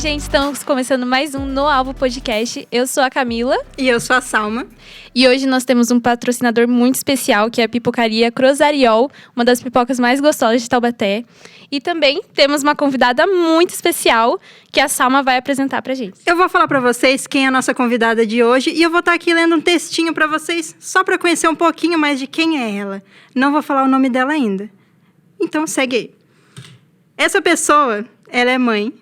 gente, estamos começando mais um No Alvo Podcast. Eu sou a Camila. E eu sou a Salma. E hoje nós temos um patrocinador muito especial, que é a Pipocaria Crozariol, uma das pipocas mais gostosas de Taubaté. E também temos uma convidada muito especial, que a Salma vai apresentar pra gente. Eu vou falar pra vocês quem é a nossa convidada de hoje e eu vou estar aqui lendo um textinho pra vocês, só pra conhecer um pouquinho mais de quem é ela. Não vou falar o nome dela ainda. Então, segue aí. Essa pessoa, ela é mãe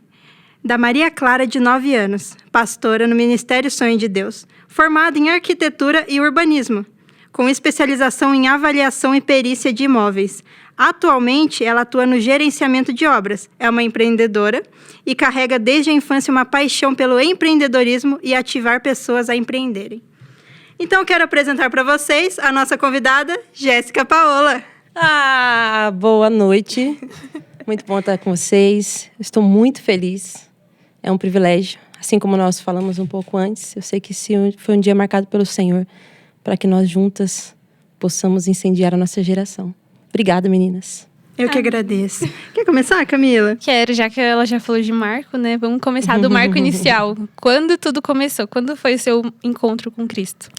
da Maria Clara, de 9 anos, pastora no Ministério Sonho de Deus, formada em arquitetura e urbanismo, com especialização em avaliação e perícia de imóveis. Atualmente, ela atua no gerenciamento de obras, é uma empreendedora e carrega desde a infância uma paixão pelo empreendedorismo e ativar pessoas a empreenderem. Então, quero apresentar para vocês a nossa convidada, Jéssica Paola. Boa noite. Muito bom estar com vocês. Estou muito feliz. É um privilégio. Assim como nós falamos um pouco antes, eu sei que esse foi um dia marcado pelo Senhor para que nós juntas possamos incendiar a nossa geração. Obrigada, meninas. Eu que agradeço. Quer começar, Camila? Quero, já que ela já falou de marco, né? Vamos começar do marco inicial. Quando tudo começou? Quando foi o seu encontro com Cristo?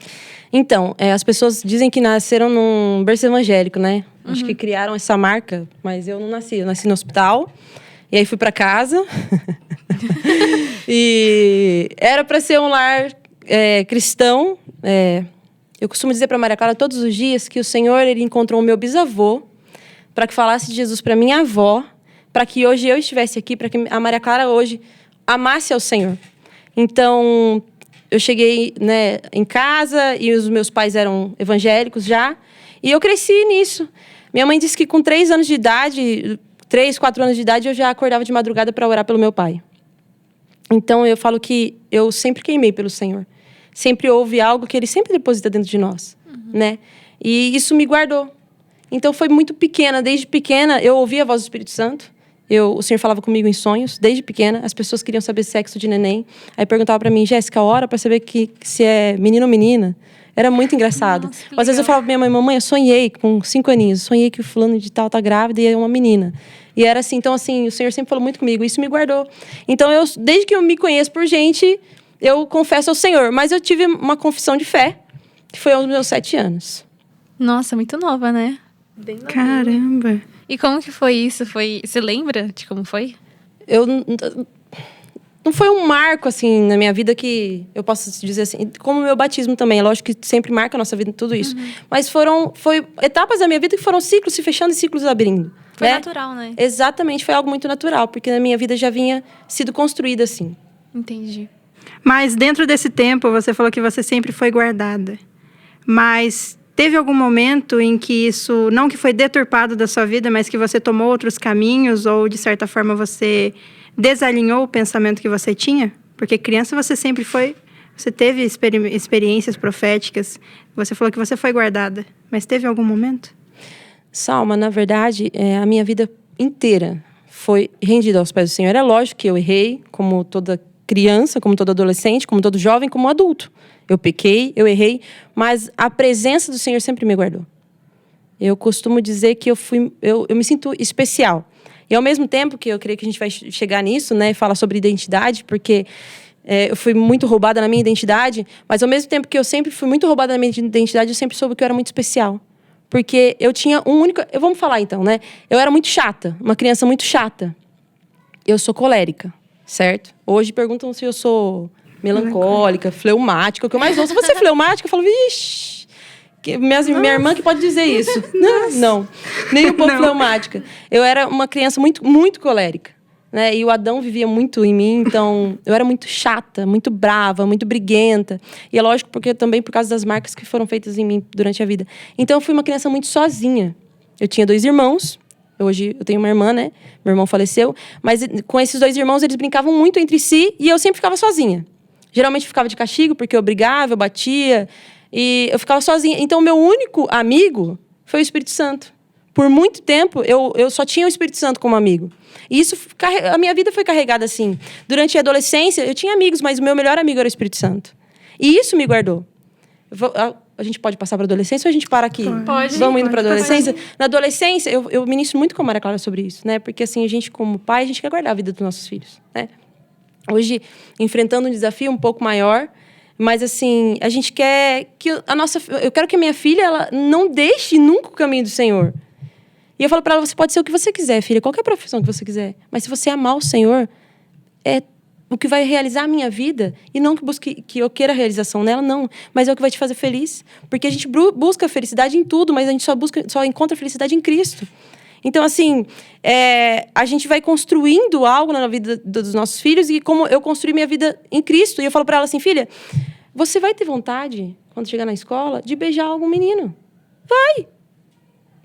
Então, as pessoas dizem que nasceram num berço evangélico, né? Acho que criaram essa marca, mas eu não nasci. Eu nasci no hospital, e aí fui para casa. E era para ser um lar cristão. Eu costumo dizer para Maria Clara todos os dias que o Senhor ele encontrou o meu bisavô para que falasse de Jesus para minha avó, para que hoje eu estivesse aqui, para que a Maria Clara hoje amasse ao Senhor. Então, eu cheguei, né, em casa e os meus pais eram evangélicos já, e eu cresci nisso. Minha mãe disse que com 3 anos de idade, 3, 4 anos de idade, eu já acordava de madrugada para orar pelo meu pai. Então, eu falo que eu sempre queimei pelo Senhor. Sempre houve algo que Ele sempre deposita dentro de nós, né? E isso me guardou. Então, foi muito pequena. Desde pequena, eu ouvia a voz do Espírito Santo. O Senhor falava comigo em sonhos, desde pequena. As pessoas queriam saber sexo de neném. Aí perguntava para mim, Jéssica, ora para saber se é menino ou menina. Era muito engraçado. Nossa, Às vezes eu falava pra minha mãe, mamãe, eu sonhei com 5 aninhos. Sonhei que o fulano de tal tá grávida e é uma menina. E era assim, então assim, o Senhor sempre falou muito comigo. Isso me guardou. Então, desde que eu me conheço por gente, eu confesso ao Senhor. Mas eu tive uma confissão de fé, que foi aos meus 7 anos. Nossa, muito nova, né? Bem nova. Caramba! E como que foi isso? Você lembra de como foi? Não foi um marco, assim, na minha vida que eu posso dizer assim, como o meu batismo também. É lógico que sempre marca a nossa vida tudo isso. Mas foi etapas da minha vida que foram ciclos se fechando e ciclos abrindo. Foi né? natural, né? Exatamente, foi algo muito natural, porque na minha vida já vinha sido construída assim. Entendi. Mas dentro desse tempo, você falou que você sempre foi guardada. Mas teve algum momento em que isso, não que foi deturpado da sua vida, mas que você tomou outros caminhos ou, de certa forma, você desalinhou o pensamento que você tinha? Porque criança você sempre foi... Você teve experiências proféticas. Você falou que você foi guardada. Mas teve algum momento? Salma, na verdade, a minha vida inteira foi rendida aos pés do Senhor. É lógico que eu errei, como toda criança, como todo adolescente, como todo jovem, como adulto. Eu pequei, eu errei, mas a presença do Senhor sempre me guardou. Eu costumo dizer que eu me sinto especial. E ao mesmo tempo que eu creio que a gente vai chegar nisso, né, falar sobre identidade, porque eu fui muito roubada na minha identidade, mas ao mesmo tempo que eu sempre fui muito roubada na minha identidade, eu sempre soube que eu era muito especial. Porque eu tinha um único... Vamos falar então, né? Eu era muito chata, uma criança muito chata. Eu sou colérica, certo? Hoje perguntam se eu sou melancólica, fleumática. O que eu mais ouço, você é fleumática? Eu falo, vixi... Minha irmã que pode dizer isso. Não, nem um pouco fleumática. Eu era uma criança muito, muito colérica, né? E o Adão vivia muito em mim, então eu era muito chata, muito brava, muito briguenta. E é lógico, porque também por causa das marcas que foram feitas em mim durante a vida. Então eu fui uma criança muito sozinha. Eu tinha 2 irmãos, hoje eu tenho uma irmã, né? Meu irmão faleceu, mas com esses 2 irmãos eles brincavam muito entre si e eu sempre ficava sozinha. Geralmente ficava de castigo, porque eu brigava, eu batia... E eu ficava sozinha. Então, o meu único amigo foi o Espírito Santo. Por muito tempo, eu só tinha o Espírito Santo como amigo. E isso, a minha vida foi carregada assim. Durante a adolescência, eu tinha amigos, mas o meu melhor amigo era o Espírito Santo. E isso me guardou. A gente pode passar para a adolescência ou a gente para aqui? Pode. Vamos indo para a adolescência? Na adolescência, eu ministro muito com a Maria Clara sobre isso, né? Porque, assim, a gente, como pai, a gente quer guardar a vida dos nossos filhos, né? hoje enfrentando um desafio um pouco maior, mas assim, a gente quer que eu quero que a minha filha, ela não deixe nunca o caminho do Senhor. E eu falo para ela, você pode ser o que você quiser, filha, qualquer profissão que você quiser, mas se você amar o Senhor, é o que vai realizar a minha vida, e não que eu queira a realização nela, não, mas é o que vai te fazer feliz, porque a gente busca felicidade em tudo, mas a gente só encontra felicidade em Cristo. Então, assim, a gente vai construindo algo na vida dos nossos filhos, e como eu construí minha vida em Cristo, e eu falo para ela assim, filha, você vai ter vontade, quando chegar na escola, de beijar algum menino? Vai!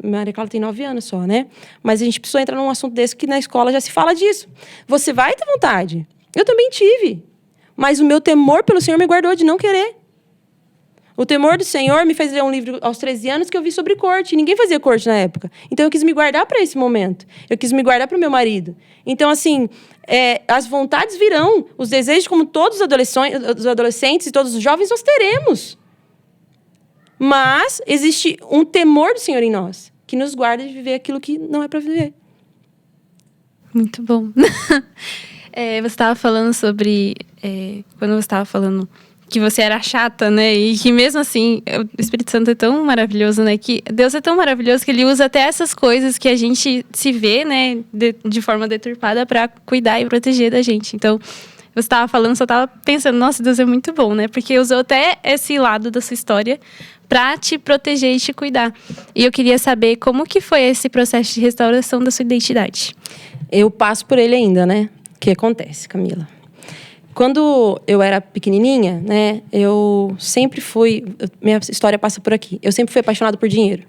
Maria Clara tem 9 anos só, né? Mas a gente precisou entrar num assunto desse, que na escola já se fala disso. Você vai ter vontade. Eu também tive. Mas o meu temor pelo Senhor me guardou de não querer. O temor do Senhor me fez ler um livro aos 13 anos que eu vi sobre corte. Ninguém fazia corte na época. Então, eu quis me guardar para esse momento. Eu quis me guardar para o meu marido. Então, assim, as vontades virão. Os desejos, como todos os adolescentes e todos os jovens, nós teremos. Mas existe um temor do Senhor em nós, que nos guarda de viver aquilo que não é para viver. Muito bom. Você estava falando sobre... quando você estava falando que você era chata, né? E que mesmo assim, o Espírito Santo é tão maravilhoso, né? Que Deus é tão maravilhoso que Ele usa até essas coisas que a gente se vê, né? De forma deturpada para cuidar e proteger da gente. Então, você estava falando, só estava pensando, nossa, Deus é muito bom, né? Porque usou até esse lado da sua história para te proteger e te cuidar. E eu queria saber como que foi esse processo de restauração da sua identidade. Eu passo por ele ainda, né? O que acontece, Camila? Quando eu era pequenininha, né? Eu sempre fui... Minha história passa por aqui. Eu sempre fui apaixonada por dinheiro.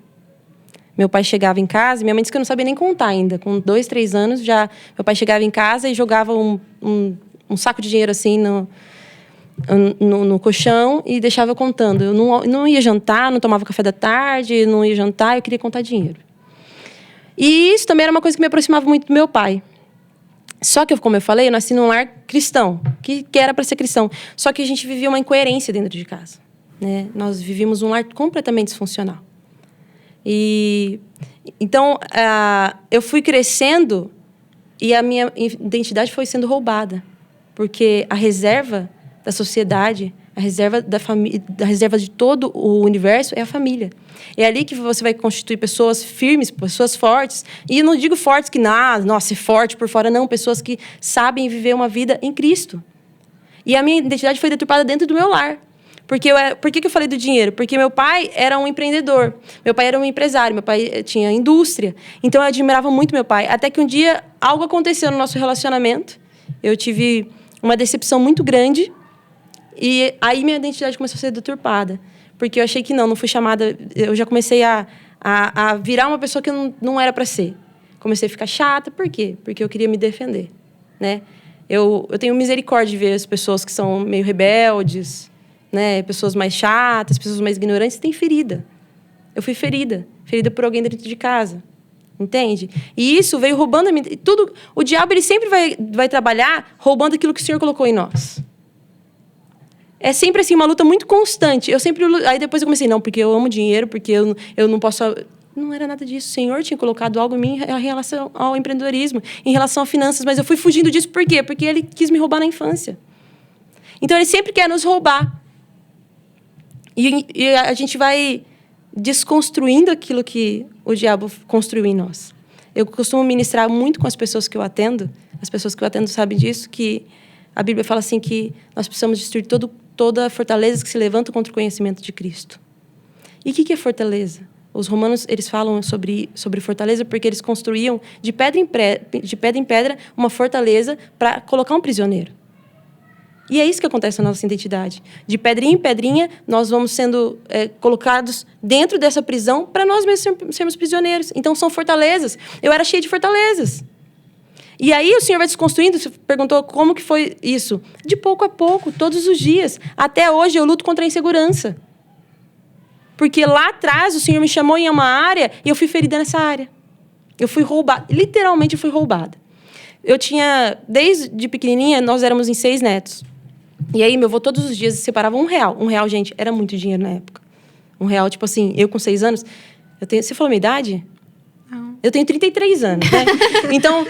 Meu pai chegava em casa... Minha mãe disse que eu não sabia nem contar ainda. Com 2, 3 anos, já... Meu pai chegava em casa e jogava um saco de dinheiro assim no colchão e deixava eu contando. Eu não ia jantar, não tomava café da tarde, não ia jantar, eu queria contar dinheiro. E isso também era uma coisa que me aproximava muito do meu pai. Só que, como eu falei, eu nasci num lar cristão, que era para ser cristão. Só que a gente vivia uma incoerência dentro de casa, né? Nós vivíamos um lar completamente disfuncional. Então, eu fui crescendo e a minha identidade foi sendo roubada. Porque a reserva da sociedade, a reserva da família, a reserva de todo o universo é a família. É ali que você vai constituir pessoas firmes, pessoas fortes. E eu não digo fortes que, nossa, é forte por fora, não. Pessoas que sabem viver uma vida em Cristo. E a minha identidade foi deturpada dentro do meu lar. Por que eu falei do dinheiro? Porque meu pai era um empreendedor. Meu pai era um empresário. Meu pai tinha indústria. Então, eu admirava muito meu pai. Até que um dia, algo aconteceu no nosso relacionamento. Eu tive uma decepção muito grande. E aí minha identidade começou a ser deturpada. Porque eu achei que não fui chamada... Eu já comecei a virar uma pessoa que eu não era para ser. Comecei a ficar chata. Por quê? Porque eu queria me defender, né? Eu tenho misericórdia de ver as pessoas que são meio rebeldes, né? Pessoas mais chatas, pessoas mais ignorantes. Tem ferida. Eu fui ferida. Ferida por alguém dentro de casa. Entende? E isso veio roubando a minha... O diabo, ele sempre vai trabalhar roubando aquilo que o Senhor colocou em nós. É sempre assim, uma luta muito constante. Aí depois eu comecei, não, porque eu amo dinheiro, porque eu não posso... Não era nada disso. O Senhor tinha colocado algo em mim em relação ao empreendedorismo, em relação a finanças, mas eu fui fugindo disso. Por quê? Porque Ele quis me roubar na infância. Então, Ele sempre quer nos roubar. E a gente vai desconstruindo aquilo que o diabo construiu em nós. Eu costumo ministrar muito com as pessoas que eu atendo. As pessoas que eu atendo sabem disso, que a Bíblia fala assim que nós precisamos destruir toda fortaleza que se levanta contra o conhecimento de Cristo. E o que é fortaleza? Os romanos, eles falam sobre fortaleza porque eles construíam de pedra em pedra uma fortaleza para colocar um prisioneiro. E é isso que acontece na nossa identidade. De pedrinha em pedrinha, nós vamos sendo colocados dentro dessa prisão para nós mesmos sermos prisioneiros. Então, são fortalezas. Eu era cheia de fortalezas. E aí o Senhor vai desconstruindo. Você perguntou como que foi isso. De pouco a pouco, todos os dias. Até hoje eu luto contra a insegurança. Porque lá atrás o Senhor me chamou em uma área e eu fui ferida nessa área. Eu fui roubada. Literalmente eu fui roubada. Eu tinha, desde pequenininha, nós éramos em 6 netos. E aí meu avô todos os dias separava R$1. R$1, gente, era muito dinheiro na época. R$1, tipo assim, eu com 6 anos... Você falou a minha idade? Não. Eu tenho 33 anos, né? Então,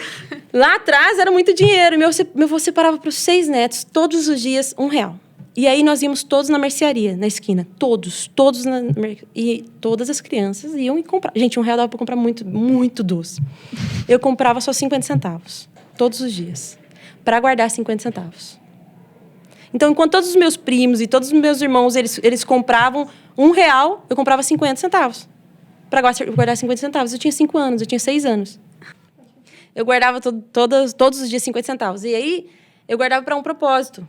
lá atrás era muito dinheiro. Meu avô separava para os 6 netos, todos os dias, R$1. E aí nós íamos todos na mercearia, na esquina. Todos e todas as crianças iam e compravam. Gente, R$1 dava para comprar muito, muito doce. Eu comprava só 50 centavos, todos os dias, para guardar 50 centavos. Então, enquanto todos os meus primos e todos os meus irmãos, eles compravam R$1, eu comprava 50 centavos. Para guardar 50 centavos. Eu tinha 5 anos, eu tinha 6 anos. Eu guardava todos os dias 50 centavos. E aí, eu guardava para um propósito.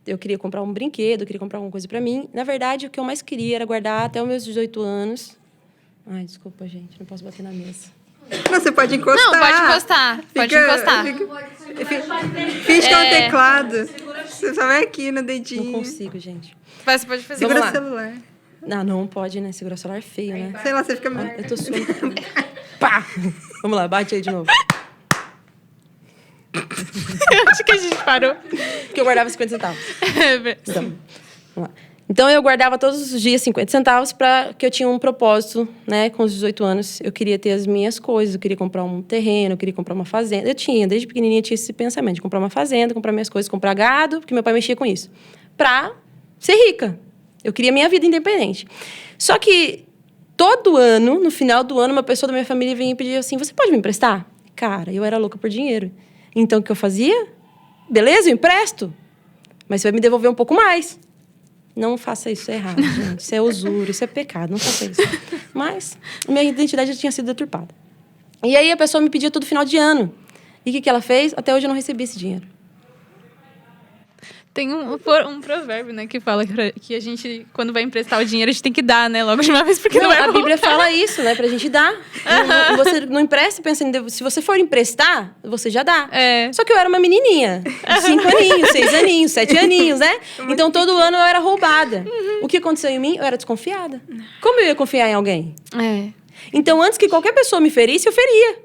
Eu queria comprar um brinquedo, eu queria comprar alguma coisa para mim. Na verdade, o que eu mais queria era guardar até os meus 18 anos. Ai, desculpa, gente, não posso bater na mesa. Não, você pode encostar. Não, pode encostar. Pode encostar. Finge que é um teclado. Você só vai aqui no dedinho. Não consigo, gente. Mas você pode fazer. Segura o celular. Não pode, né? Segurar o celular é feio, né? Sei lá, você fica... Eu tô suando. Pá! Vamos lá, bate aí de novo. Eu acho que a gente parou. Porque eu guardava 50 centavos. Então, vamos lá. Então, eu guardava todos os dias 50 centavos que eu tinha um propósito, né? Com os 18 anos, eu queria ter as minhas coisas, eu queria comprar um terreno, eu queria comprar uma fazenda. Desde pequenininha, tinha esse pensamento de comprar uma fazenda, comprar minhas coisas, comprar gado, porque meu pai mexia com isso. Pra ser rica. Eu queria minha vida independente. Só que, todo ano, no final do ano, uma pessoa da minha família vinha e pedia assim, você pode me emprestar? Cara, eu era louca por dinheiro. Então, o que eu fazia? Beleza, eu empresto. Mas você vai me devolver um pouco mais. Não faça isso, é errado, gente. Isso é usura, isso é pecado, não faça isso. Mas minha identidade já tinha sido deturpada. E aí a pessoa me pedia todo final de ano. E o que ela fez? Até hoje eu não recebi esse dinheiro. Tem um provérbio, né, que fala que a gente, quando vai emprestar o dinheiro, a gente tem que dar, né, logo de uma vez, porque não é a Bíblia fala isso, né, pra gente dar. Você não empresta pensando, se você for emprestar, você já dá. É. Só que eu era uma menininha, 5 aninhos, 6 aninhos, 7 aninhos, né? Então, todo ano eu era roubada. O que aconteceu em mim? Eu era desconfiada. Como eu ia confiar em alguém? É. Então, antes que qualquer pessoa me ferisse, eu feria.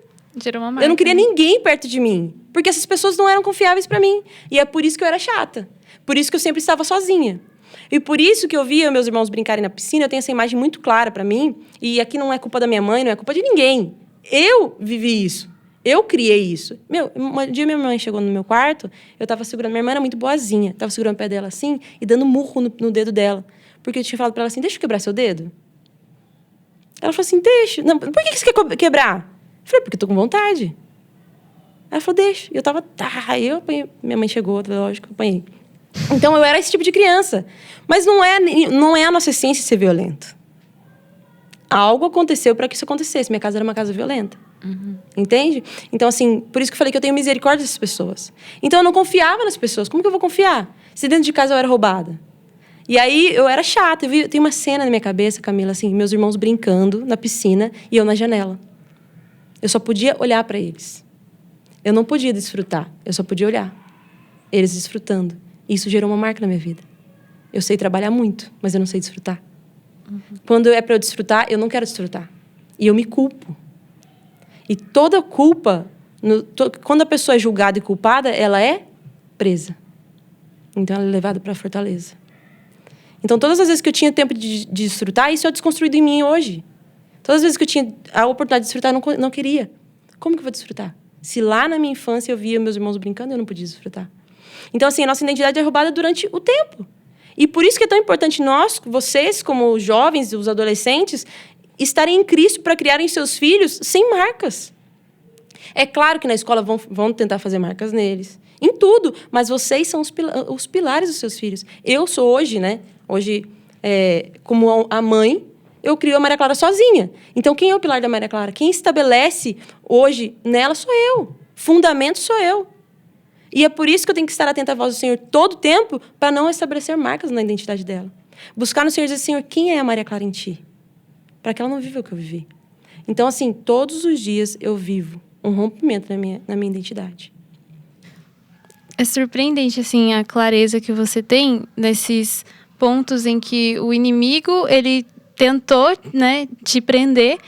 Gerou uma marca. Eu não queria ninguém perto de mim, porque essas pessoas não eram confiáveis pra mim. E é por isso que eu era chata. Por isso que eu sempre estava sozinha. E por isso que eu via meus irmãos brincarem na piscina, eu tenho essa imagem muito clara pra mim. E aqui não é culpa da minha mãe, não é culpa de ninguém. Eu vivi isso. Eu criei isso. Um dia minha mãe chegou no meu quarto, eu tava segurando... Minha irmã era muito boazinha. Tava segurando o pé dela assim e dando murro no dedo dela. Porque eu tinha falado pra ela assim, deixa eu quebrar seu dedo. Ela falou assim, deixa. Não, por que você quer quebrar? Eu falei, porque eu tô com vontade. Ela falou, deixa. E eu tava... Aí eu apanhei. Minha mãe chegou, lógico, eu apanhei. Então, eu era esse tipo de criança. Mas não é a nossa essência ser violento. Algo aconteceu para que isso acontecesse. Minha casa era uma casa violenta. Uhum. Entende? Então, assim, por isso que eu falei que eu tenho misericórdia dessas pessoas. Então, eu não confiava nas pessoas. Como que eu vou confiar? Se dentro de casa eu era roubada. E aí, eu era chata. Tem uma cena na minha cabeça, Camila, assim, meus irmãos brincando na piscina e eu na janela. Eu só podia olhar para eles. Eu não podia desfrutar. Eu só podia olhar. Eles desfrutando. Isso gerou uma marca na minha vida. Eu sei trabalhar muito, mas eu não sei desfrutar. Uhum. Quando é para eu desfrutar, eu não quero desfrutar. E eu me culpo. E toda culpa, quando a pessoa é julgada e culpada, ela é presa. Então, ela é levada para a fortaleza. Então, todas as vezes que eu tinha tempo de desfrutar, isso é desconstruído em mim hoje. Todas as vezes que eu tinha a oportunidade de desfrutar, eu não queria. Como que eu vou desfrutar? Se lá na minha infância eu via meus irmãos brincando, eu não podia desfrutar. Então, assim, a nossa identidade é roubada durante o tempo. E por isso que é tão importante nós, vocês, como jovens, os adolescentes, estarem em Cristo para criarem seus filhos sem marcas. É claro que na escola vão tentar fazer marcas neles. Em tudo. Mas vocês são os pilares dos seus filhos. Eu sou hoje, né? Hoje, como a mãe, eu crio a Maria Clara sozinha. Então, quem é o pilar da Maria Clara? Quem estabelece hoje nela sou eu. Fundamento sou eu. E é por isso que eu tenho que estar atenta à voz do Senhor todo o tempo para não estabelecer marcas na identidade dela. Buscar no Senhor e dizer, Senhor, quem é a Maria Clara em ti? Para que ela não viva o que eu vivi. Então, assim, todos os dias eu vivo um rompimento na minha identidade. É surpreendente, assim, a clareza que você tem nesses pontos em que o inimigo, ele tentou, né, te prender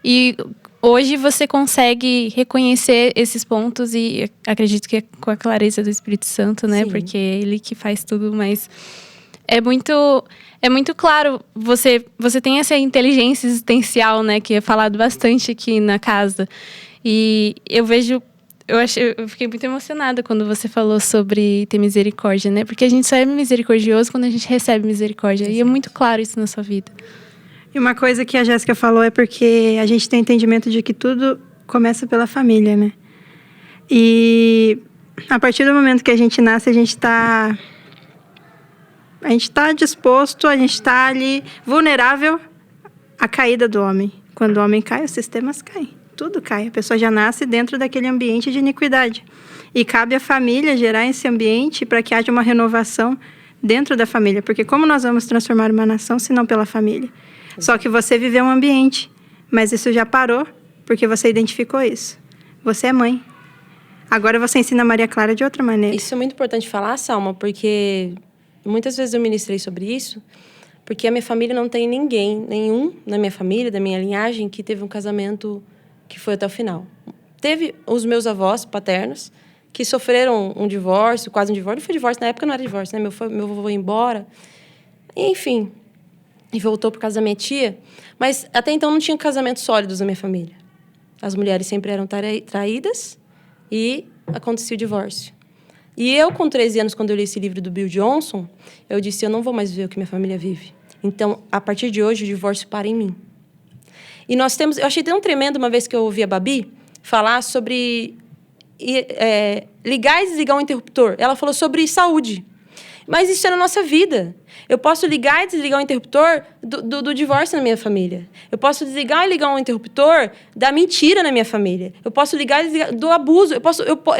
e hoje você consegue reconhecer esses pontos e acredito que é com a clareza do Espírito Santo, né? Sim. Porque é ele que faz tudo, mas é É muito claro, você tem essa inteligência existencial, né, que é falado bastante aqui na casa. E eu vejo, eu fiquei muito emocionada quando você falou sobre ter misericórdia, né? Porque a gente só é misericordioso quando a gente recebe misericórdia. Exato. E é muito claro isso na sua vida. E uma coisa que a Jéssica falou é porque a gente tem entendimento de que tudo começa pela família, né? E a partir do momento que a gente nasce, a gente está disposto, a gente está ali vulnerável à caída do homem. Quando o homem cai, os sistemas caem. Tudo cai. A pessoa já nasce dentro daquele ambiente de iniquidade. E cabe à família gerar esse ambiente para que haja uma renovação dentro da família. Porque como nós vamos transformar uma nação se não pela família? Só que você viveu um ambiente, mas isso já parou porque você identificou isso. Você é mãe. Agora você ensina a Maria Clara de outra maneira. Isso é muito importante falar, Salma, porque muitas vezes eu ministrei sobre isso, porque a minha família não tem nenhum na minha família, da minha linhagem, que teve um casamento que foi até o final. Teve os meus avós paternos, que sofreram um divórcio, quase um divórcio. Não foi divórcio, na época não era divórcio, né? Meu vovô foi embora. Enfim, e voltou por causa da minha tia. Mas até então não tinha casamentos sólidos na minha família. As mulheres sempre eram traídas e acontecia o divórcio. E eu, com 13 anos, quando eu li esse livro do Bill Johnson, eu disse, eu não vou mais viver o que minha família vive. Então, a partir de hoje, o divórcio para em mim. E nós temos... Eu achei tão tremendo uma vez que eu ouvi a Babi falar sobre ligar e desligar um interruptor. Ela falou sobre saúde. Mas isso é na nossa vida. Eu posso ligar e desligar o interruptor do divórcio na minha família. Eu posso desligar e ligar um interruptor da mentira na minha família. Eu posso ligar e desligar do abuso.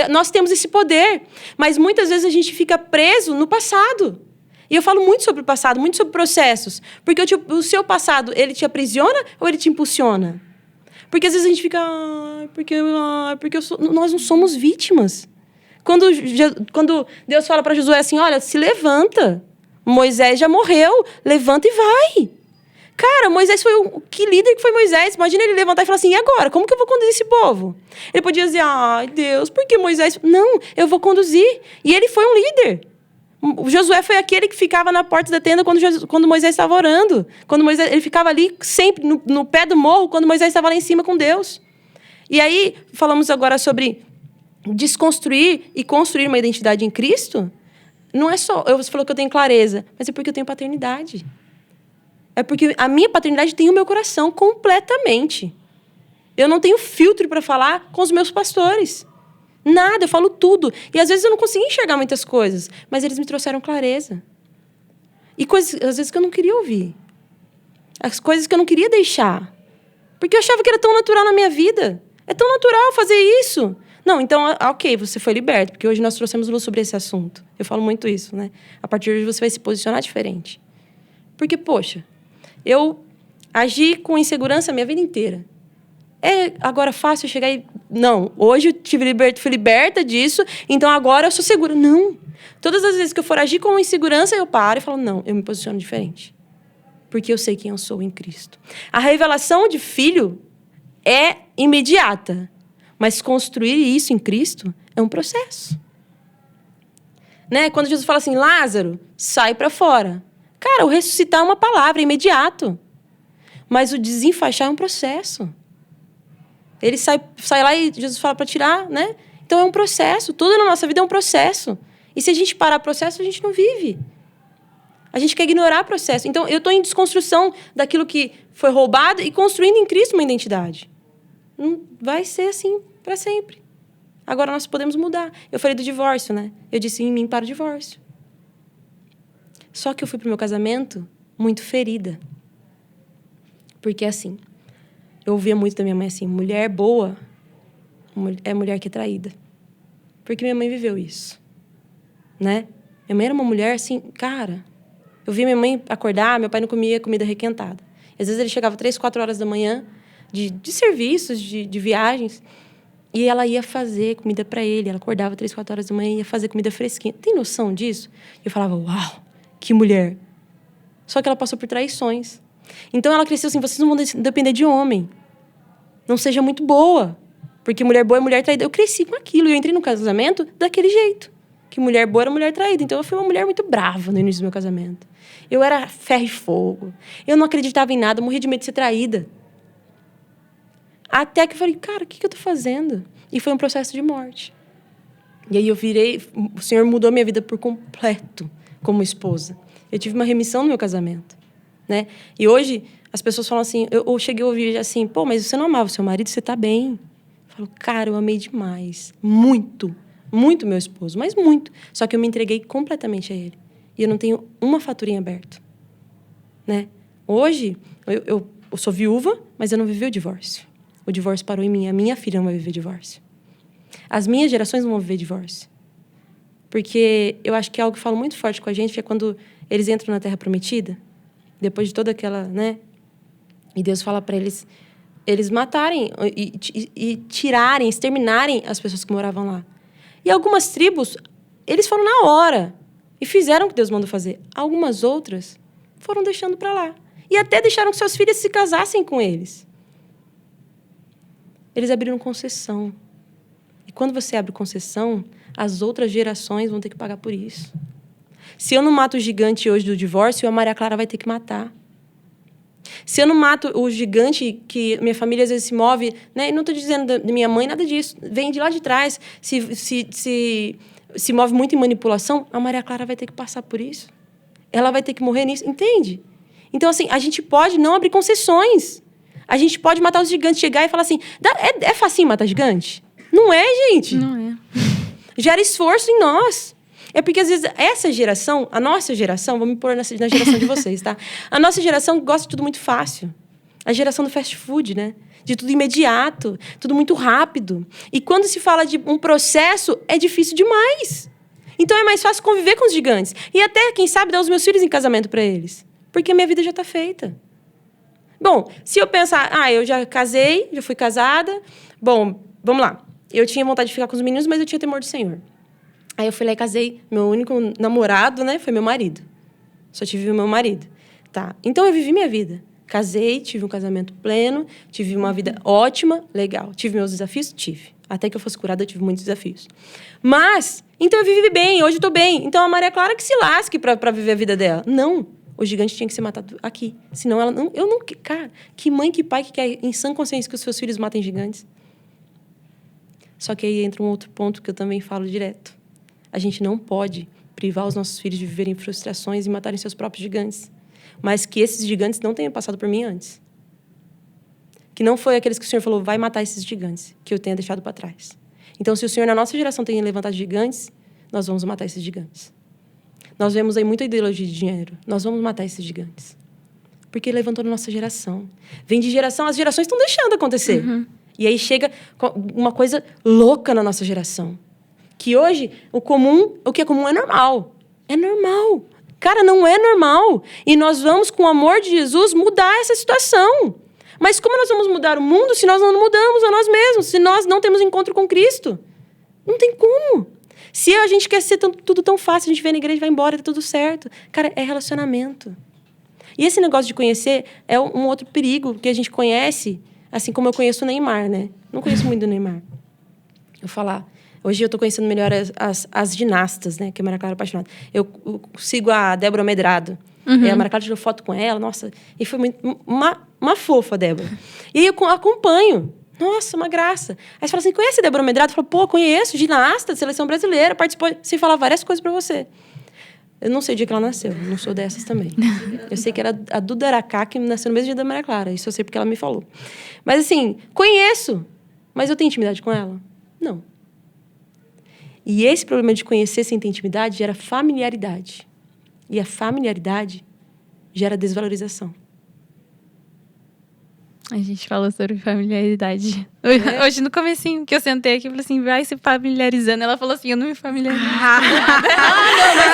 Nós temos esse poder. Mas muitas vezes a gente fica preso no passado. E eu falo muito sobre o passado, muito sobre processos. Porque o seu passado, ele te aprisiona ou ele te impulsiona? Porque às vezes a gente fica... nós não somos vítimas. Quando Deus fala para Josué assim, olha, se levanta. Moisés já morreu, levanta e vai. Cara, Moisés foi que líder que foi Moisés? Imagina ele levantar e falar assim, e agora? Como que eu vou conduzir esse povo? Ele podia dizer, ai, Deus, por que Moisés... Não, eu vou conduzir. E ele foi um líder. O Josué foi aquele que ficava na porta da tenda quando Moisés estava orando. Ele ficava ali sempre no pé do morro quando Moisés estava lá em cima com Deus. E aí, falamos agora sobre desconstruir e construir uma identidade em Cristo. Não é só... Você falou que eu tenho clareza, mas é porque eu tenho paternidade. É porque a minha paternidade tem o meu coração completamente. Eu não tenho filtro para falar com os meus pastores. Nada, eu falo tudo. E às vezes eu não consegui enxergar muitas coisas, mas eles me trouxeram clareza. E coisas, às vezes, que eu não queria ouvir. As coisas que eu não queria deixar. Porque eu achava que era tão natural na minha vida. É tão natural fazer isso. Não, então, ok, você foi liberto, porque hoje nós trouxemos luz sobre esse assunto. Eu falo muito isso, né? A partir de hoje você vai se posicionar diferente. Porque, poxa, eu agi com insegurança a minha vida inteira. É agora fácil chegar e... Não, hoje eu fui liberta disso, então agora eu sou segura. Não. Todas as vezes que eu for agir com insegurança, eu paro e falo, não, eu me posiciono diferente. Porque eu sei quem eu sou em Cristo. A revelação de filho é imediata. Mas construir isso em Cristo é um processo. Né? Quando Jesus fala assim, Lázaro, sai para fora. Cara, o ressuscitar é uma palavra, é imediato. Mas o desenfaixar é um processo. Ele sai lá e Jesus fala para tirar, né? Então é um processo. Tudo na nossa vida é um processo. E se a gente parar o processo, a gente não vive. A gente quer ignorar o processo. Então eu estou em desconstrução daquilo que foi roubado e construindo em Cristo uma identidade. Não vai ser assim para sempre. Agora nós podemos mudar. Eu falei do divórcio, né? Eu disse em mim para o divórcio. Só que eu fui pro meu casamento muito ferida. Porque assim, eu ouvia muito da minha mãe assim, mulher boa é mulher que é traída. Porque minha mãe viveu isso. Né? Minha mãe era uma mulher assim, cara, eu via minha mãe acordar, meu pai não comia comida requentada. Às vezes ele chegava 3, 4 horas da manhã de serviços, de viagens, e ela ia fazer comida para ele. Ela acordava 3, 4 horas da manhã e ia fazer comida fresquinha. Tem noção disso? Eu falava, uau, que mulher. Só que ela passou por traições. Então ela cresceu assim, vocês não vão depender de homem. Não seja muito boa. Porque mulher boa é mulher traída. Eu cresci com aquilo e eu entrei no casamento daquele jeito. que mulher boa era mulher traída. Então, eu fui uma mulher muito brava no início do meu casamento. Eu era ferro e fogo. Eu não acreditava em nada, eu morria de medo de ser traída. Até que eu falei, cara, o que eu tô fazendo? E foi um processo de morte. E aí o Senhor mudou minha vida por completo como esposa. Eu tive uma remissão no meu casamento, né? E hoje, as pessoas falam assim, eu cheguei a ouvir assim, pô, mas você não amava o seu marido, você tá bem. Eu falo, cara, eu amei demais. Muito, muito meu esposo, mas muito. Só que eu me entreguei completamente a ele. E eu não tenho uma fatura em aberto, né? Hoje, eu sou viúva, mas eu não vivi o divórcio. O divórcio parou em mim. A minha filha não vai viver divórcio. As minhas gerações não vão viver divórcio. Porque eu acho que é algo que fala muito forte com a gente, que é quando eles entram na Terra Prometida, depois de toda aquela, né? E Deus fala para eles matarem e tirarem, exterminarem as pessoas que moravam lá. E algumas tribos, eles foram na hora e fizeram o que Deus mandou fazer. Algumas outras foram deixando para lá. E até deixaram que seus filhos se casassem com eles. Eles abriram concessão. E quando você abre concessão, as outras gerações vão ter que pagar por isso. Se eu não mato o gigante hoje do divórcio, a Maria Clara vai ter que matar. Se eu não mato o gigante que minha família às vezes se move, né? E não estou dizendo da minha mãe, nada disso. Vem de lá de trás. Se move muito em manipulação, a Maria Clara vai ter que passar por isso. Ela vai ter que morrer nisso, entende? Então, assim, a gente pode não abrir concessões. A gente pode matar os gigantes, chegar e falar assim, é facinho matar gigante? Não é, gente. Não é. Gera esforço em nós. É porque, às vezes, essa geração, a nossa geração, vou me pôr na geração de vocês, tá? A nossa geração gosta de tudo muito fácil. A geração do fast food, né? De tudo imediato, tudo muito rápido. E quando se fala de um processo, é difícil demais. Então, é mais fácil conviver com os gigantes. E até, quem sabe, dar os meus filhos em casamento para eles. Porque a minha vida já está feita. Bom, se eu pensar, eu já casei, já fui casada. Bom, vamos lá. Eu tinha vontade de ficar com os meninos, mas eu tinha temor do Senhor. Aí eu fui lá e casei. Meu único namorado, né, foi meu marido. Só tive o meu marido. Tá. Então, eu vivi minha vida. Casei, tive um casamento pleno, tive uma vida ótima, legal. Tive meus desafios? Tive. Até que eu fosse curada, eu tive muitos desafios. Mas, então eu vivi bem, hoje eu tô bem. Então, a Maria Clara que se lasque pra viver a vida dela. Não. O gigante tinha que ser matado aqui. Senão, ela não... Eu não... Cara, que mãe, que pai que quer, em sã consciência, que os seus filhos matem gigantes? Só que aí entra um outro ponto que eu também falo direto. A gente não pode privar os nossos filhos de viverem frustrações e matarem seus próprios gigantes. Mas que esses gigantes não tenham passado por mim antes. Que não foi aqueles que o Senhor falou, vai matar esses gigantes, que eu tenha deixado para trás. Então, se o Senhor, na nossa geração, tem levantado gigantes, nós vamos matar esses gigantes. Nós vemos aí muita ideologia de dinheiro. Nós vamos matar esses gigantes. Porque ele levantou na nossa geração. Vem de geração, as gerações estão deixando acontecer. Uhum. E aí chega uma coisa louca na nossa geração. Que hoje, o que é comum é normal. É normal. Cara, não é normal. E nós vamos, com o amor de Jesus, mudar essa situação. Mas como nós vamos mudar o mundo se nós não mudamos a nós mesmos? Se nós não temos encontro com Cristo? Não tem como. Se a gente quer ser tudo tão fácil, a gente vem na igreja e vai embora, tá tudo certo. Cara, é relacionamento. E esse negócio de conhecer é um outro perigo que a gente conhece, assim como eu conheço o Neymar, né? Não conheço muito o Neymar. Eu falar... Hoje eu estou conhecendo melhor as ginastas, né? Que a Maria Clara é apaixonada. Eu sigo a Débora Medrado. Uhum. E a Maria Clara tirou foto com ela. Nossa, e foi muito, uma fofa, a Débora. E eu acompanho. Nossa, uma graça. Aí você fala assim, conhece a Débora Medrado? Eu falo, pô, conheço, ginasta da seleção brasileira. Participou, sem falar várias coisas para você. Eu não sei o dia que ela nasceu. Não sou dessas também. Eu sei que era a Duda Aracá, que nasceu no mesmo dia da Maria Clara. Isso eu sei porque ela me falou. Mas assim, conheço. Mas eu tenho intimidade com ela? Não. E esse problema de conhecer sem ter intimidade gera familiaridade. E a familiaridade gera desvalorização. A gente falou sobre familiaridade. Hoje, no comecinho, que eu sentei aqui, eu falei assim, vai se familiarizando. Ela falou assim, eu não me familiarizo. Mas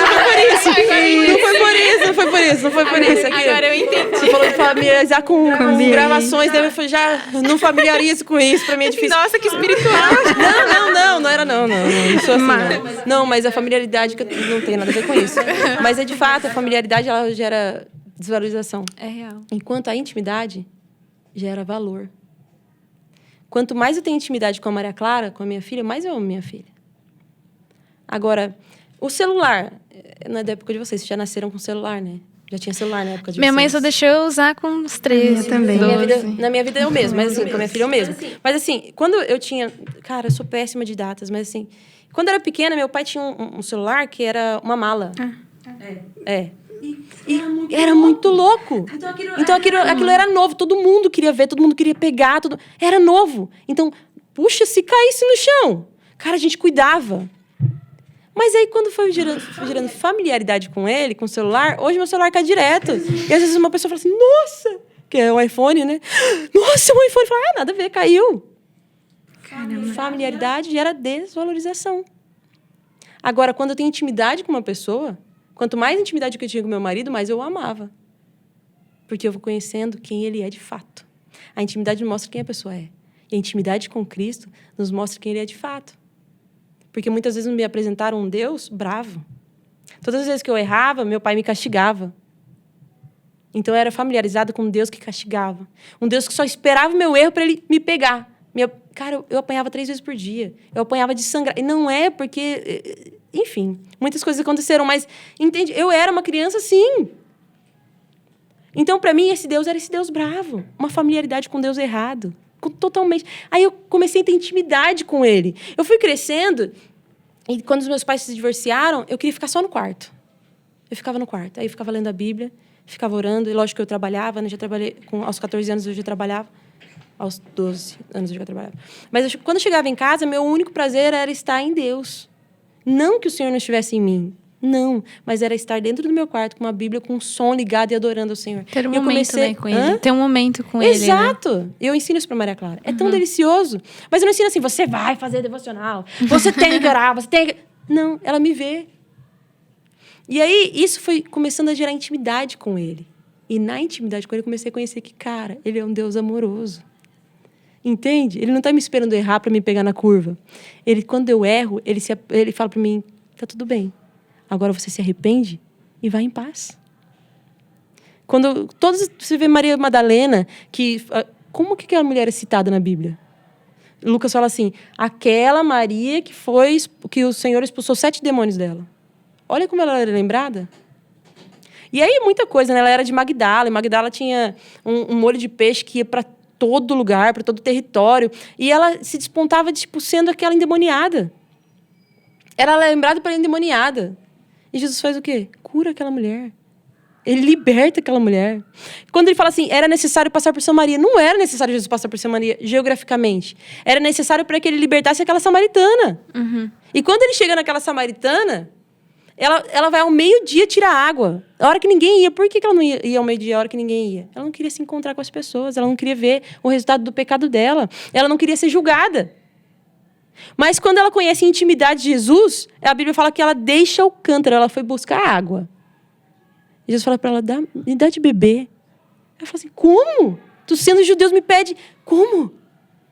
não foi por isso. Não foi por isso. Aqui, agora eu entendi. você falou de familiarizar com gravações, daí eu falei, já não familiarizo com isso, pra mim é difícil. Nossa, que espiritual. Não era não. Isso assim, não, mas a familiaridade não tem nada a ver com isso. Mas é de fato, a familiaridade, ela gera desvalorização. É real. Enquanto a intimidade gera valor. Quanto mais eu tenho intimidade com a Maria Clara, com a minha filha, mais eu amo minha filha. Agora, O celular, não é da época de vocês já nasceram com celular, né? Já tinha celular na época de Minha vocês. mãe só deixou eu usar com uns 13. Eu também. Na minha vida é o mesmo, mas assim, com a minha filha é o mesmo. Mas assim, quando eu tinha... Cara, eu sou péssima de datas, mas assim... Quando eu era pequena, meu pai tinha um celular que era uma mala. E era muito louco. Então aquilo era novo, todo mundo queria ver, todo mundo queria pegar, era novo. Então, puxa, se caísse no chão, cara, a gente cuidava. Mas aí, quando foi gerando familiaridade com ele, com o celular, hoje meu celular cai direto. E às vezes uma pessoa fala assim, nossa, que é um iPhone, né? Nossa, um iPhone. Fala, nada a ver, caiu. Caramba. Familiaridade gera desvalorização. Agora, quando eu tenho intimidade com uma pessoa, quanto mais intimidade que eu tinha com meu marido, mais eu o amava. Porque eu vou conhecendo quem ele é de fato. A intimidade mostra quem a pessoa é. E a intimidade com Cristo nos mostra quem ele é de fato. Porque muitas vezes me apresentaram um Deus bravo. Todas as vezes que eu errava, meu pai me castigava. Então eu era familiarizada com um Deus que castigava. Um Deus que só esperava o meu erro para ele me pegar. Cara, eu apanhava 3 vezes por dia. Eu apanhava de sangrar. E não é porque... Enfim, muitas coisas aconteceram, mas, entende? Eu era uma criança assim. Então, para mim, esse Deus era esse Deus bravo. Uma familiaridade com Deus errado. Totalmente. Aí eu comecei a ter intimidade com ele. Eu fui crescendo e quando os meus pais se divorciaram, eu queria ficar só no quarto. Eu ficava no quarto. Aí eu ficava lendo a Bíblia, ficava orando. E lógico que eu trabalhava, né? Já trabalhei aos 14 anos eu já trabalhava. Aos 12 anos eu já trabalhava. Mas quando eu chegava em casa, meu único prazer era estar em Deus. Não que o Senhor não estivesse em mim. Não, mas era estar dentro do meu quarto com uma Bíblia, com um som ligado e adorando ao Senhor. Ter um momento, né, com ele. Ter um momento com ele, Exato. Né? Eu ensino isso para Maria Clara. É tão delicioso. Mas eu não ensino assim, você vai fazer devocional, você tem que orar, você tem que... Não, ela me vê. E aí, isso foi começando a gerar intimidade com ele. E na intimidade com ele, eu comecei a conhecer que, cara, ele é um Deus amoroso. Entende? Ele não está me esperando errar para me pegar na curva. Ele, quando eu erro, ele fala para mim, tá tudo bem. Agora você se arrepende e vai em paz. Quando você vê Maria Madalena, como que aquela mulher é citada na Bíblia? Lucas fala assim, aquela Maria que o Senhor expulsou 7 demônios dela. Olha como ela era lembrada. E aí muita coisa, né? Ela era de Magdala, e Magdala tinha um molho de peixe que ia para todo lugar, para todo território, e ela se despontava sendo aquela endemoniada. Era lembrada para endemoniada. E Jesus faz o quê? Cura aquela mulher. Ele liberta aquela mulher. Quando ele fala assim, era necessário passar por Samaria. Não era necessário Jesus passar por Samaria geograficamente. Era necessário para que ele libertasse aquela samaritana. E quando ele chega naquela samaritana, ela vai ao meio-dia tirar água. A hora que ninguém ia. Por que ela não ia ao meio-dia, a hora que ninguém ia? Ela não queria se encontrar com as pessoas. Ela não queria ver o resultado do pecado dela. Ela não queria ser julgada. Mas quando ela conhece a intimidade de Jesus, a Bíblia fala que ela deixa o cântaro, ela foi buscar água. E Jesus fala para ela, me dá de beber. Ela fala assim, como? Tu sendo judeu me pede, como?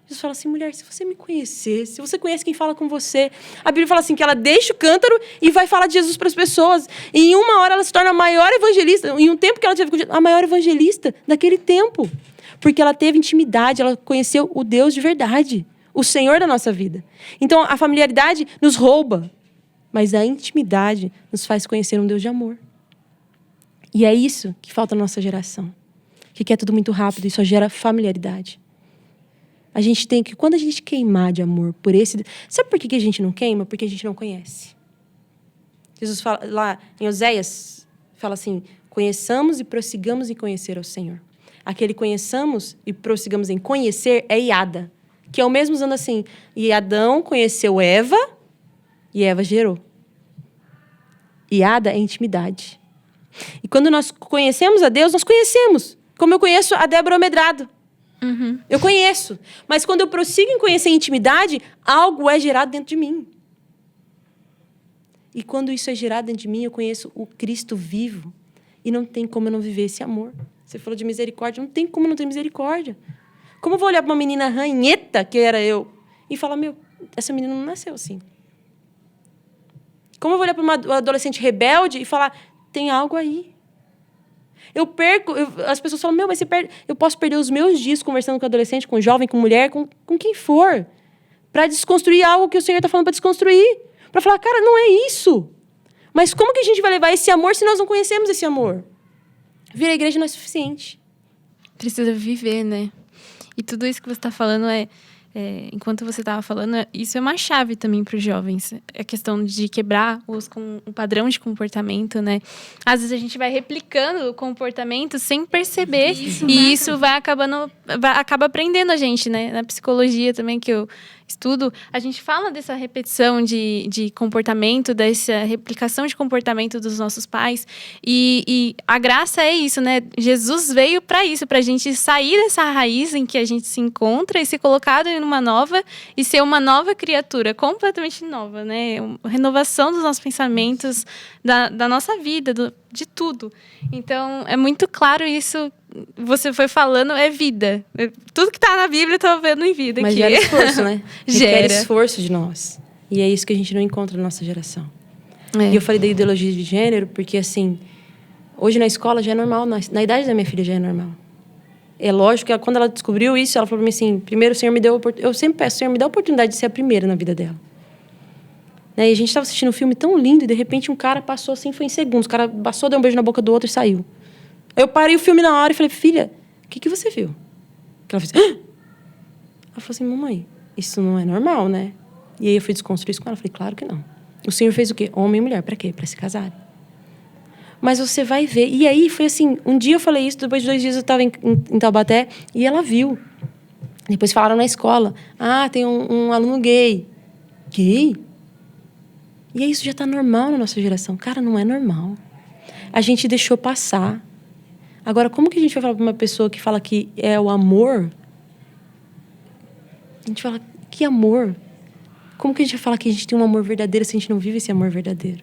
Jesus fala assim, mulher, se você me conhecesse, se você conhece quem fala com você. A Bíblia fala assim, que ela deixa o cântaro e vai falar de Jesus para as pessoas. E em uma hora ela se torna a maior evangelista, em um tempo que ela teve com Jesus, a maior evangelista daquele tempo. Porque ela teve intimidade, ela conheceu o Deus de verdade. O Senhor da nossa vida. Então, a familiaridade nos rouba, mas a intimidade nos faz conhecer um Deus de amor. E é isso que falta na nossa geração. Que quer tudo muito rápido e só gera familiaridade. A gente tem que, quando a gente queimar de amor por esse... Sabe por que a gente não queima? Porque a gente não conhece. Jesus fala lá em Oséias, fala assim, conheçamos e prossigamos em conhecer ao Senhor. Aquele conheçamos e prossigamos em conhecer é Iada. Que é o mesmo usando assim, e Adão conheceu Eva, e Eva gerou. Iada é intimidade. E quando nós conhecemos a Deus, nós conhecemos. Como eu conheço a Débora Medrado. Eu conheço. Mas quando eu prossigo em conhecer a intimidade, algo é gerado dentro de mim. E quando isso é gerado dentro de mim, eu conheço o Cristo vivo. E não tem como eu não viver esse amor. Você falou de misericórdia, não tem como não ter misericórdia. Como eu vou olhar para uma menina ranheta, que era eu, e falar, essa menina não nasceu assim? Como eu vou olhar para uma adolescente rebelde e falar, tem algo aí? As pessoas falam, mas eu posso perder os meus dias conversando com adolescente, com jovem, com mulher, com quem for, para desconstruir algo que o Senhor está falando para desconstruir. Para falar, cara, não é isso. Mas como que a gente vai levar esse amor se nós não conhecemos esse amor? Vir à igreja não é suficiente. Precisa viver, né? E tudo isso que você está falando enquanto você estava falando, isso é uma chave também para os jovens. A questão de quebrar o padrão de comportamento, né? Às vezes a gente vai replicando o comportamento sem perceber. Isso acaba prendendo a gente, né? Na psicologia também, que eu estudo, a gente fala dessa repetição de comportamento, dessa replicação de comportamento dos nossos pais. E a graça é isso, né? Jesus veio para isso, para a gente sair dessa raiz em que a gente se encontra e ser colocado em uma nova e ser uma nova criatura, completamente nova, né? Renovação dos nossos pensamentos, da nossa vida, de tudo. Então, é muito claro isso. Você foi falando, é vida. Tudo que está na Bíblia, eu estou vendo em vida. Mas aqui. gera esforço, né? Gera. Requer esforço de nós. E é isso que a gente não encontra na nossa geração. E eu falei da ideologia de gênero, porque, assim, hoje na escola já é normal, na idade da minha filha já é normal. É lógico que quando ela descobriu isso, ela falou para mim assim, primeiro o Senhor me deu eu sempre peço, o Senhor me dá a oportunidade de ser a primeira na vida dela. Né? E a gente estava assistindo um filme tão lindo e de repente um cara passou assim, foi em segundos, o cara passou, deu um beijo na boca do outro e saiu. Eu parei o filme na hora e falei, filha, o que você viu? Que ela fez, ela falou assim, mamãe, isso não é normal, né? E aí eu fui desconstruir isso com ela, falei, claro que não. O Senhor fez o quê? Homem e mulher, para quê? Para se casarem. Mas você vai ver. E aí foi assim, um dia eu falei isso, depois de 2 dias eu estava em Taubaté e ela viu. Depois falaram na escola, tem um aluno gay. Gay? E aí isso já está normal na nossa geração. Cara, não é normal. A gente deixou passar. Agora, como que a gente vai falar para uma pessoa que fala que é o amor? A gente fala, que amor? Como que a gente vai falar que a gente tem um amor verdadeiro se a gente não vive esse amor verdadeiro?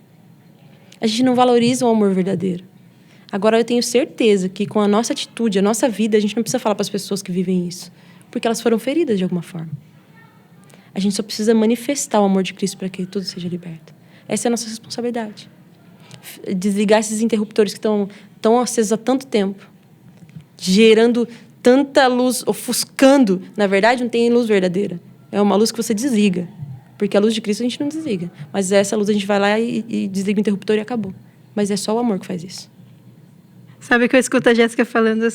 A gente não valoriza o amor verdadeiro. Agora, eu tenho certeza que com a nossa atitude, a nossa vida, a gente não precisa falar para as pessoas que vivem isso. Porque elas foram feridas de alguma forma. A gente só precisa manifestar o amor de Cristo para que tudo seja liberto. Essa é a nossa responsabilidade. Desligar esses interruptores que estão acesos há tanto tempo. Gerando tanta luz, ofuscando. Na verdade, não tem luz verdadeira. É uma luz que você desliga. Porque a luz de Cristo a gente não desliga. Mas essa luz a gente vai lá e desliga o interruptor e acabou. Mas é só o amor que faz isso. Sabe que eu escuto a Jéssica falando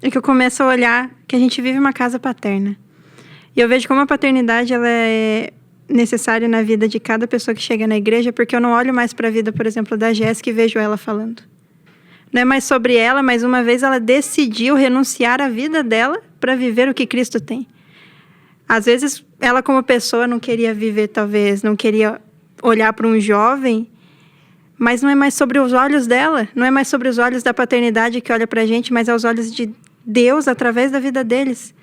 é que eu começo a olhar que a gente vive uma casa paterna. E eu vejo como a paternidade ela é necessária na vida de cada pessoa que chega na igreja, porque eu não olho mais para a vida, por exemplo, da Jéssica e vejo ela falando. Não é mais sobre ela, mas uma vez ela decidiu renunciar à vida dela para viver o que Cristo tem. Às vezes, ela como pessoa não queria viver, talvez, não queria olhar para um jovem, mas não é mais sobre os olhos dela, não é mais sobre os olhos da paternidade que olha para a gente, mas é os olhos de Deus através da vida deles.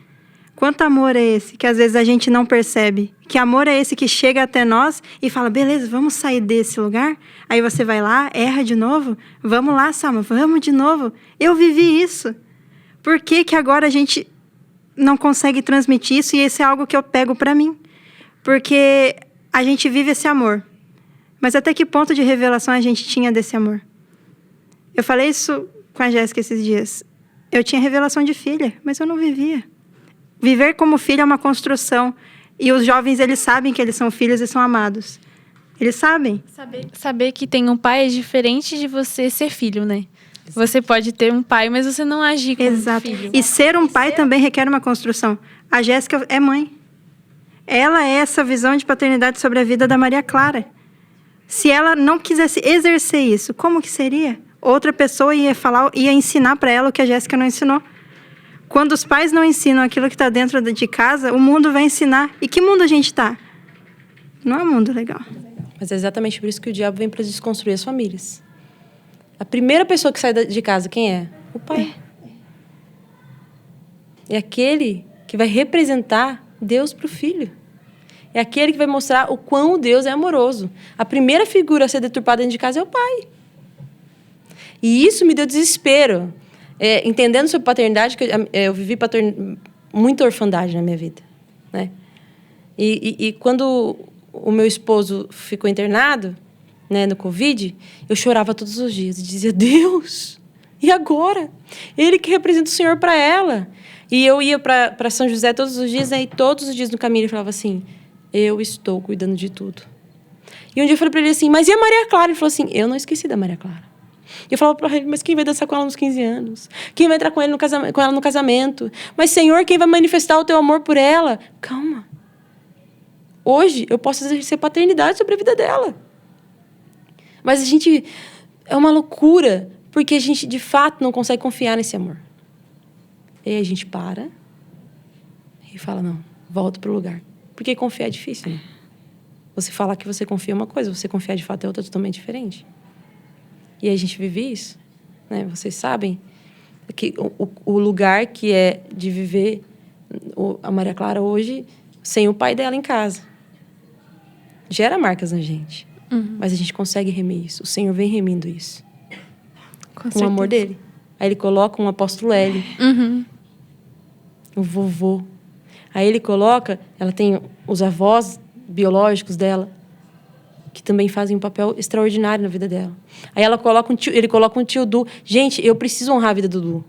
Quanto amor é esse que às vezes a gente não percebe? Que amor é esse que chega até nós e fala, beleza, vamos sair desse lugar? Aí você vai lá, erra de novo? Vamos lá, Salma, vamos de novo. Eu vivi isso. Por que que agora a gente não consegue transmitir isso? E esse é algo que eu pego para mim. Porque a gente vive esse amor. Mas até que ponto de revelação a gente tinha desse amor? Eu falei isso com a Jéssica esses dias. Eu tinha revelação de filha, mas eu não vivia. Viver como filho é uma construção. E os jovens, eles sabem que eles são filhos e são amados. Eles sabem. Saber que tem um pai é diferente de você ser filho, né? Você pode ter um pai, mas você não agir como filho. E ser um pai também requer uma construção. A Jéssica é mãe. Ela é essa visão de paternidade sobre a vida da Maria Clara. Se ela não quisesse exercer isso, como que seria? Outra pessoa ia ensinar para ela o que a Jéssica não ensinou. Quando os pais não ensinam aquilo que está dentro de casa, o mundo vai ensinar. E que mundo a gente está? Não é um mundo legal. Mas é exatamente por isso que o diabo vem para desconstruir as famílias. A primeira pessoa que sai de casa, quem é? O pai. É aquele que vai representar Deus para o filho. É aquele que vai mostrar o quão Deus é amoroso. A primeira figura a ser deturpada dentro de casa é o pai. E isso me deu desespero. Entendendo sobre paternidade, que eu vivi muita orfandade na minha vida. Né? E quando o meu esposo ficou internado, né, no Covid, eu chorava todos os dias e dizia, Deus, e agora? Ele que representa o Senhor para ela. E eu ia para São José todos os dias, né, e todos os dias no caminho ele falava assim, eu estou cuidando de tudo. E um dia eu falei pra ele assim, mas e a Maria Clara? Ele falou assim, eu não esqueci da Maria Clara. E eu falava pra ele, mas quem vai dançar com ela nos 15 anos? Quem vai entrar com ela no casamento? Mas, Senhor, quem vai manifestar o teu amor por ela? Calma. Hoje, eu posso exercer paternidade sobre a vida dela. Mas a gente... É uma loucura, porque a gente, de fato, não consegue confiar nesse amor. E aí a gente para e fala, não, volta pro lugar. Porque confiar é difícil, né? Você falar que você confia é uma coisa, você confiar de fato é outra totalmente diferente. E a gente vive isso, né? Vocês sabem que o lugar que é de viver a Maria Clara hoje, sem o pai dela em casa, gera marcas na gente. Mas a gente consegue remir isso. O Senhor vem remindo isso. Com o amor dele. Aí ele coloca um apóstolo Hélio. O vovô. Aí ele coloca... Ela tem os avós biológicos dela, que também fazem um papel extraordinário na vida dela. Aí ele coloca um tio Du. Gente, eu preciso honrar a vida do Du.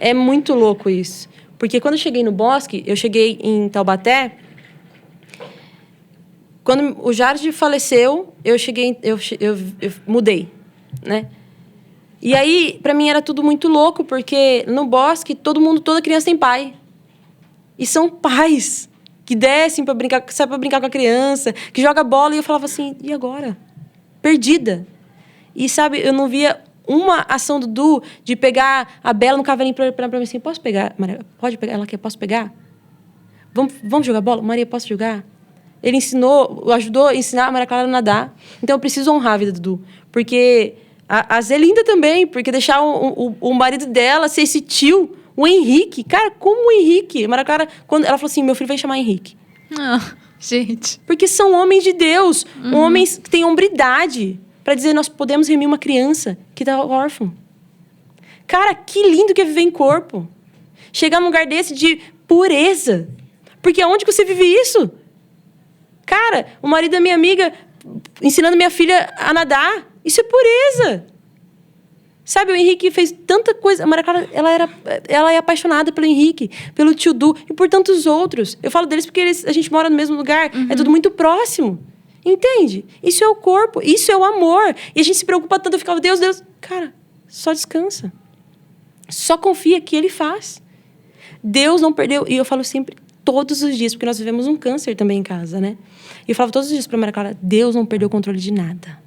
É muito louco isso. Porque quando eu cheguei no Bosque, eu cheguei em Taubaté... Quando o Jared faleceu, eu mudei, né? E aí, para mim, era tudo muito louco, porque no Bosque, toda criança tem pai. E são pais que descem para brincar, que saem para brincar com a criança, que joga bola, e eu falava assim, e agora? Perdida. E, sabe, eu não via uma ação do Du de pegar a Bela no cavalinho para mim assim, posso pegar, Maria? Pode pegar? Ela quer, posso pegar? Vamos jogar bola? Maria, posso jogar? Ele ajudou a ensinar a Maria Clara a nadar. Então, eu preciso honrar a vida do Du. Porque a Zelinda também, porque deixar o marido dela ser esse tio, o Henrique. Cara, como o Henrique? A Maria Clara, quando ela falou assim, meu filho vai chamar Henrique. Gente. Porque são homens de Deus. Homens que têm hombridade. Para dizer, nós podemos remir uma criança que está órfã. Cara, que lindo que é viver em corpo. Chegar num lugar desse de pureza. Porque aonde que você vive isso? Cara, o marido da minha amiga ensinando minha filha a nadar. Isso é pureza. Sabe, o Henrique fez tanta coisa. A Maria Clara, ela é apaixonada pelo Henrique, pelo tio Du e por tantos outros. Eu falo deles porque a gente mora no mesmo lugar. É tudo muito próximo. Entende? Isso é o corpo. Isso é o amor. E a gente se preocupa tanto. Eu ficava, Deus. Cara, só descansa. Só confia que Ele faz. Deus não perdeu. E eu falo sempre, todos os dias, porque nós vivemos um câncer também em casa, né? E eu falava todos os dias para Maria Clara, Deus não perdeu o controle de nada.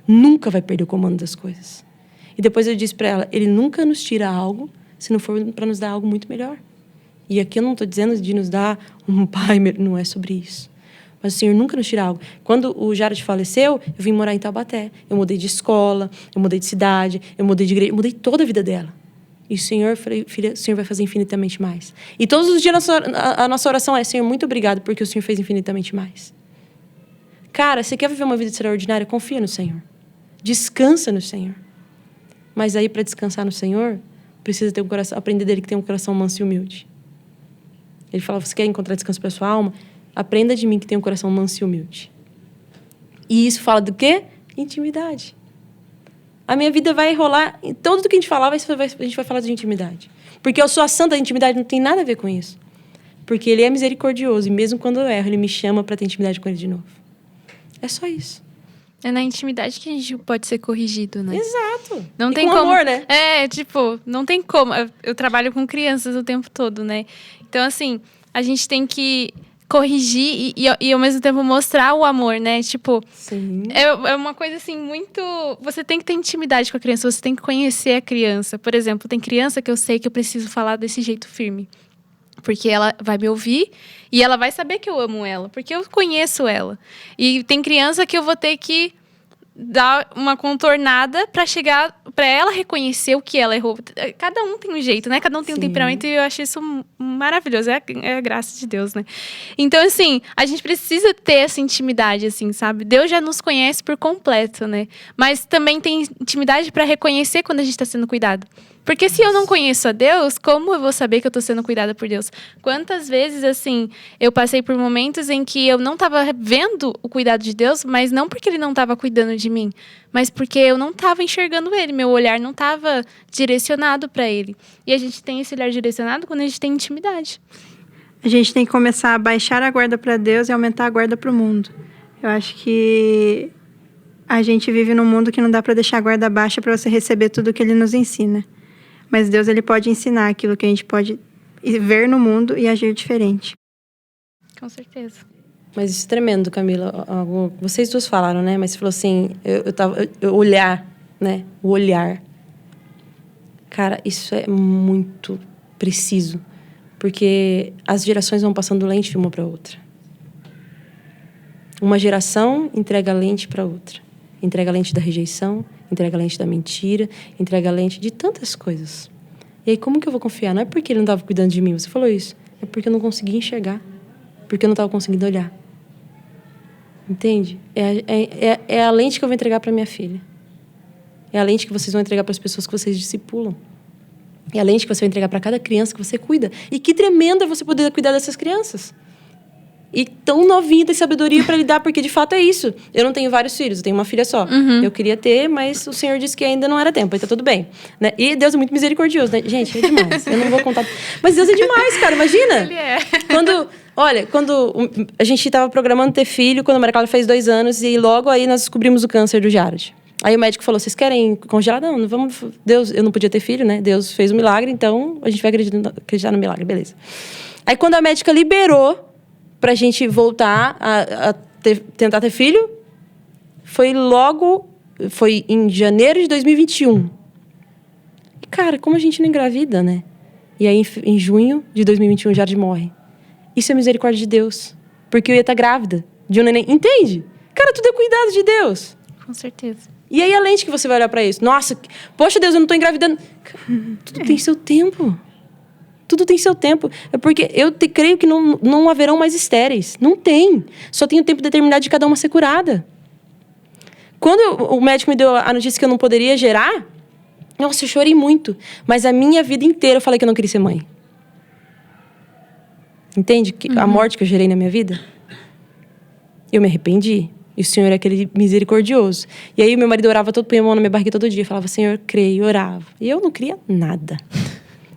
Nunca vai perder o comando das coisas. E depois eu disse para ela, Ele nunca nos tira algo se não for para nos dar algo muito melhor. E aqui eu não estou dizendo de nos dar um pai, não é sobre isso. Mas o Senhor nunca nos tira algo. Quando o Jared faleceu, eu vim morar em Taubaté. Eu mudei de escola, eu mudei de cidade, eu mudei de igreja, eu mudei toda a vida dela. E o Senhor, filha, o Senhor vai fazer infinitamente mais. E todos os dias a nossa oração é, Senhor, muito obrigado, porque o Senhor fez infinitamente mais. Cara, você quer viver uma vida extraordinária? Confia no Senhor. Descansa no Senhor. Mas aí, para descansar no Senhor, precisa ter um coração, aprender dele que tem um coração manso e humilde. Ele fala, você quer encontrar descanso para sua alma? Aprenda de mim que tem um coração manso e humilde. E isso fala do quê? Intimidade. A minha vida vai rolar... Em tudo que a gente falar, a gente vai falar de intimidade. Porque eu sou a santa da intimidade, não tem nada a ver com isso. Porque Ele é misericordioso. E mesmo quando eu erro, Ele me chama para ter intimidade com Ele de novo. É só isso. É na intimidade que a gente pode ser corrigido, né? Exato. Não e tem com como... amor, né? Não tem como. Eu trabalho com crianças o tempo todo, né? Então, assim, a gente tem que corrigir e ao mesmo tempo mostrar o amor, né? Sim. É uma coisa assim muito... Você tem que ter intimidade com a criança, você tem que conhecer a criança. Por exemplo, tem criança que eu sei que eu preciso falar desse jeito firme. Porque ela vai me ouvir e ela vai saber que eu amo ela, porque eu conheço ela. E tem criança que eu vou ter que dar uma contornada para chegar, para ela reconhecer o que ela errou. Cada um tem um jeito, né? Cada um tem um temperamento e eu acho isso maravilhoso. É a graça de Deus, né? Então, assim, a gente precisa ter essa intimidade, assim, sabe? Deus já nos conhece por completo, né? Mas também tem intimidade para reconhecer quando a gente está sendo cuidado. Porque se eu não conheço a Deus, como eu vou saber que eu estou sendo cuidada por Deus? Quantas vezes, assim, eu passei por momentos em que eu não estava vendo o cuidado de Deus, mas não porque Ele não estava cuidando de mim, mas porque eu não estava enxergando Ele, meu olhar não estava direcionado para Ele. E a gente tem esse olhar direcionado quando a gente tem intimidade. A gente tem que começar a baixar a guarda para Deus e aumentar a guarda para o mundo. Eu acho que a gente vive num mundo que não dá para deixar a guarda baixa para você receber tudo que ele nos ensina. Mas Deus, ele pode ensinar aquilo que a gente pode ver no mundo e agir diferente. Com certeza. Mas isso é tremendo, Camila. Vocês duas falaram, né? Mas você falou assim, olhar, né? O olhar. Cara, isso é muito preciso. Porque as gerações vão passando lente de uma para outra. Uma geração entrega lente para outra. Entrega lente da rejeição, entrega lente da mentira, entrega lente de tantas coisas. E aí, como que eu vou confiar? Não é porque ele não estava cuidando de mim, você falou isso. É porque eu não conseguia enxergar. Porque eu não estava conseguindo olhar. Entende? É a lente que eu vou entregar para minha filha. É a lente que vocês vão entregar para as pessoas que vocês discipulam. É a lente que você vai entregar para cada criança que você cuida. E que tremendo é você poder cuidar dessas crianças. E tão novinha, ter sabedoria para lidar, porque de fato é isso. Eu não tenho vários filhos, eu tenho uma filha só. Eu queria ter, mas o Senhor disse que ainda não era tempo, aí tá tudo bem. Né? E Deus é muito misericordioso, né? Gente, é demais. Eu não vou contar. Mas Deus é demais, cara, imagina. Ele é. Quando a gente estava programando ter filho, quando a Maria Clara fez 2 anos, e logo aí nós descobrimos o câncer do Jared. Aí o médico falou, vocês querem congelar? Não vamos... Deus, eu não podia ter filho, né? Deus fez um milagre, então a gente vai acreditar no milagre, beleza. Aí quando a médica liberou pra gente voltar a tentar ter filho, foi em janeiro de 2021. E, cara, como a gente não engravida, né? E aí, em junho de 2021, Jared morre. Isso é misericórdia de Deus. Porque eu ia estar grávida de um neném. Entende? Cara, tudo é cuidado de Deus. Com certeza. E aí, a lente que você vai olhar pra isso? Nossa, poxa Deus, eu não tô engravidando. Tudo tem seu tempo. Tudo tem seu tempo. É porque eu creio que não haverão mais estéreis. Não tem. Só tem o tempo determinado de cada uma ser curada. Quando o médico me deu a notícia que eu não poderia gerar, nossa, eu chorei muito. Mas a minha vida inteira eu falei que eu não queria ser mãe. Entende? A morte que eu gerei na minha vida. Eu me arrependi. E o Senhor é aquele misericordioso. E aí meu marido orava todo, punha a mão na minha barriga todo dia. Falava, Senhor, creio, orava. E eu não cria nada.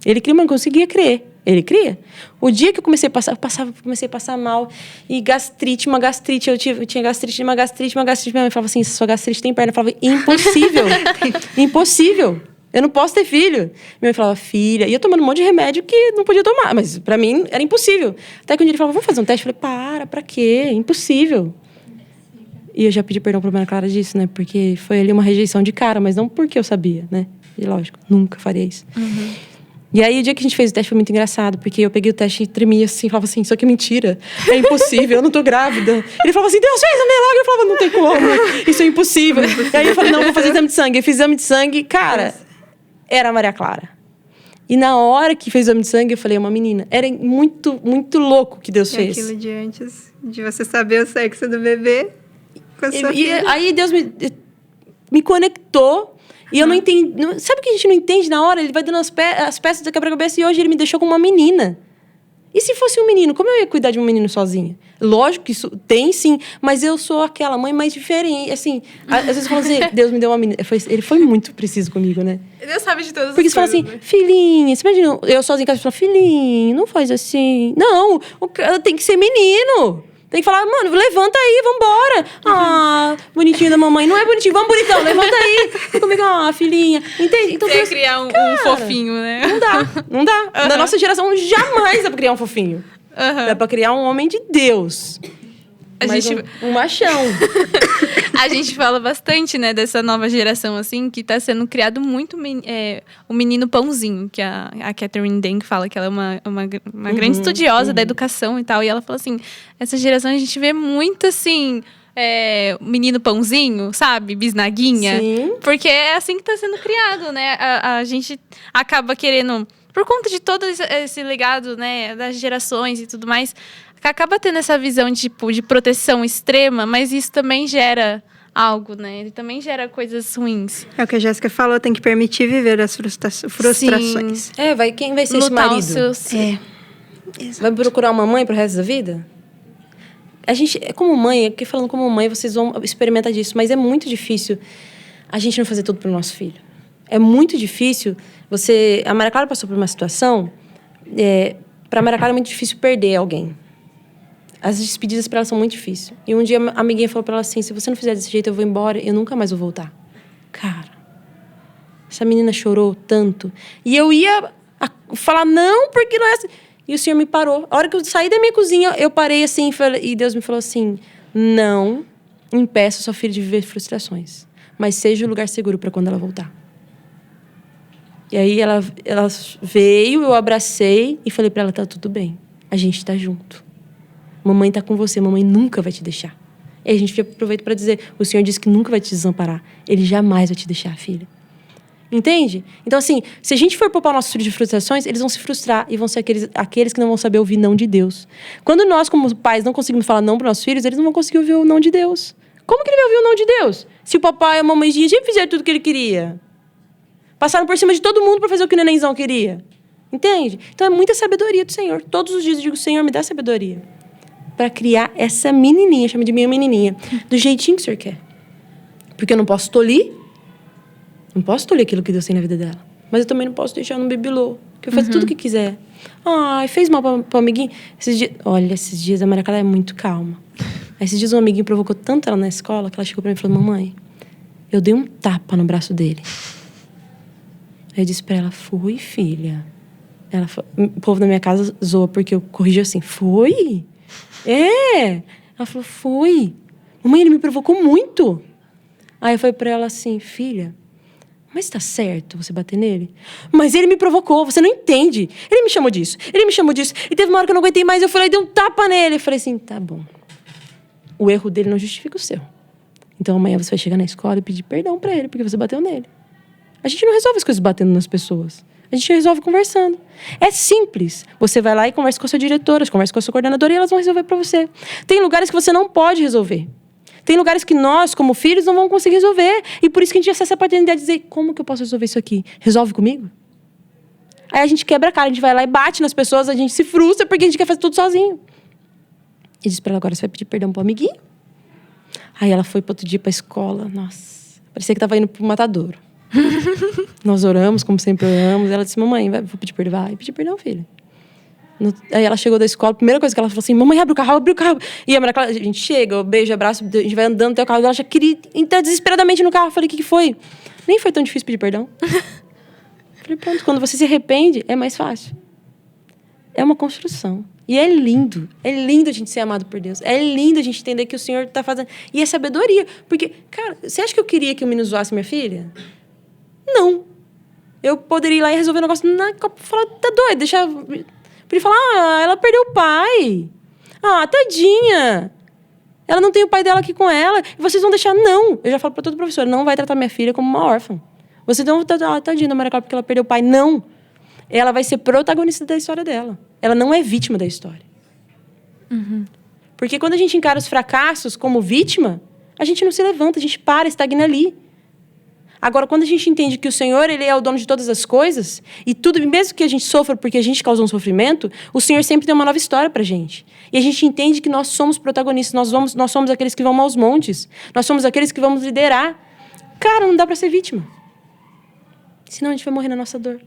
Ele cria, mas não conseguia crer. Ele cria. O dia que eu comecei a passar, comecei a passar mal. E gastrite, uma gastrite. Eu tinha gastrite, uma gastrite. Minha mãe falava assim, sua gastrite tem perna. Eu falava, impossível. Impossível. Eu não posso ter filho. Minha mãe falava, filha. E eu tomando um monte de remédio que não podia tomar. Mas pra mim era impossível. Até que um dia ele falava, vamos fazer um teste. Eu falei, pra quê? Impossível. E eu já pedi perdão pra Maria Clara disso, né? Porque foi ali uma rejeição de cara. Mas não porque eu sabia, né? E lógico, nunca faria isso. E aí, o dia que a gente fez o teste foi muito engraçado, porque eu peguei o teste e tremia assim, falava assim, isso aqui é mentira, é impossível, eu não tô grávida. Ele falava assim, Deus fez um milagre. Eu falava, não tem como, isso é impossível. E aí eu falei, não, vou fazer exame de sangue. Eu fiz exame de sangue, cara, era a Maria Clara. E na hora que fez o exame de sangue, eu falei, é uma menina. Era muito, muito louco o que Deus fez. Aquilo de antes, de você saber o sexo do bebê com a sua filha. Aí Deus me conectou. E eu não entendi. Sabe o que a gente não entende na hora? Ele vai dando as peças da quebra-cabeça e hoje ele me deixou com uma menina. E se fosse um menino? Como eu ia cuidar de um menino sozinha? Lógico que isso tem, sim. Mas eu sou aquela mãe mais diferente. Assim, às vezes eu falo assim, Deus me deu uma menina. Ele foi muito preciso comigo, né? Deus sabe de todas as Porque você fala assim, filhinha, você imagina, eu sozinha em casa, eu falo, filhinho, não faz assim. Não, tem que ser menino. Tem que falar, mano, levanta aí, vambora. Ah, bonitinho da mamãe. Não é bonitinho, vamos bonitão, levanta aí. E comigo, filhinha. Entende? Então, você ia criar um fofinho, né? Não dá. Na nossa geração, jamais dá pra criar um fofinho. Dá pra criar um homem de Deus. Um machão. A gente fala bastante, né, dessa nova geração, assim, que tá sendo criado muito o menino pãozinho, que a Catherine Denk fala, que ela é uma grande estudiosa da educação e tal, e ela fala assim, essa geração a gente vê muito, assim, menino pãozinho, sabe? Bisnaguinha. Sim. Porque é assim que tá sendo criado, né? A gente acaba querendo, por conta de todo esse legado, né, das gerações e tudo mais, acaba tendo essa visão tipo, de proteção extrema, mas isso também gera algo, né? Ele também gera coisas ruins. É o que a Jéssica falou, tem que permitir viver as frustrações. Sim. Quem vai ser lutar esse marido? Vai procurar uma mãe pro resto da vida? A gente, como mãe, aqui falando como mãe, vocês vão experimentar disso, mas é muito difícil a gente não fazer tudo pro nosso filho. É muito difícil a Maria Clara passou por uma situação, pra Maria Clara é muito difícil perder alguém. As despedidas pra ela são muito difíceis. E um dia a amiguinha falou pra ela assim, se você não fizer desse jeito, eu vou embora, eu nunca mais vou voltar. Cara, essa menina chorou tanto. E eu ia falar, não, porque não é assim. E o Senhor me parou. A hora que eu saí da minha cozinha, eu parei assim, e Deus me falou assim, não impeça sua filha de viver frustrações, mas seja o lugar seguro pra quando ela voltar. E aí ela veio, eu abracei e falei pra ela, tá tudo bem, a gente tá junto. Mamãe tá com você, mamãe nunca vai te deixar. E a gente aproveita pra dizer, o Senhor disse que nunca vai te desamparar. Ele jamais vai te deixar, filha. Entende? Então, assim, se a gente for poupar nossos filhos de frustrações, eles vão se frustrar e vão ser aqueles que não vão saber ouvir não de Deus. Quando nós, como pais, não conseguimos falar não para nossos filhos, eles não vão conseguir ouvir o não de Deus. Como que ele vai ouvir o não de Deus? Se o papai e a mamãezinha já fizeram tudo o que ele queria. Passaram por cima de todo mundo para fazer o que o nenenzão queria. Entende? Então, é muita sabedoria do Senhor. Todos os dias eu digo, Senhor, me dá sabedoria. Para criar essa menininha, chama de minha menininha, do jeitinho que o Senhor quer. Porque eu não posso tolir. Não posso tolir aquilo que Deus tem na vida dela. Mas eu também não posso deixar no bibelô. Que eu faço tudo o que quiser. Ai, fez mal pro amiguinho. Esses dias a Maria Clara é muito calma. Aí, esses dias um amiguinho provocou tanto ela na escola que ela chegou pra mim e falou, mamãe, eu dei um tapa no braço dele. Aí eu disse pra ela, foi, filha. O povo da minha casa zoa porque eu corrigi assim, foi? É. Ela falou, foi. Mamãe, ele me provocou muito. Aí eu falei pra ela assim, filha, mas tá certo você bater nele? Mas ele me provocou, você não entende. Ele me chamou disso, ele me chamou disso. E teve uma hora que eu não aguentei mais, eu fui lá e dei um tapa nele. Eu falei assim, tá bom. O erro dele não justifica o seu. Então amanhã você vai chegar na escola e pedir perdão pra ele, porque você bateu nele. A gente não resolve as coisas batendo nas pessoas. A gente resolve conversando. É simples. Você vai lá e conversa com a sua diretora, conversa com a sua coordenadora e elas vão resolver pra você. Tem lugares que você não pode resolver. Tem lugares que nós, como filhos, não vamos conseguir resolver. E por isso que a gente acessa a paternidade e dizer, como que eu posso resolver isso aqui? Resolve comigo? Aí a gente quebra a cara, a gente vai lá e bate nas pessoas, a gente se frustra porque a gente quer fazer tudo sozinho. E diz pra ela, agora você vai pedir perdão pro amiguinho? Aí ela foi pro outro dia pra escola. Nossa, parecia que tava indo pro matadouro. Nós oramos, como sempre oramos. Ela disse, mamãe, vou pedir perdão. Vai pedir perdão, filha. Aí ela chegou da escola, a primeira coisa que ela falou assim, mamãe, abre o carro. E a gente chega, eu beijo, abraço, a gente vai andando até o carro. Ela já queria entrar desesperadamente no carro. Eu falei, o que foi? Nem foi tão difícil pedir perdão. Falei, pronto, quando você se arrepende, é mais fácil. É uma construção. E é lindo a gente ser amado por Deus. É lindo a gente entender que o Senhor tá fazendo. E é sabedoria. Porque, cara, você acha que eu queria que o menino zoasse minha filha? Não. Eu poderia ir lá e resolver o negócio. Falar, tá doido, deixa... Pra ele falar, ela perdeu o pai. Tadinha. Ela não tem o pai dela aqui com ela. E vocês vão deixar? Não. Eu já falo pra todo professor, não vai tratar minha filha como uma órfã. Vocês não vão tratar, tadinha da Maria Clara porque ela perdeu o pai. Não. Ela vai ser protagonista da história dela. Ela não é vítima da história. Uhum. Porque quando a gente encara os fracassos como vítima, a gente não se levanta, a gente estagna ali. Agora, quando a gente entende que o Senhor, Ele é o dono de todas as coisas, e tudo, mesmo que a gente sofra porque a gente causou um sofrimento, o Senhor sempre tem uma nova história pra gente. E a gente entende que nós somos protagonistas, nós somos aqueles que vão aos montes, nós somos aqueles que vamos liderar. Cara, não dá pra ser vítima. Senão a gente vai morrer na nossa dor.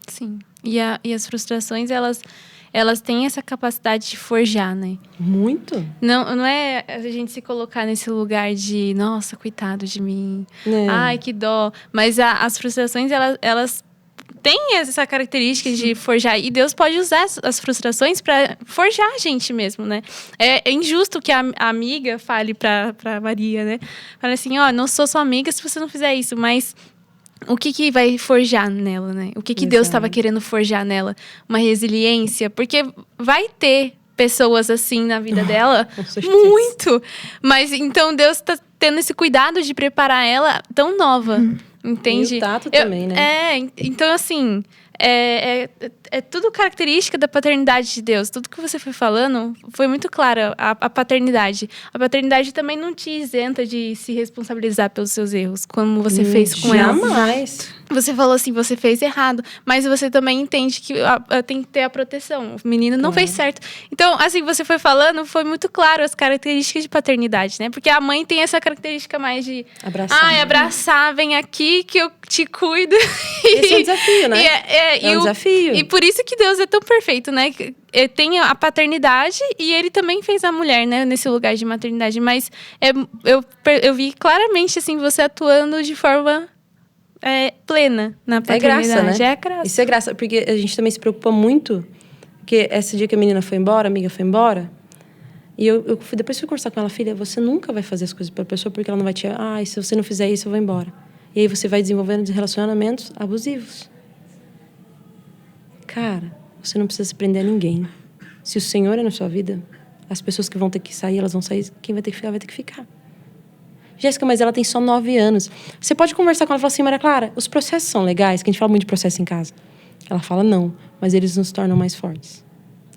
Sim. E as frustrações, elas têm essa capacidade de forjar, né? Muito. Não é a gente se colocar nesse lugar de, nossa, coitado de mim. Ai, que dó. Mas as frustrações, elas têm essa característica de forjar. E Deus pode usar as frustrações para forjar a gente mesmo, né? É injusto que a amiga fale pra Maria, né? Fala assim, não sou sua amiga se você não fizer isso, mas... O que vai forjar nela, né? O que Deus estava querendo forjar nela? Uma resiliência. Porque vai ter pessoas assim na vida dela. Muito! Mas então Deus está tendo esse cuidado de preparar ela tão nova. Entende? E o tato também, né? Então assim... É tudo característica da paternidade de Deus. Tudo que você foi falando foi muito clara, a paternidade. A paternidade também não te isenta de se responsabilizar pelos seus erros, como você fez com ela. Jamais. Você falou assim, você fez errado, mas você também entende que tem que ter a proteção. O menino não fez certo. Então, assim, você foi falando, foi muito claro as características de paternidade, né? Porque a mãe tem essa característica mais de... abraçar, vem aqui que eu te cuido. Esse é o desafio, né? É um desafio. E por isso que Deus é tão perfeito, né? Tem a paternidade e ele também fez a mulher, né? Nesse lugar de maternidade. Mas eu vi claramente, assim, você atuando de forma plena na paternidade. É graça, né? É graça. Isso é graça, porque a gente também se preocupa muito. Porque esse dia que a menina foi embora, a amiga foi embora, e depois fui conversar com ela, filha, você nunca vai fazer as coisas para a pessoa porque ela não vai te... se você não fizer isso, eu vou embora. E aí você vai desenvolvendo relacionamentos abusivos. Cara, você não precisa se prender a ninguém. Se o Senhor é na sua vida, as pessoas que vão ter que sair, elas vão sair. Quem vai ter que ficar, vai ter que ficar. Jéssica, mas ela tem só 9 anos. Você pode conversar com ela e falar assim, Maria Clara, os processos são legais, que a gente fala muito de processo em casa. Ela fala, não, mas eles nos tornam mais fortes.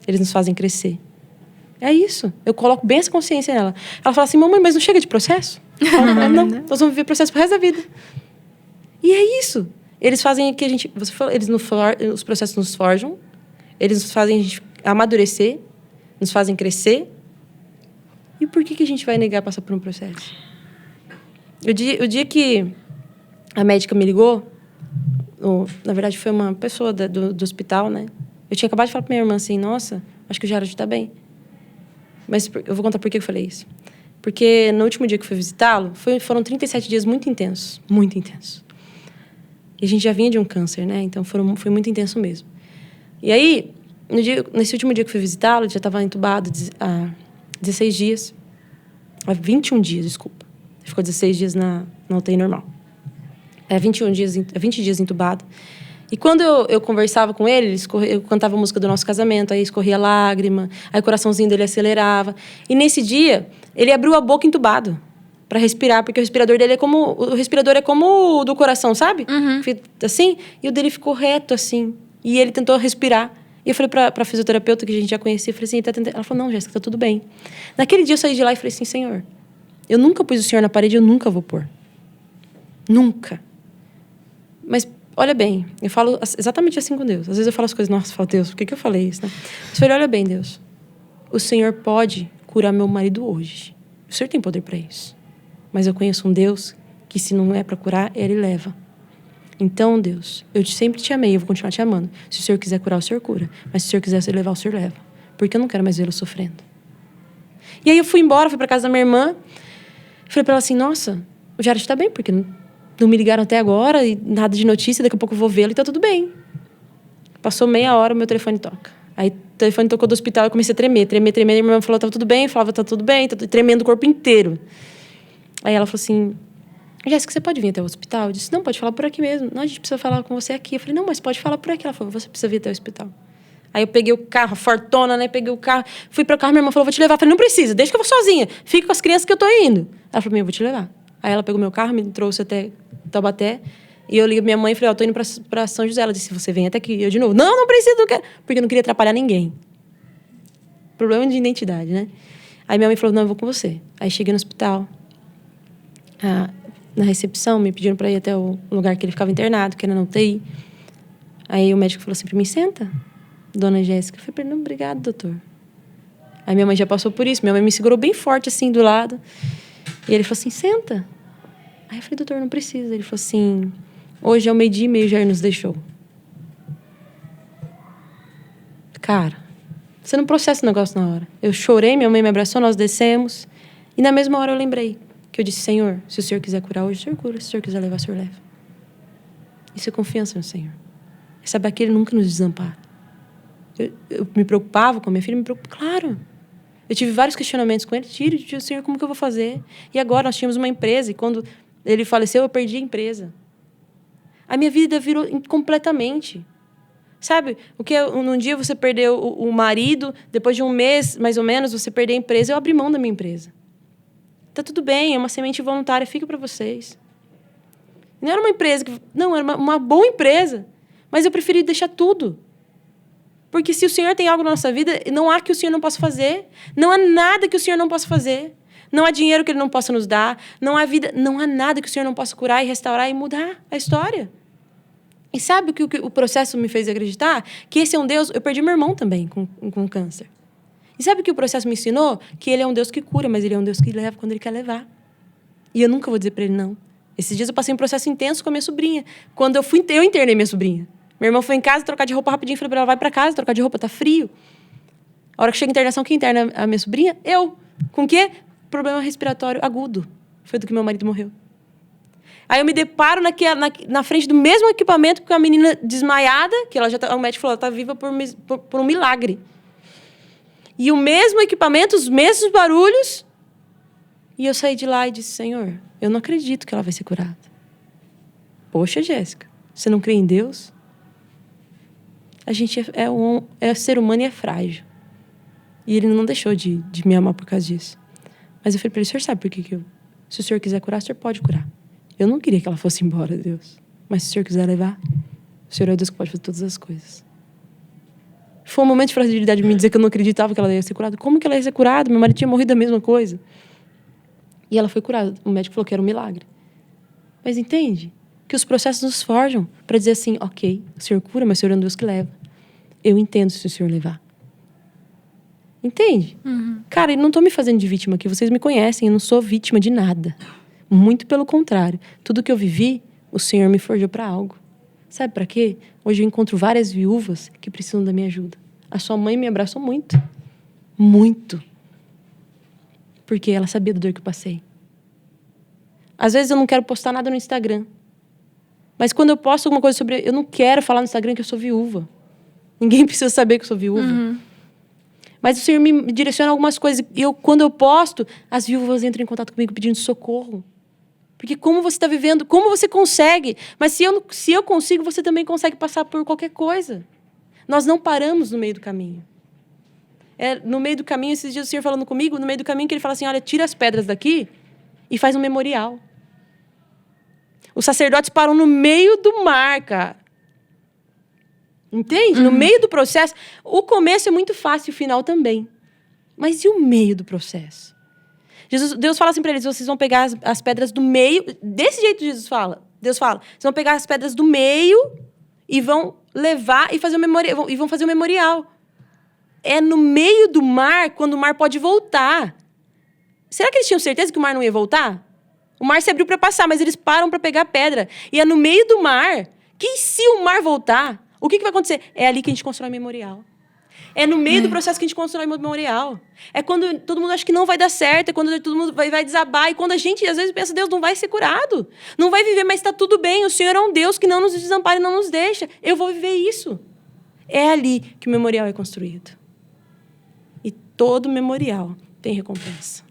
Eles nos fazem crescer. É isso. Eu coloco bem essa consciência nela. Ela fala assim, mamãe, mas não chega de processo? Eu falo, não, nós vamos viver processo pro resto da vida. E é isso. Eles fazem que a gente... Você falou, os processos nos forjam, eles nos fazem a gente amadurecer, nos fazem crescer. E por que a gente vai negar passar por um processo? O dia que a médica me ligou, na verdade foi uma pessoa do hospital, né? Eu tinha acabado de falar pra minha irmã assim, nossa, acho que o Gerard tá bem. Mas eu vou contar por que eu falei isso. Porque no último dia que eu fui visitá-lo, foram 37 dias muito intensos. Muito intensos. E a gente já vinha de um câncer, né? Então foi muito intenso mesmo. E aí, nesse último dia que eu fui visitá-lo, ele já estava entubado há 16 dias. Há 21 dias, desculpa. Ele ficou 16 dias na UTI normal. 20 dias entubado. E quando eu conversava com ele, eu cantava a música do nosso casamento, aí escorria lágrima, aí o coraçãozinho dele acelerava. E nesse dia, ele abriu a boca entubado para respirar, porque o respirador dele é como o do coração, sabe? Uhum. Assim, e o dele ficou reto, assim. E ele tentou respirar. E eu falei pra fisioterapeuta, que a gente já conhecia, eu falei assim, tá tentando... Ela falou, não, Jéssica, tá tudo bem. Naquele dia eu saí de lá e falei assim, Senhor, eu nunca pus o Senhor na parede, eu nunca vou pôr. Nunca. Mas... Olha bem, eu falo exatamente assim com Deus. Às vezes eu falo as coisas, nossa, eu falo, Deus, por que eu falei isso, né? Mas eu falei, olha bem, Deus, o Senhor pode curar meu marido hoje. O Senhor tem poder para isso. Mas eu conheço um Deus que, se não é para curar, Ele leva. Então, Deus, eu sempre te amei, eu vou continuar te amando. Se o Senhor quiser curar, o Senhor cura. Mas se o Senhor quiser se levar, o Senhor leva. Porque eu não quero mais vê-lo sofrendo. E aí eu fui embora, fui para casa da minha irmã. Falei para ela assim, nossa, o Jared está bem, porque não me ligaram até agora, e nada de notícia, daqui a pouco eu vou vê-lo e tá tudo bem. Passou meia hora, o meu telefone toca. Aí o telefone tocou do hospital, eu comecei a tremer. E minha irmã falou, tá tudo bem? Eu falava, tá tudo bem, tremendo o corpo inteiro. Aí ela falou assim, Jéssica, você pode vir até o hospital? Eu disse, não, pode falar por aqui mesmo. Não, a gente precisa falar com você aqui. Eu falei, não, mas pode falar por aqui. Ela falou, você precisa vir até o hospital. Aí eu peguei o carro, fortona, né? Peguei o carro, fui para o carro, minha irmã falou, vou te levar. Eu falei, não precisa, deixa que eu vou sozinha. Fica com as crianças que eu tô indo. Ela falou, eu vou te levar. Aí ela pegou meu carro, me trouxe até Taubaté. E eu liguei pra minha mãe e falei, tô indo pra São José. Ela disse, você vem até aqui. Eu de novo, não precisa, não quero. Porque eu não queria atrapalhar ninguém. Problema de identidade, né? Aí minha mãe falou, não, eu vou com você. Aí cheguei no hospital. Na recepção, me pediram para ir até o lugar que ele ficava internado, que era na UTI. Aí o médico falou assim para mim, senta, dona Jéssica. Eu falei, não, obrigado, doutor. Aí minha mãe já passou por isso. Minha mãe me segurou bem forte, assim, do lado. E ele falou assim, senta. Aí eu falei, doutor, não precisa. Ele falou assim, hoje é 12:30 o Jair nos deixou. Cara, você não processa o negócio na hora. Eu chorei, minha mãe me abraçou, nós descemos. E na mesma hora eu lembrei que eu disse, Senhor, se o Senhor quiser curar hoje, o Senhor cura. Se o Senhor quiser levar, o Senhor leva. Isso é confiança no Senhor. É saber que Ele nunca nos desampara. Eu me preocupava com a minha filha, claro. Eu tive vários questionamentos com ele. Tire, Senhor, como que eu vou fazer? E agora nós tínhamos uma empresa, e quando ele faleceu, eu perdi a empresa. A minha vida virou completamente. Sabe? O que num dia você perdeu o marido, depois de um mês, mais ou menos, você perder a empresa, eu abri mão da minha empresa. Tá tudo bem, é uma semente voluntária, fica para vocês. Não era uma empresa não, era uma boa empresa, mas eu preferi deixar tudo. Porque se o Senhor tem algo na nossa vida, não há que o Senhor não possa fazer. Não há nada que o Senhor não possa fazer. Não há dinheiro que Ele não possa nos dar. Não há vida, não há nada que o Senhor não possa curar e restaurar e mudar a história. E sabe o que o processo me fez acreditar? Que esse é um Deus... Eu perdi meu irmão também com câncer. E sabe o que o processo me ensinou? Que Ele é um Deus que cura, mas Ele é um Deus que leva quando Ele quer levar. E eu nunca vou dizer para Ele não. Esses dias eu passei um processo intenso com a minha sobrinha. Quando eu internei minha sobrinha. Meu irmão foi em casa trocar de roupa rapidinho. Falei pra ela, vai pra casa trocar de roupa, tá frio. A hora que chega a internação, quem interna a minha sobrinha? Eu. Com o quê? Problema respiratório agudo. Foi do que meu marido morreu. Aí eu me deparo na frente do mesmo equipamento com a menina desmaiada, que ela já tá, o médico falou, ela tá viva por um milagre. E o mesmo equipamento, os mesmos barulhos. E eu saí de lá e disse, Senhor, eu não acredito que ela vai ser curada. Poxa, Jéssica, você não crê em Deus? A gente é ser humano e é frágil. E ele não deixou de me amar por causa disso. Mas eu falei para ele, o senhor sabe por que se o senhor quiser curar, o senhor pode curar. Eu não queria que ela fosse embora, Deus. Mas se o senhor quiser levar, o senhor é o Deus que pode fazer todas as coisas. Foi um momento de fragilidade de me dizer que eu não acreditava que ela ia ser curada. Como que ela ia ser curada? Meu marido tinha morrido da mesma coisa. E ela foi curada. O médico falou que era um milagre. Mas entende? Que os processos nos forjam para dizer assim, ok, o senhor cura, mas o senhor é um Deus que leva. Eu entendo se o senhor levar. Entende? Uhum. Cara, eu não tô me fazendo de vítima aqui. Vocês me conhecem, eu não sou vítima de nada. Muito pelo contrário. Tudo que eu vivi, o Senhor me forjou para algo. Sabe para quê? Hoje eu encontro várias viúvas que precisam da minha ajuda. A sua mãe me abraçou muito. Muito. Porque ela sabia da dor que eu passei. Às vezes eu não quero postar nada no Instagram. Mas quando eu posto alguma coisa sobre... Eu não quero falar no Instagram que eu sou viúva. Ninguém precisa saber que eu sou viúva. Uhum. Mas o Senhor me direciona algumas coisas. E quando eu posto, as viúvas entram em contato comigo pedindo socorro. Porque como você está vivendo, como você consegue? Mas se eu consigo, você também consegue passar por qualquer coisa. Nós não paramos no meio do caminho. No meio do caminho, esses dias o Senhor falando comigo, no meio do caminho que ele fala assim, olha, tira as pedras daqui e faz um memorial. Os sacerdotes param no meio do mar, cara. Entende? No meio do processo. O começo é muito fácil, o final também. Mas e o meio do processo? Deus fala assim para eles, vocês vão pegar as pedras do meio. Desse jeito Deus fala. Vocês vão pegar as pedras do meio e vão levar e fazer um memorial. E vão fazer um memorial. É no meio do mar, quando o mar pode voltar. Será que eles tinham certeza que o mar não ia voltar? O mar se abriu para passar, mas eles param para pegar a pedra. E é no meio do mar que, se o mar voltar, o que vai acontecer? É ali que a gente constrói memorial. É no meio do processo que a gente constrói memorial. É quando todo mundo acha que não vai dar certo, é quando todo mundo vai desabar. E quando a gente, às vezes, pensa, Deus não vai ser curado. Não vai viver, mas está tudo bem. O Senhor é um Deus que não nos desampara e não nos deixa. Eu vou viver isso. É ali que o memorial é construído. E todo memorial tem recompensa.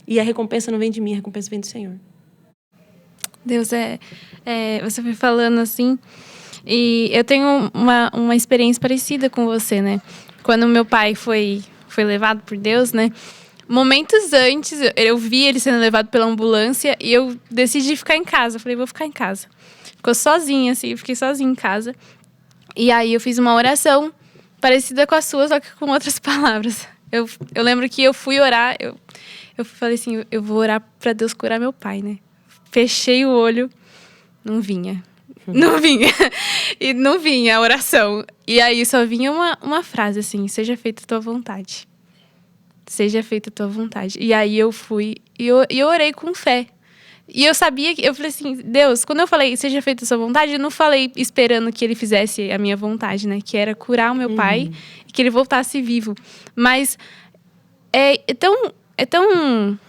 E a recompensa não vem de mim, a recompensa vem do Senhor. Deus, você foi falando assim... E eu tenho uma experiência parecida com você, né? Quando meu pai foi levado por Deus, né? Momentos antes, eu vi ele sendo levado pela ambulância e eu decidi ficar em casa. Eu falei, vou ficar em casa. Ficou sozinha, assim, fiquei sozinha em casa. E aí eu fiz uma oração parecida com a sua, só que com outras palavras. Eu lembro que eu fui orar, eu falei assim, eu vou orar pra Deus curar meu pai, né? Fechei o olho, não vinha. Não vinha. E não vinha a oração. E aí só vinha uma frase assim, seja feita a tua vontade. Seja feita a tua vontade. E aí eu fui e eu orei com fé. E eu sabia que... Eu falei assim, Deus, quando eu falei seja feita a sua vontade, eu não falei esperando que ele fizesse a minha vontade, né? Que era curar o meu pai e que ele voltasse vivo. Mas é tão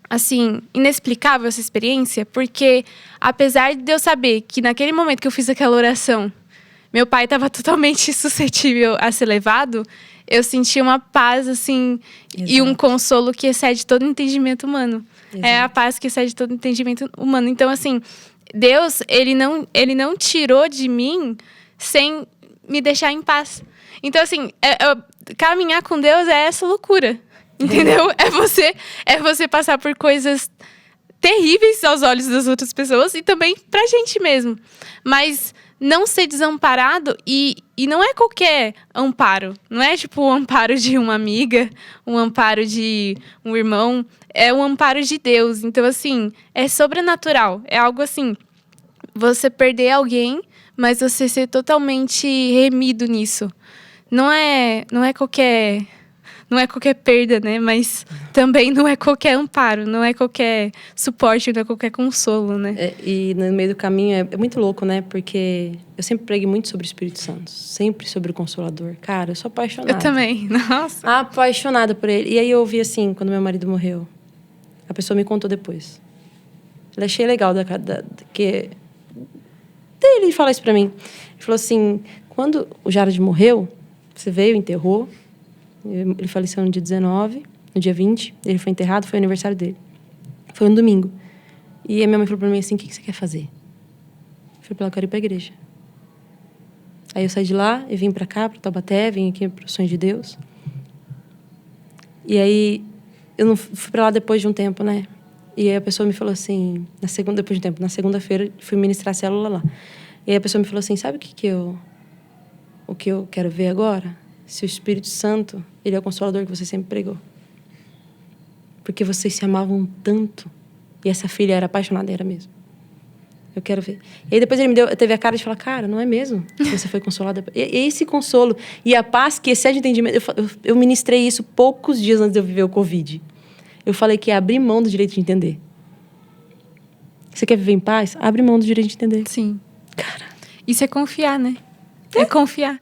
assim, inexplicável essa experiência, porque apesar de eu saber que naquele momento que eu fiz aquela oração, meu pai estava totalmente suscetível a ser levado, eu senti uma paz, assim, e um consolo que excede todo entendimento humano. Exato. É a paz que excede todo entendimento humano. Então, assim, Deus, ele não tirou de mim sem me deixar em paz. Então, assim, caminhar com Deus é essa loucura. Entendeu? É você passar por coisas terríveis aos olhos das outras pessoas e também pra gente mesmo. Mas não ser desamparado e não é qualquer amparo. Não é tipo o amparo de uma amiga, um amparo de um irmão. É um amparo de Deus. Então, assim, é sobrenatural. É algo assim, você perder alguém, mas você ser totalmente remido nisso. Não é qualquer... não é qualquer perda, né? Mas também não é qualquer amparo, não é qualquer suporte, não é qualquer consolo, né? E no meio do caminho é muito louco, né? Porque eu sempre preguei muito sobre o Espírito Santo. Sempre sobre o Consolador. Cara, eu sou apaixonada. Eu também, nossa. Apaixonada por ele. E aí eu ouvi assim, quando meu marido morreu. A pessoa me contou depois. Eu achei legal que dele falar isso pra mim. Ele falou assim, quando o Jared morreu, você veio, enterrou. Ele faleceu no dia 19, no dia 20. Ele foi enterrado, foi o aniversário dele. Foi um domingo. E a minha mãe falou pra mim assim, o que você quer fazer? Eu falei pra ela, eu quero ir pra igreja. Aí eu saí de lá e vim pra cá, pra Taubaté, vim aqui pro Sonho de Deus. E aí, eu não fui pra lá depois de um tempo, né? E aí a pessoa me falou assim, depois de um tempo, na segunda-feira, fui ministrar a célula lá. E aí a pessoa me falou assim, sabe o que eu quero ver agora? Se o Espírito Santo, ele é o Consolador que você sempre pregou. Porque vocês se amavam tanto. E essa filha era apaixonada, era mesmo. Eu quero ver. E aí depois ele teve a cara de falar, cara, não é mesmo? Você foi consolada. E esse consolo e a paz que excede o entendimento. Eu ministrei isso poucos dias antes de eu viver o Covid. Eu falei que é abrir mão do direito de entender. Você quer viver em paz? Abre mão do direito de entender. Sim. Cara. Isso é confiar, né? É confiar.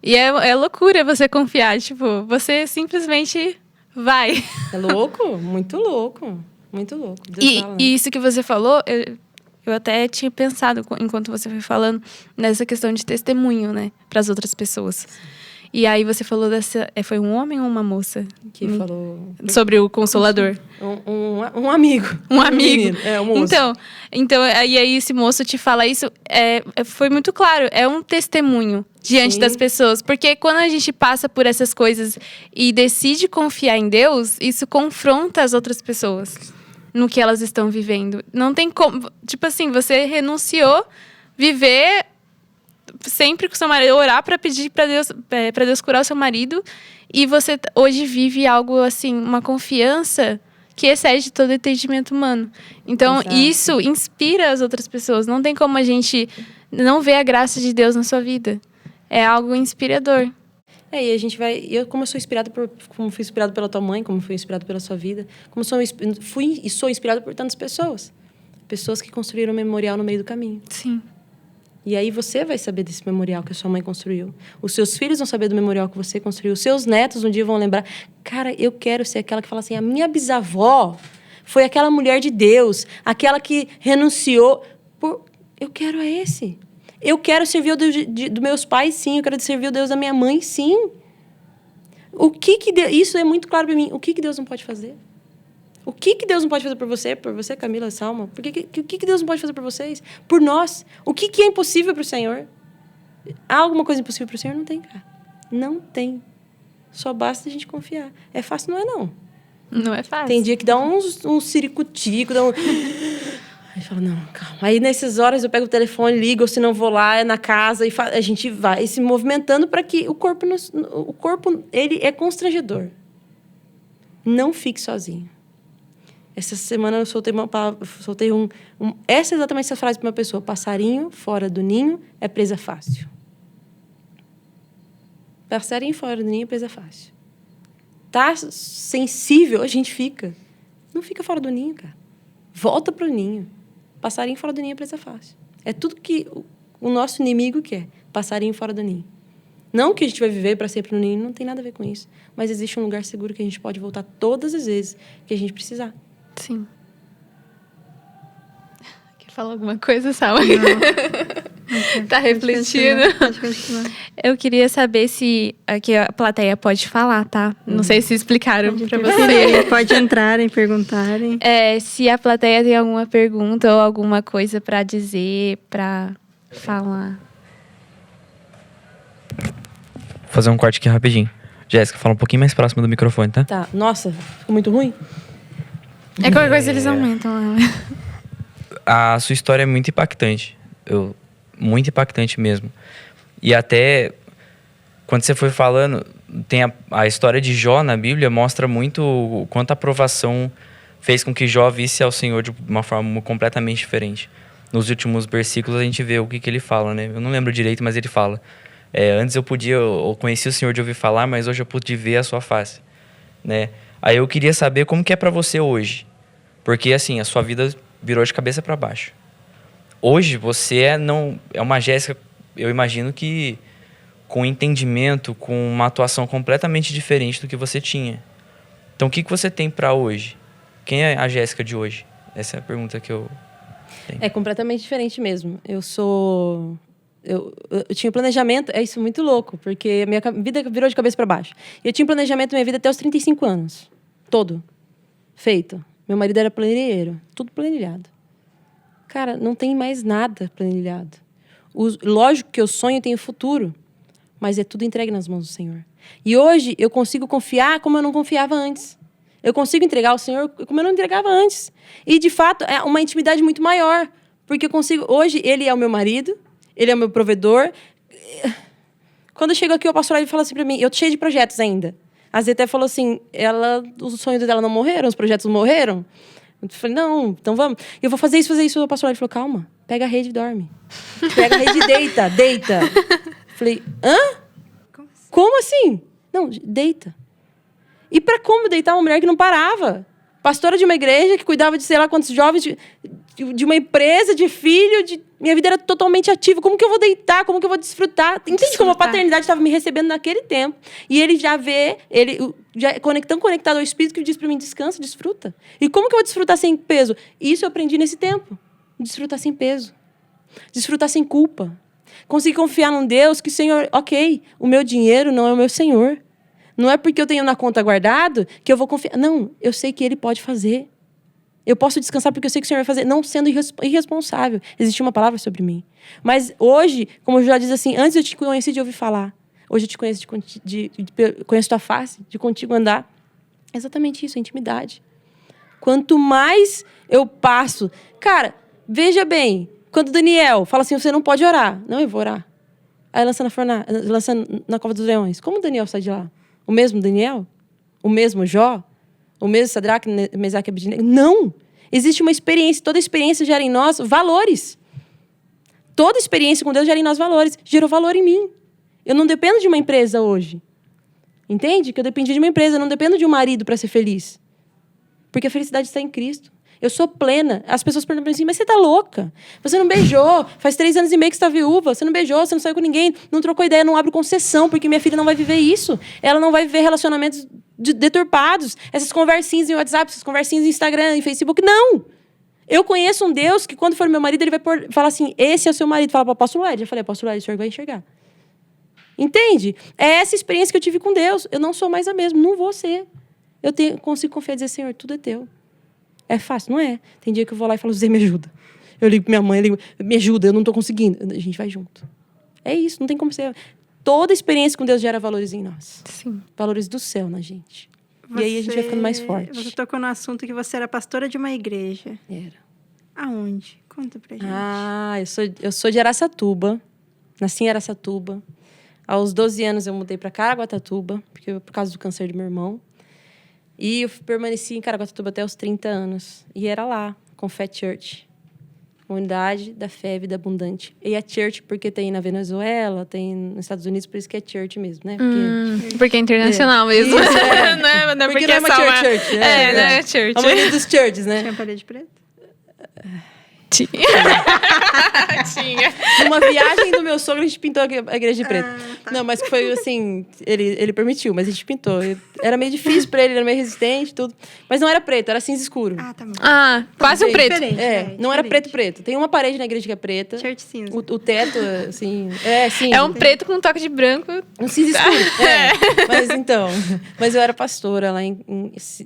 E é loucura você confiar. Tipo, você simplesmente vai. É louco? Muito louco. Muito louco. E isso que você falou, eu até tinha pensado, enquanto você foi falando, nessa questão de testemunho, né? Para as outras pessoas. E aí você falou dessa... Foi um homem ou uma moça? Que falou... Sobre o Consolador. Um amigo. Um amigo. Um moço. Então, aí esse moço te fala isso, foi muito claro, é um testemunho diante Sim. das pessoas. Porque quando a gente passa por essas coisas e decide confiar em Deus, isso confronta as outras pessoas no que elas estão vivendo. Não tem como... Tipo assim, você renunciou viver... sempre com o seu marido, orar para pedir para Deus curar o seu marido, e você hoje vive algo assim, uma confiança que excede todo entendimento humano. Então, Exato. Isso inspira as outras pessoas. Não tem como a gente não ver a graça de Deus na sua vida. É algo inspirador. E a gente vai... como eu sou inspirada como fui inspirado pela tua mãe, como fui inspirado pela sua vida, como fui e sou inspirado por tantas pessoas. Pessoas que construíram um memorial no meio do caminho. Sim. E aí você vai saber desse memorial que a sua mãe construiu. Os seus filhos vão saber do memorial que você construiu. Os seus netos um dia vão lembrar. Cara, eu quero ser aquela que fala assim, a minha bisavó foi aquela mulher de Deus, aquela que renunciou. Eu quero esse. Eu quero servir o Deus dos meus pais, sim. Eu quero servir o Deus da minha mãe, sim. Isso é muito claro para mim. O que Deus não pode fazer? O que Deus não pode fazer por você, Camila, Salma? O que Deus não pode fazer por vocês? Por nós? O que é impossível para o Senhor? Há alguma coisa impossível para o Senhor? Não tem, cara. Não tem. Só basta a gente confiar. É fácil? Não é, não. Não é fácil. Tem dia que dá um ciricutico, dá um... Aí fala, não, calma. Aí, nessas horas, eu pego o telefone, ligo, ou se não vou lá, na casa, e a gente vai se movimentando para que o corpo, ele é constrangedor. Não fique sozinho. Essa semana eu soltei uma palavra, essa é exatamente essa frase para uma pessoa. Passarinho fora do ninho é presa fácil. Passarinho fora do ninho é presa fácil. Tá sensível, a gente fica. Não fica fora do ninho, cara. Volta pro ninho. Passarinho fora do ninho é presa fácil. É tudo que o nosso inimigo quer. Passarinho fora do ninho. Não que a gente vai viver para sempre no ninho, não tem nada a ver com isso. Mas existe um lugar seguro que a gente pode voltar todas as vezes que a gente precisar. Sim. Quer falar alguma coisa, Salma? Não. Tá refletindo? Pode continuar. Eu queria saber se aqui a plateia pode falar, tá? Não sei se explicaram pra você. Pode entrarem, perguntarem. Se a plateia tem alguma pergunta ou alguma coisa pra dizer, pra falar. Vou fazer um corte aqui rapidinho. Jéssica, fala um pouquinho mais próximo do microfone, tá? Tá. Nossa, ficou muito ruim? Qualquer coisa eles aumentam. A sua história é muito impactante. Muito impactante mesmo. E até, quando você foi falando, tem a história de Jó na Bíblia, mostra muito o quanto a provação fez com que Jó visse ao Senhor de uma forma completamente diferente. Nos últimos versículos a gente vê o que ele fala, né? Eu não lembro direito, mas ele fala. Antes eu conhecia o Senhor de ouvir falar, mas hoje eu pude ver a sua face. né? Aí eu queria saber como que é pra você hoje. Porque, assim, a sua vida virou de cabeça pra baixo. Hoje, você é uma Jéssica, eu imagino que com entendimento, com uma atuação completamente diferente do que você tinha. Então, o que você tem pra hoje? Quem é a Jéssica de hoje? Essa é a pergunta que eu tenho. É completamente diferente mesmo. Eu tinha planejamento, é isso muito louco, porque a minha vida virou de cabeça para baixo. Eu tinha planejamento da minha vida até os 35 anos. Todo. Feito. Meu marido era planilheiro. Tudo planilhado. Cara, não tem mais nada planilhado. Lógico que eu sonho e tenho futuro, mas é tudo entregue nas mãos do Senhor. E hoje eu consigo confiar como eu não confiava antes. Eu consigo entregar ao Senhor como eu não entregava antes. E, de fato, é uma intimidade muito maior. Porque eu consigo... Hoje, ele é o meu marido, ele é o meu provedor. Quando eu chego aqui, o pastor ele fala assim pra mim, eu tô cheia de projetos ainda. A Zé até falou assim, os sonhos dela não morreram, os projetos não morreram. Eu falei, não, então vamos. Eu vou fazer isso. O pastor ele falou, calma, pega a rede e dorme. Pega a rede e deita. Falei, hã? Como assim? Não, deita. E para como deitar uma mulher que não parava? Pastora de uma igreja que cuidava de sei lá quantos jovens, de uma empresa, de filho, minha vida era totalmente ativa. Como que eu vou deitar? Como que eu vou desfrutar? Entende como a paternidade estava me recebendo naquele tempo? E ele já vê, tão conectado ao Espírito que diz para mim, descansa, desfruta. E como que eu vou desfrutar sem peso? Isso eu aprendi nesse tempo. Desfrutar sem peso. Desfrutar sem culpa. Conseguir confiar num Deus que, Senhor, ok, o meu dinheiro não é o meu Senhor. Não é porque eu tenho na conta guardado que eu vou confiar. Não, eu sei que Ele pode fazer. Eu posso descansar porque eu sei que o Senhor vai fazer. Não sendo irresponsável. Existe uma palavra sobre mim. Mas hoje, como o Jó diz assim, antes eu te conheci de ouvir falar. Hoje eu te conheço conheço tua face, de contigo andar. É exatamente isso, a intimidade. Quanto mais eu passo... Cara, veja bem, quando Daniel fala assim, você não pode orar. Não, eu vou orar. Aí lança na cova dos leões. Como Daniel sai de lá? O mesmo Daniel? O mesmo Jó? O mesmo Sadraque, Mesaque e Abednego? Não! Existe uma experiência. Toda experiência gera em nós valores. Toda experiência com Deus gera em nós valores. Gerou valor em mim. Eu não dependo de uma empresa hoje. Entende? Que eu dependi de uma empresa. Eu não dependo de um marido para ser feliz. Porque a felicidade está em Cristo. Eu sou plena. As pessoas perguntam assim, mas você tá louca? Você não beijou. Faz 3 anos e meio que você tá viúva. Você não beijou, você não saiu com ninguém. Não trocou ideia, não abre concessão. Porque minha filha não vai viver isso. Ela não vai viver relacionamentos deturpados. Essas conversinhas em WhatsApp, essas conversinhas em Instagram, em Facebook. Não! Eu conheço um Deus que quando for meu marido, ele vai falar assim, esse é o seu marido. Fala para o apóstolo Led. Eu falei, apóstolo Led, o senhor vai enxergar. Entende? É essa experiência que eu tive com Deus. Eu não sou mais a mesma. Não vou ser. Consigo confiar e dizer, Senhor, tudo é teu. É fácil? Não é. Tem dia que eu vou lá e falo, Zé, me ajuda. Eu ligo pra minha mãe, me ajuda, eu não tô conseguindo. A gente vai junto. É isso, não tem como ser. Toda experiência com Deus gera valores em nós. Sim. Valores do céu na gente. E aí a gente vai ficando mais forte. Você tocou no assunto que você era pastora de uma igreja. Era. Aonde? Conta pra gente. Eu sou de Araçatuba. Nasci em Araçatuba. Aos 12 anos eu mudei pra Caraguatatuba, por causa do câncer do meu irmão. E eu permaneci em Caraguatatuba até os 30 anos. E era lá, com Fé Church. Unidade da Fé e Vida Abundante. E a Church, porque tem na Venezuela, tem nos Estados Unidos, por isso que é Church mesmo, né? Porque é internacional mesmo. Isso, não é porque não é uma church. Não é church. A maioria dos churches, né? Tinha parede preta? Tinha. Numa viagem do meu sogro, a gente pintou a igreja de preto. Tá. Não, mas foi assim, ele permitiu, mas a gente pintou. Era meio difícil pra ele, era meio resistente, tudo. Mas não era preto, era cinza escuro. Tá bom. Quase um preto. Diferente, não era diferente. preto. Tem uma parede na igreja que é preta. Church cinza. O teto, assim, cinza. É um preto com um toque de branco. Um cinza escuro. Mas eu era pastora lá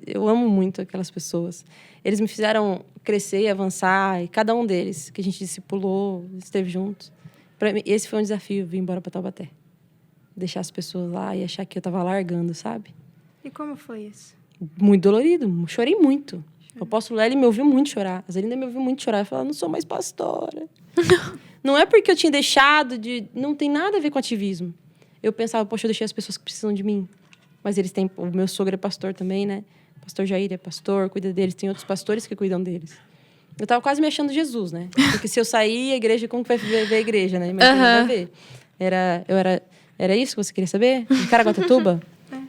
eu amo muito aquelas pessoas. Eles me fizeram crescer e avançar, e cada um deles, que a gente discipulou, esteve juntos. Para mim, esse foi um desafio, vir embora para Taubaté. Deixar as pessoas lá e achar que eu tava largando, sabe? E como foi isso? Muito dolorido, chorei muito. O apóstolo Lélio me ouviu muito chorar. A Zelinda me ouviu muito chorar. Eu falei, não sou mais pastora. Não é porque eu tinha deixado de... Não tem nada a ver com ativismo. Eu pensava, poxa, eu deixei as pessoas que precisam de mim. Mas eles têm... O meu sogro é pastor também, né? O pastor Jair é pastor, cuida deles. Tem outros pastores que cuidam deles. Eu tava quase me achando Jesus, né? Porque se eu sair, a igreja... Como que vai ver a igreja, né? Mas não vai ver. Era isso que você queria saber? De Caraguatatuba?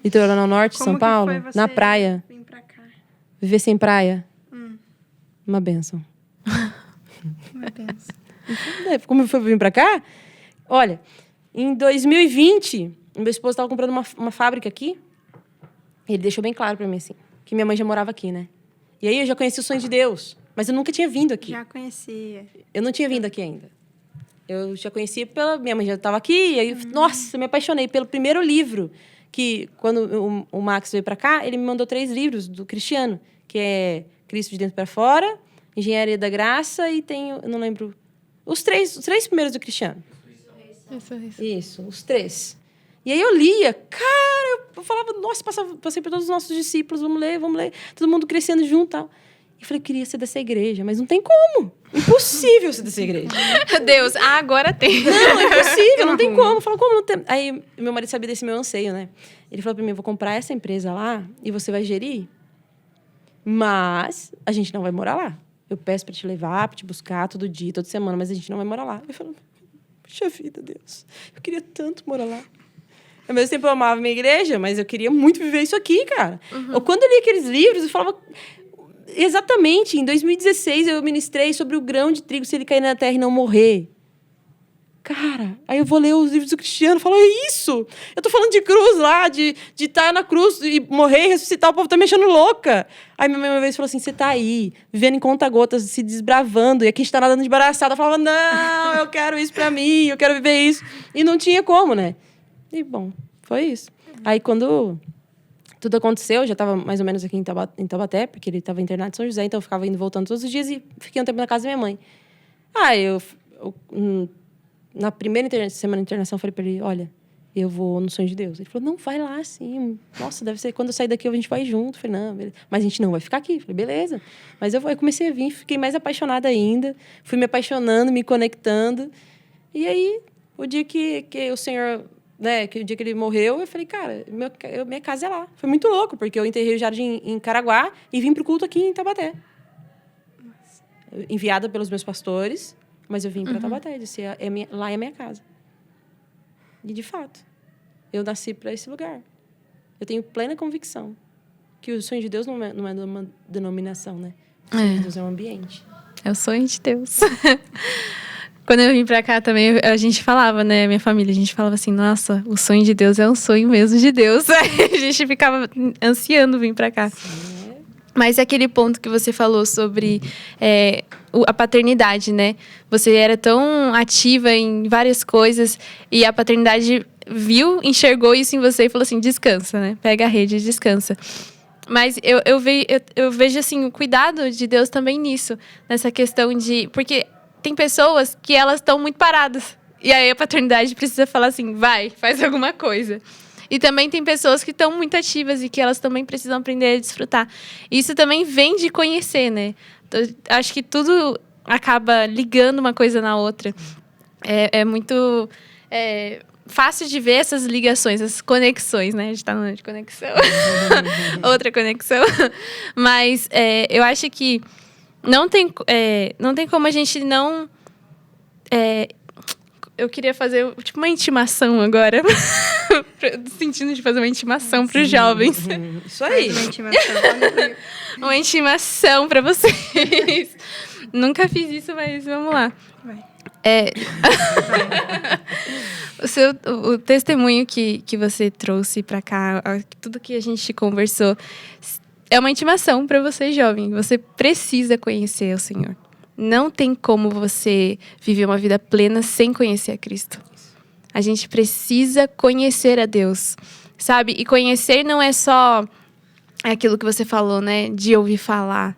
Litoral Norte, Como São que Paulo, foi você na praia. vir pra cá? Viver sem praia. Uma bênção. Uma benção. Como foi vir pra cá? Olha, em 2020, meu esposo estava comprando uma fábrica aqui. Ele deixou bem claro pra mim, assim, que minha mãe já morava aqui, né? E aí eu já conheci o sonho de Deus, mas eu nunca tinha vindo aqui. Já conhecia. Eu não tinha vindo aqui ainda. Eu já conhecia pela... Minha mãe já estava aqui, e aí, nossa, eu me apaixonei pelo primeiro livro, que quando o Max veio pra cá, ele me mandou 3 livros do Cristiano, que é Cristo de Dentro para Fora, Engenharia da Graça e tem, eu não lembro, os três primeiros do Cristiano. Isso, os 3. E aí eu lia, cara, eu falava, nossa, passei por todos os nossos discípulos, vamos ler, todo mundo crescendo junto e tal. E eu falei, eu queria ser dessa igreja, mas não tem como. Impossível ser dessa igreja. Deus, agora tem. Não, é impossível, não tem como. Fala, como não tem? Aí meu marido sabia desse meu anseio, né? Ele falou pra mim, eu vou comprar essa empresa lá e você vai gerir, mas a gente não vai morar lá. Eu peço pra te levar, pra te buscar todo dia, toda semana, mas a gente não vai morar lá. Eu falei, puxa vida, Deus, eu queria tanto morar lá. Ao mesmo tempo eu amava a minha igreja, mas eu queria muito viver isso aqui, cara. Quando eu li aqueles livros, eu falava... Exatamente, em 2016 eu ministrei sobre o grão de trigo se ele cair na terra e não morrer. Cara, aí eu vou ler os livros do Cristiano e falo, é isso! Eu tô falando de cruz lá, de estar na cruz e morrer e ressuscitar, o povo tá me achando louca. Aí minha mãe uma vez falou assim, você tá aí, vivendo em conta-gotas, se desbravando, e aqui a gente tá nadando de braçada. Eu falava, não, eu quero isso pra mim, eu quero viver isso. E não tinha como, né? E, bom, foi isso. Aí, quando tudo aconteceu, eu já estava mais ou menos aqui em Taubaté, porque ele estava internado em São José, então eu ficava indo e voltando todos os dias e fiquei um tempo na casa da minha mãe. Na primeira semana de internação, eu falei para ele, olha, eu vou no Sonho de Deus. Ele falou, não, vai lá, sim. Nossa, deve ser, quando eu sair daqui, a gente vai junto. Eu falei, não, beleza. Mas a gente não vai ficar aqui. Eu falei, beleza. Mas eu comecei a vir, fiquei mais apaixonada ainda, fui me apaixonando, me conectando. E aí, o dia que o Senhor... Né, que o dia que ele morreu, eu falei, cara, minha casa é lá. Foi muito louco, porque eu enterrei o jardim em Caraguá e vim pro culto aqui em Taubaté. Enviada pelos meus pastores, mas eu vim para Taubaté. Disse, lá é a minha casa. E, de fato, eu nasci para esse lugar. Eu tenho plena convicção que o sonho de Deus não é uma denominação, né? O sonho de Deus é um ambiente. É o sonho de Deus. Quando eu vim pra cá também, a gente falava, né? Minha família, a gente falava assim, nossa, o sonho de Deus é um sonho mesmo de Deus. A gente ficava ansiando vir pra cá. Sim. Mas é aquele ponto que você falou sobre a paternidade, né? Você era tão ativa em várias coisas e a paternidade enxergou isso em você e falou assim, descansa, né? Pega a rede e descansa. Mas eu vejo, assim, o cuidado de Deus também nisso. Nessa questão de... Porque... Tem pessoas que elas estão muito paradas. E aí a paternidade precisa falar assim, vai, faz alguma coisa. E também tem pessoas que estão muito ativas e que elas também precisam aprender a desfrutar. Isso também vem de conhecer, né? Acho que tudo acaba ligando uma coisa na outra. É muito fácil de ver essas ligações, essas conexões, né? A gente está no de conexão. Outra conexão. Mas eu acho que não tem como a gente não... eu queria fazer tipo uma intimação agora. Sentindo de fazer uma intimação para os jovens. Isso aí. Uma intimação. Uma intimação para vocês. Nunca fiz isso, mas vamos lá. Vai. O testemunho que você trouxe para cá, tudo que a gente conversou... É uma intimação para você, jovem. Você precisa conhecer o Senhor. Não tem como você viver uma vida plena sem conhecer a Cristo. A gente precisa conhecer a Deus, sabe? E conhecer não é só aquilo que você falou, né? De ouvir falar.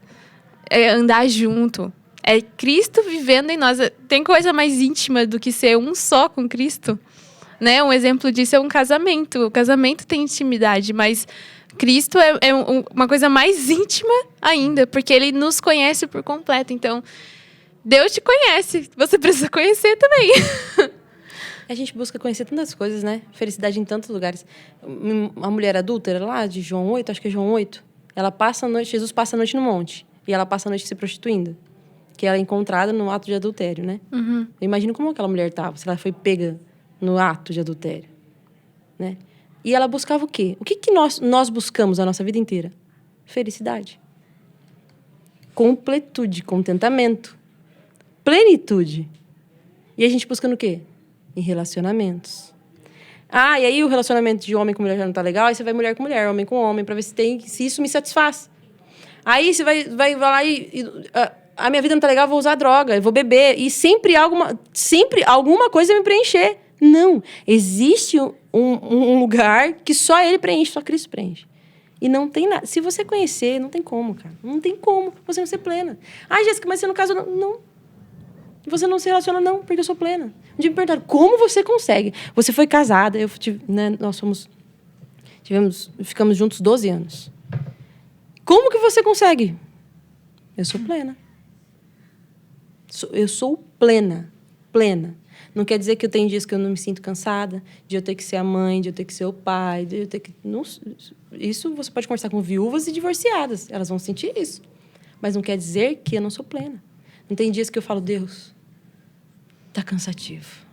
É andar junto. É Cristo vivendo em nós. Tem coisa mais íntima do que ser um só com Cristo? Né? Um exemplo disso é um casamento. O casamento tem intimidade, mas... Cristo é uma coisa mais íntima ainda, porque Ele nos conhece por completo. Então, Deus te conhece. Você precisa conhecer também. A gente busca conhecer tantas coisas, né? Felicidade em tantos lugares. A mulher adúltera lá, de João 8, acho que é João 8, ela passa a noite, Jesus passa a noite no monte. E ela passa a noite se prostituindo. Que ela é encontrada no ato de adultério, né? Uhum. Eu imagino como aquela mulher estava, se ela foi pega no ato de adultério, né? E ela buscava o quê? O que nós buscamos a nossa vida inteira? Felicidade. Completude, contentamento. Plenitude. E a gente buscando o quê? Em relacionamentos. E aí o relacionamento de homem com mulher já não tá legal, aí você vai mulher com mulher, homem com homem, pra ver se isso me satisfaz. Aí você vai lá a minha vida não tá legal, eu vou usar droga, eu vou beber. E sempre alguma coisa vai me preencher. Não. Existe um lugar que só ele preenche, só Cristo preenche. E não tem nada. Se você conhecer, não tem como, cara. Não tem como você não ser plena. Jéssica, mas você não casou? Não. Você não se relaciona? Não, porque eu sou plena. Um dia me perguntaram, como você consegue? Você foi casada, nós ficamos juntos 12 anos. Como que você consegue? Eu sou plena. Eu sou plena. Plena. Não quer dizer que eu tenho dias que eu não me sinto cansada, de eu ter que ser a mãe, de eu ter que ser o pai, de eu ter que... Não, isso você pode conversar com viúvas e divorciadas. Elas vão sentir isso. Mas não quer dizer que eu não sou plena. Não tem dias que eu falo, Deus, tá cansativo.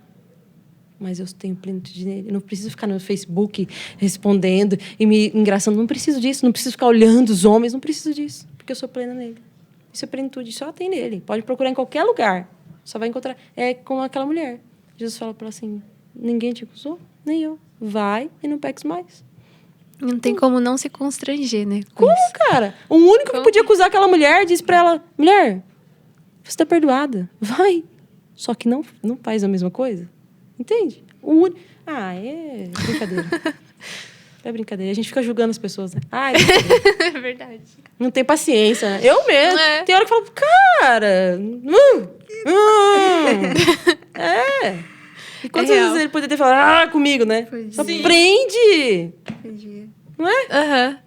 Mas eu tenho plenitude nele. Eu não preciso ficar no Facebook respondendo e me engraçando. Não preciso disso. Não preciso ficar olhando os homens. Não preciso disso. Porque eu sou plena nele. Isso é plenitude. Só tem nele. Pode procurar em qualquer lugar. Só vai encontrar. É como aquela mulher. Jesus fala para ela assim, ninguém te acusou? Nem eu. Vai e não peques mais. Não tem como não se constranger, né? Como, cara? O único que podia acusar aquela mulher disse para ela, mulher, você tá perdoada. Vai. Só que não faz a mesma coisa. Entende? É brincadeira. É brincadeira. A gente fica julgando as pessoas, né? É verdade. Não tem paciência, né? Eu mesmo. É. Tem hora que eu falo, cara... E quantas vezes ele poderia ter falado, comigo, né? Aprende! Não é? Aham.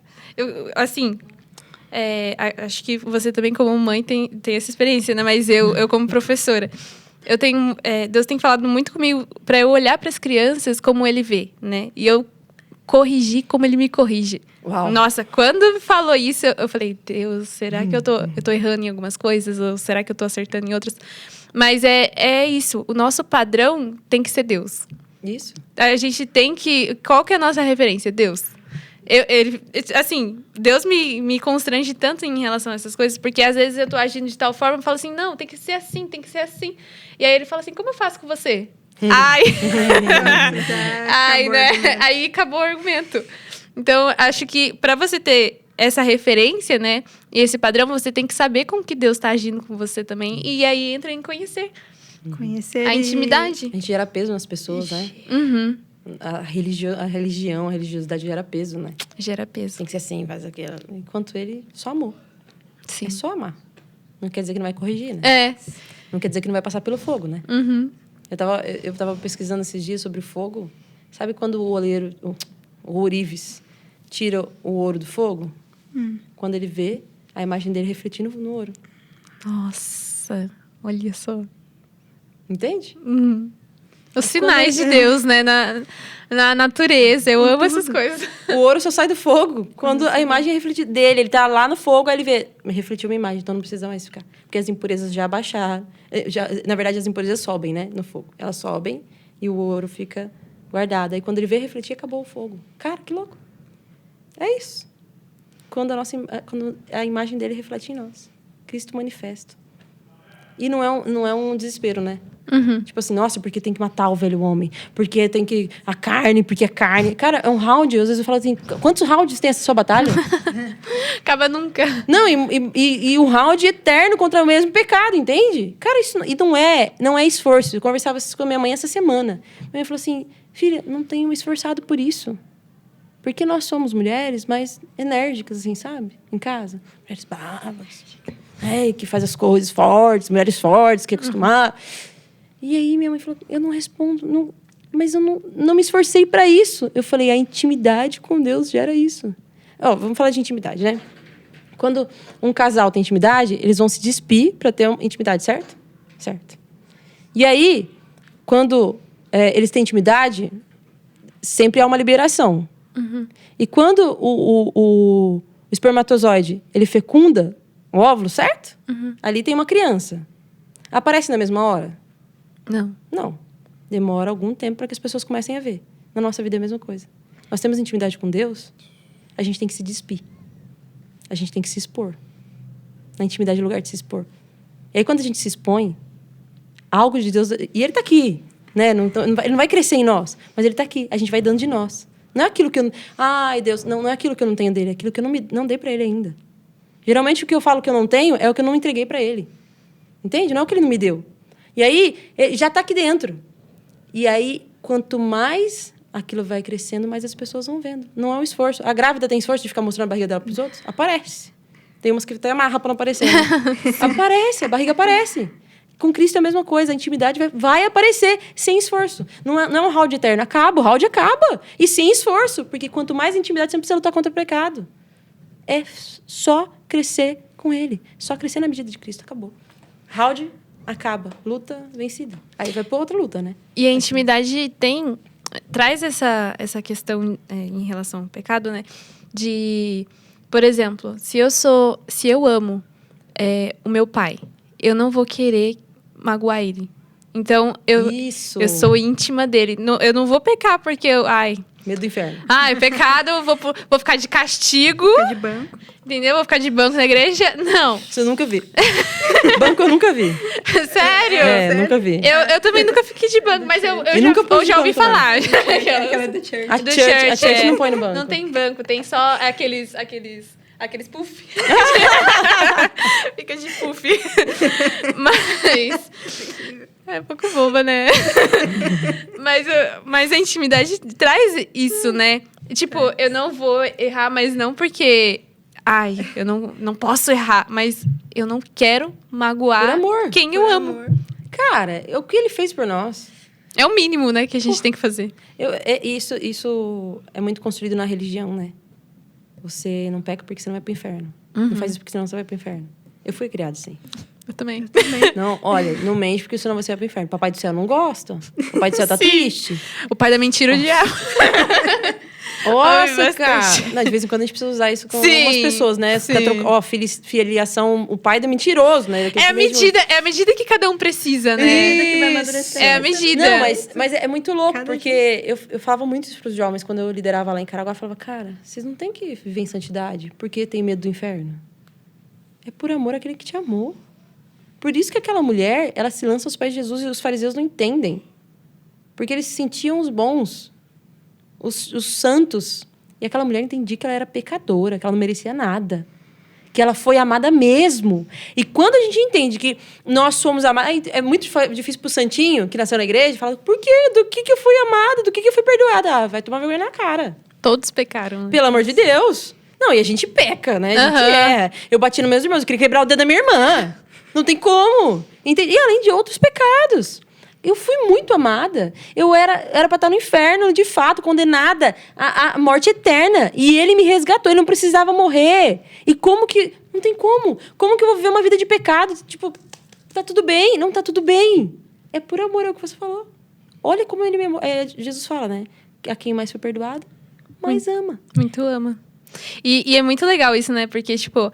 Acho que você também, como mãe, tem essa experiência, né? Mas eu como professora, Deus tem falado muito comigo para eu olhar para as crianças como Ele vê, né? E eu corrigir como Ele me corrige. Uau. Nossa, quando falou isso, eu falei, Deus, será que eu tô errando em algumas coisas? Ou será que eu tô acertando em outras? Mas é isso. O nosso padrão tem que ser Deus. Isso. A gente tem que... Qual que é a nossa referência? Deus. Deus me constrange tanto em relação a essas coisas, porque às vezes eu tô agindo de tal forma, eu falo assim, não, tem que ser assim, tem que ser assim. E aí ele fala assim, como eu faço com você? Aí acabou o argumento. Então, acho que para você ter essa referência, né, e esse padrão, você tem que saber como que Deus está agindo com você também. E aí entra em conhecer. Conhecer a intimidade. A gente gera peso nas pessoas, né? Uhum. A religiosidade gera peso, né? Gera peso. Tem que ser assim, faz aquilo. Enquanto ele só amou. Sim. É só amar. Não quer dizer que não vai corrigir, né? É. Não quer dizer que não vai passar pelo fogo, né? Uhum. Eu tava pesquisando esses dias sobre o fogo. Sabe quando o ourives, tira o ouro do fogo? Quando ele vê a imagem dele refletindo no ouro. Nossa, olha só. Entende? Uhum. Os sinais de Deus, né? Na natureza. Eu amo essas coisas. O ouro só sai do fogo quando a imagem é refletida dele. Ele tá lá no fogo, aí ele vê, refletiu uma imagem, então não precisa mais ficar. Porque as impurezas já baixaram. Na verdade, as impurezas sobem, né? No fogo. Elas sobem e o ouro fica guardado. Aí quando ele vê refletir, acabou o fogo. Cara, que louco. É isso. Quando a imagem dele reflete em nós. Cristo manifesto. E não é um desespero, né? Uhum. Tipo assim, nossa, porque tem que matar o velho homem? Porque tem que... A carne, porque é carne. Cara, é um round. Às vezes eu falo assim, quantos rounds tem essa sua batalha? Acaba nunca. Não, e o round eterno contra o mesmo pecado, entende? Cara, isso não é esforço. Eu conversava com a minha mãe essa semana. Minha mãe falou assim, filha, não tenho me esforçado por isso. Porque nós somos mulheres mais enérgicas, assim, sabe? Em casa. Mulheres bravas. Que faz as coisas fortes, mulheres fortes, que é acostumar. E aí minha mãe falou, eu não respondo, mas eu não me esforcei para isso. Eu falei, a intimidade com Deus gera isso. Vamos falar de intimidade, né? Quando um casal tem intimidade, eles vão se despir para ter intimidade, certo? Certo. E aí, quando eles têm intimidade, sempre há uma liberação. Uhum. E quando o espermatozoide, ele fecunda o óvulo, certo? Uhum. Ali tem uma criança. Aparece na mesma hora? Não. Não. Demora algum tempo para que as pessoas comecem a ver. Na nossa vida é a mesma coisa. nós temos intimidade com Deus, a gente tem que se despir. A gente tem que se expor. Na intimidade é o lugar de se expor. E aí, quando a gente se expõe, algo de Deus... E Ele está aqui, né? Ele não vai crescer em nós, mas Ele está aqui. A gente vai dando de nós. Não é aquilo que eu... Ai, Deus, não é aquilo que eu não tenho dele, é aquilo que eu não dei para Ele ainda. Geralmente, o que eu falo que eu não tenho é o que eu não entreguei para Ele. Entende? Não é o que Ele não me deu. E aí, Ele já está aqui dentro. E aí, quanto mais aquilo vai crescendo, mais as pessoas vão vendo. Não é um esforço. A grávida tem esforço de ficar mostrando a barriga dela para os outros? Aparece. Tem umas que até amarra para não aparecer. Né? Aparece, a barriga aparece. Com Cristo é a mesma coisa. A intimidade vai aparecer sem esforço. Não é um round eterno. Acaba, o round acaba. E sem esforço. Porque quanto mais intimidade, você não precisa lutar contra o pecado. É só crescer com Ele. Só crescer na medida de Cristo. Acabou. Round acaba. Luta vencida. Aí vai para outra luta, né? E a intimidade traz essa questão em relação ao pecado, né? De, por exemplo, se eu amo o meu pai, eu não vou querer magoar ele. Então, eu sou íntima dele. Eu não vou pecar porque medo do inferno. Pecado, eu vou ficar de castigo. Ficar de banco. Entendeu? Vou ficar de banco na igreja. Não. Isso eu nunca vi. Banco eu nunca vi. Sério? Sério? Nunca vi. Eu também nunca fiquei de banco, mas eu já ouvi falar. Aquela do church. A church não põe no banco. Não tem banco, tem só aqueles puff. Fica de puff. Mas... é um pouco boba, né? Mas a intimidade traz isso, né? Tipo, eu não vou errar, mas não porque... eu não posso errar, mas eu não quero magoar por amor, quem eu amo. Amor. Cara, o que Ele fez por nós. É o mínimo, né, que a gente tem que fazer. Isso é muito construído na religião, né? Você não peca porque você não vai pro inferno. Não faz isso porque senão você vai pro inferno. Eu fui criado assim. Eu também. Não, olha, não mente porque senão você vai pro inferno. Papai do céu não gosta. Papai do céu tá Sim. triste. O pai da mentira, o diabo. Nossa, Ai, cara. bastante. Não, de vez em quando a gente precisa usar isso com Sim, algumas pessoas, né? sim. Filiação, o pai do mentiroso, né? É a medida que cada um precisa, né? Que vai amadurecendo. É a medida. Não, mas é muito louco, Cada porque eu falava muito isso pros jovens quando eu liderava lá em Caraguá. Eu falava, cara, vocês não têm que viver em santidade porque tem medo do inferno. É por amor àquele que te amou. Por isso que aquela mulher, ela se lança aos pés de Jesus e os fariseus não entendem. Porque eles se sentiam os bons, os santos. E aquela mulher entendia que ela era pecadora, que ela não merecia nada. Que ela foi amada mesmo. E quando a gente entende que nós somos amados... É muito difícil pro santinho, que nasceu na igreja, falar, por quê? Do que eu fui amada? Do que eu fui perdoada? Vai tomar vergonha na cara. Todos pecaram. Né? Pelo amor de Deus. Não, e a gente peca, né? A gente erra. Eu bati nos meus irmãos, eu queria quebrar o dedo da minha irmã. Não tem como. E além de outros pecados. Eu fui muito amada. Eu era pra estar no inferno, de fato, condenada à morte eterna. E Ele me resgatou. Ele não precisava morrer. E como que... Não tem como. Como que eu vou viver uma vida de pecado? Tipo, tá tudo bem. Não tá tudo bem. É por amor, é o que você falou. Olha como Ele me amou. Jesus fala, né? A quem mais foi perdoado, mais ama. Muito ama. E é muito legal isso, né? Porque, tipo...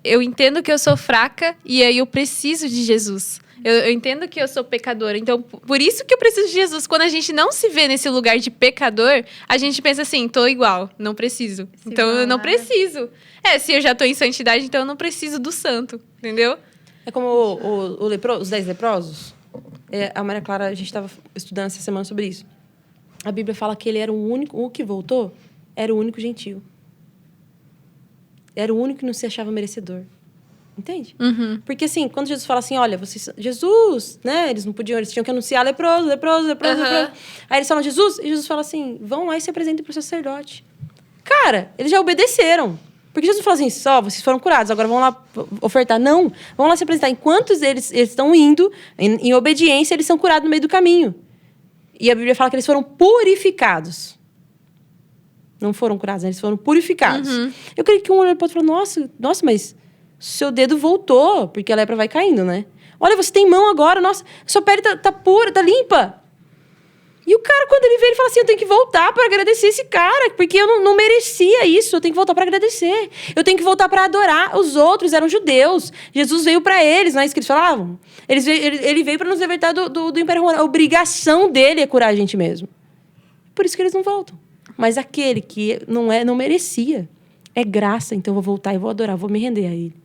eu entendo que eu sou fraca e aí eu preciso de Jesus. Eu entendo que eu sou pecadora. Então, por isso que eu preciso de Jesus. Quando a gente não se vê nesse lugar de pecador, a gente pensa assim, tô igual, não preciso. Então, eu não preciso. Se eu já tô em santidade, então eu não preciso do santo. Entendeu? É como os 10 leprosos. A Maria Clara, a gente estava estudando essa semana sobre isso. A Bíblia fala que ele era o que voltou, era o único gentio. Era o único que não se achava merecedor. Entende? Uhum. Porque, assim, quando Jesus fala assim, olha, vocês... Jesus, né? Eles tinham que anunciar leproso. Aí eles falam, Jesus, e Jesus fala assim, vão lá e se apresentem para o sacerdote. Cara, eles já obedeceram. Porque Jesus fala assim, vocês foram curados, agora vão lá ofertar. Não, vão lá se apresentar. Enquanto eles estão indo, em obediência, eles são curados no meio do caminho. E a Bíblia fala que eles foram purificados. Não foram curados, né? Eles foram purificados. Uhum. Eu creio que um olhou para o outro e falou, nossa, mas seu dedo voltou, porque a lepra vai caindo, né? Olha, você tem mão agora, nossa, sua pele tá pura, tá limpa. E o cara, quando ele vê, ele fala assim, eu tenho que voltar para agradecer esse cara, porque eu não merecia isso, eu tenho que voltar para agradecer. Eu tenho que voltar para adorar os outros, eram judeus. Jesus veio para eles, não é isso que eles falavam? Ele veio para nos libertar do Império Romano. A obrigação dele é curar a gente mesmo. Por isso que eles não voltam. Mas aquele que não merecia, é graça. Então eu vou voltar e vou adorar, vou me render a ele.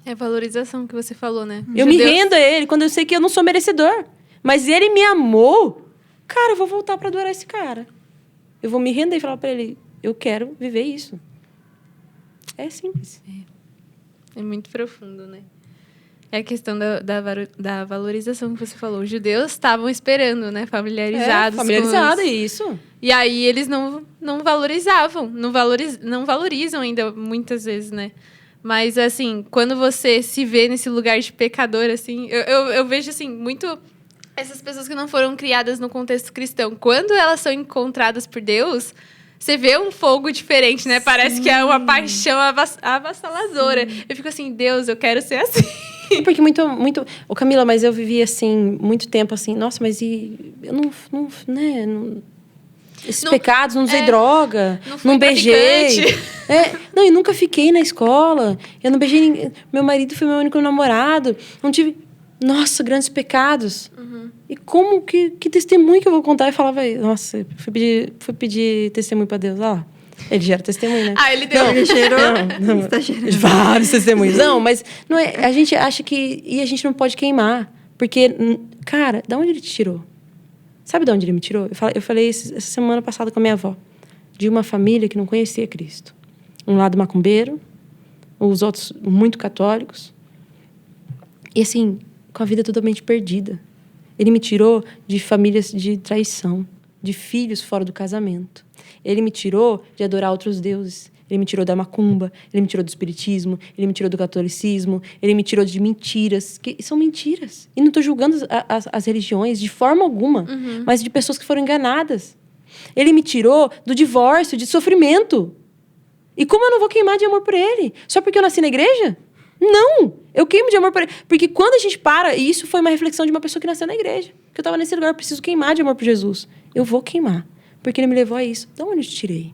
É a valorização que você falou, né? Eu me rendo a ele quando eu sei que eu não sou merecedor. Mas ele me amou. Cara, eu vou voltar para adorar esse cara. Eu vou me render e falar para ele, eu quero viver isso. É simples. É muito profundo, né? É a questão da valorização que você falou. Os judeus estavam esperando, né? Familiarizados. Familiarizado, isso. E aí eles não valorizavam. Não valorizam ainda, muitas vezes, né? Mas, assim, quando você se vê nesse lugar de pecador, assim... Eu vejo, assim, muito... Essas pessoas que não foram criadas no contexto cristão. Quando elas são encontradas por Deus... Você vê um fogo diferente, né? Sim. Parece que é uma paixão avassaladora. Sim. Eu fico assim, Deus, eu quero ser assim. Porque Ô, Camila, mas eu vivi assim, muito tempo assim, nossa, mas eu não esses pecados, não usei droga, não beijei. E nunca fiquei na escola. Eu não beijei ninguém. Meu marido foi meu único namorado. Não tive... Nossa, grandes pecados. Uhum. E como que testemunho que eu vou contar? E falava, nossa, fui pedir testemunho para Deus. Ele gera testemunho, né? Ele deu. Ele gerou. Não. Está gerando. Vários testemunhos. Não, mas não é, a gente acha que... E a gente não pode queimar. Porque, cara, de onde ele te tirou? Sabe de onde ele me tirou? Eu falei essa semana passada com a minha avó. De uma família que não conhecia Cristo. Um lado macumbeiro, os outros muito católicos. E assim... com a vida totalmente perdida. Ele me tirou de famílias de traição, de filhos fora do casamento. Ele me tirou de adorar outros deuses. Ele me tirou da macumba, ele me tirou do espiritismo, ele me tirou do catolicismo, ele me tirou de mentiras, que são mentiras. E não estou julgando as religiões de forma alguma, mas de pessoas que foram enganadas. Ele me tirou do divórcio, de sofrimento. E como eu não vou queimar de amor por ele? Só porque eu nasci na igreja? Não! Eu queimo de amor por ele. Porque quando a gente para... E isso foi uma reflexão de uma pessoa que nasceu na igreja. Que eu estava nesse lugar, eu preciso queimar de amor por Jesus. Eu vou queimar. Porque ele me levou a isso. De onde eu te tirei?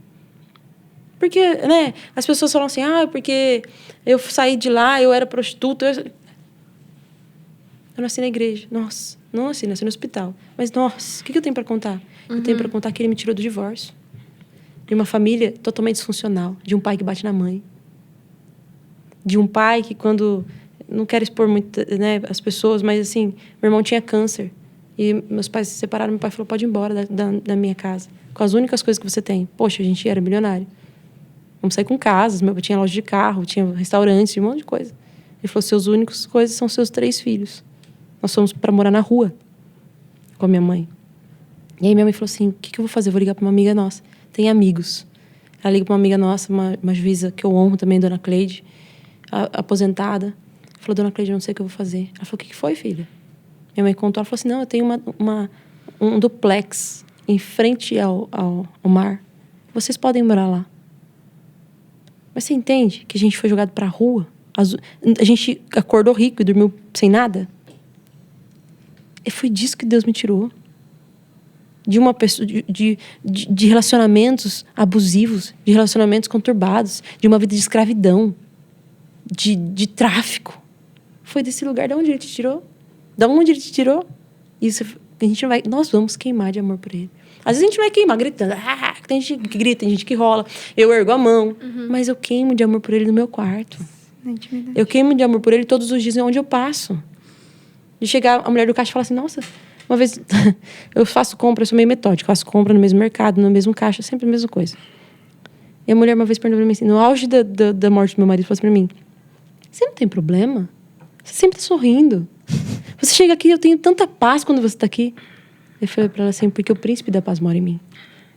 Porque, né? As pessoas falam assim... porque eu saí de lá, eu era prostituta. Eu nasci na igreja. Nossa. Não nasci no hospital. Mas, nossa, o que eu tenho para contar? Eu tenho para contar que ele me tirou do divórcio. De uma família totalmente disfuncional. De um pai que bate na mãe. De um pai que quando... Não quero expor muito, né, as pessoas, mas assim, meu irmão tinha câncer. E meus pais se separaram, meu pai falou, pode ir embora da minha casa. Com as únicas coisas que você tem. Poxa, a gente era milionário. Vamos sair com casas, meu pai tinha loja de carro, tinha restaurantes, um monte de coisa. Ele falou, seus únicos coisas são seus 3 filhos. Nós fomos para morar na rua com a minha mãe. E aí minha mãe falou assim, o que eu vou fazer? Eu vou ligar para uma amiga nossa. Tem amigos. Ela liga para uma amiga nossa, uma juíza que eu honro também, dona Cleide, aposentada. Falou, dona Cleide, eu não sei o que eu vou fazer. Ela falou, o que foi, filha? Minha mãe contou, ela falou assim, não, eu tenho um duplex em frente ao mar. Vocês podem morar lá. Mas você entende que a gente foi jogado pra rua? A gente acordou rico e dormiu sem nada? E foi disso que Deus me tirou. De uma pessoa, de relacionamentos abusivos, de relacionamentos conturbados, de uma vida de escravidão, de tráfico. Foi desse lugar. De onde ele te tirou? De onde ele te tirou? Isso, a gente não vai... Nós vamos queimar de amor por ele. Às vezes a gente vai queimar gritando. Tem gente que grita, tem gente que rola. Eu ergo a mão. Mas eu queimo de amor por ele no meu quarto. Eu queimo de amor por ele todos os dias onde eu passo. De chegar a mulher do caixa e falar assim, nossa... Uma vez eu faço compra, eu sou meio metódica. Faço compra no mesmo mercado, no mesmo caixa. Sempre a mesma coisa. E a mulher uma vez perguntou pra mim assim, no auge da morte do meu marido, falou assim pra mim, você não tem problema? Você sempre tá sorrindo. Você chega aqui, eu tenho tanta paz quando você tá aqui. Eu falei pra ela assim, porque o príncipe da paz mora em mim.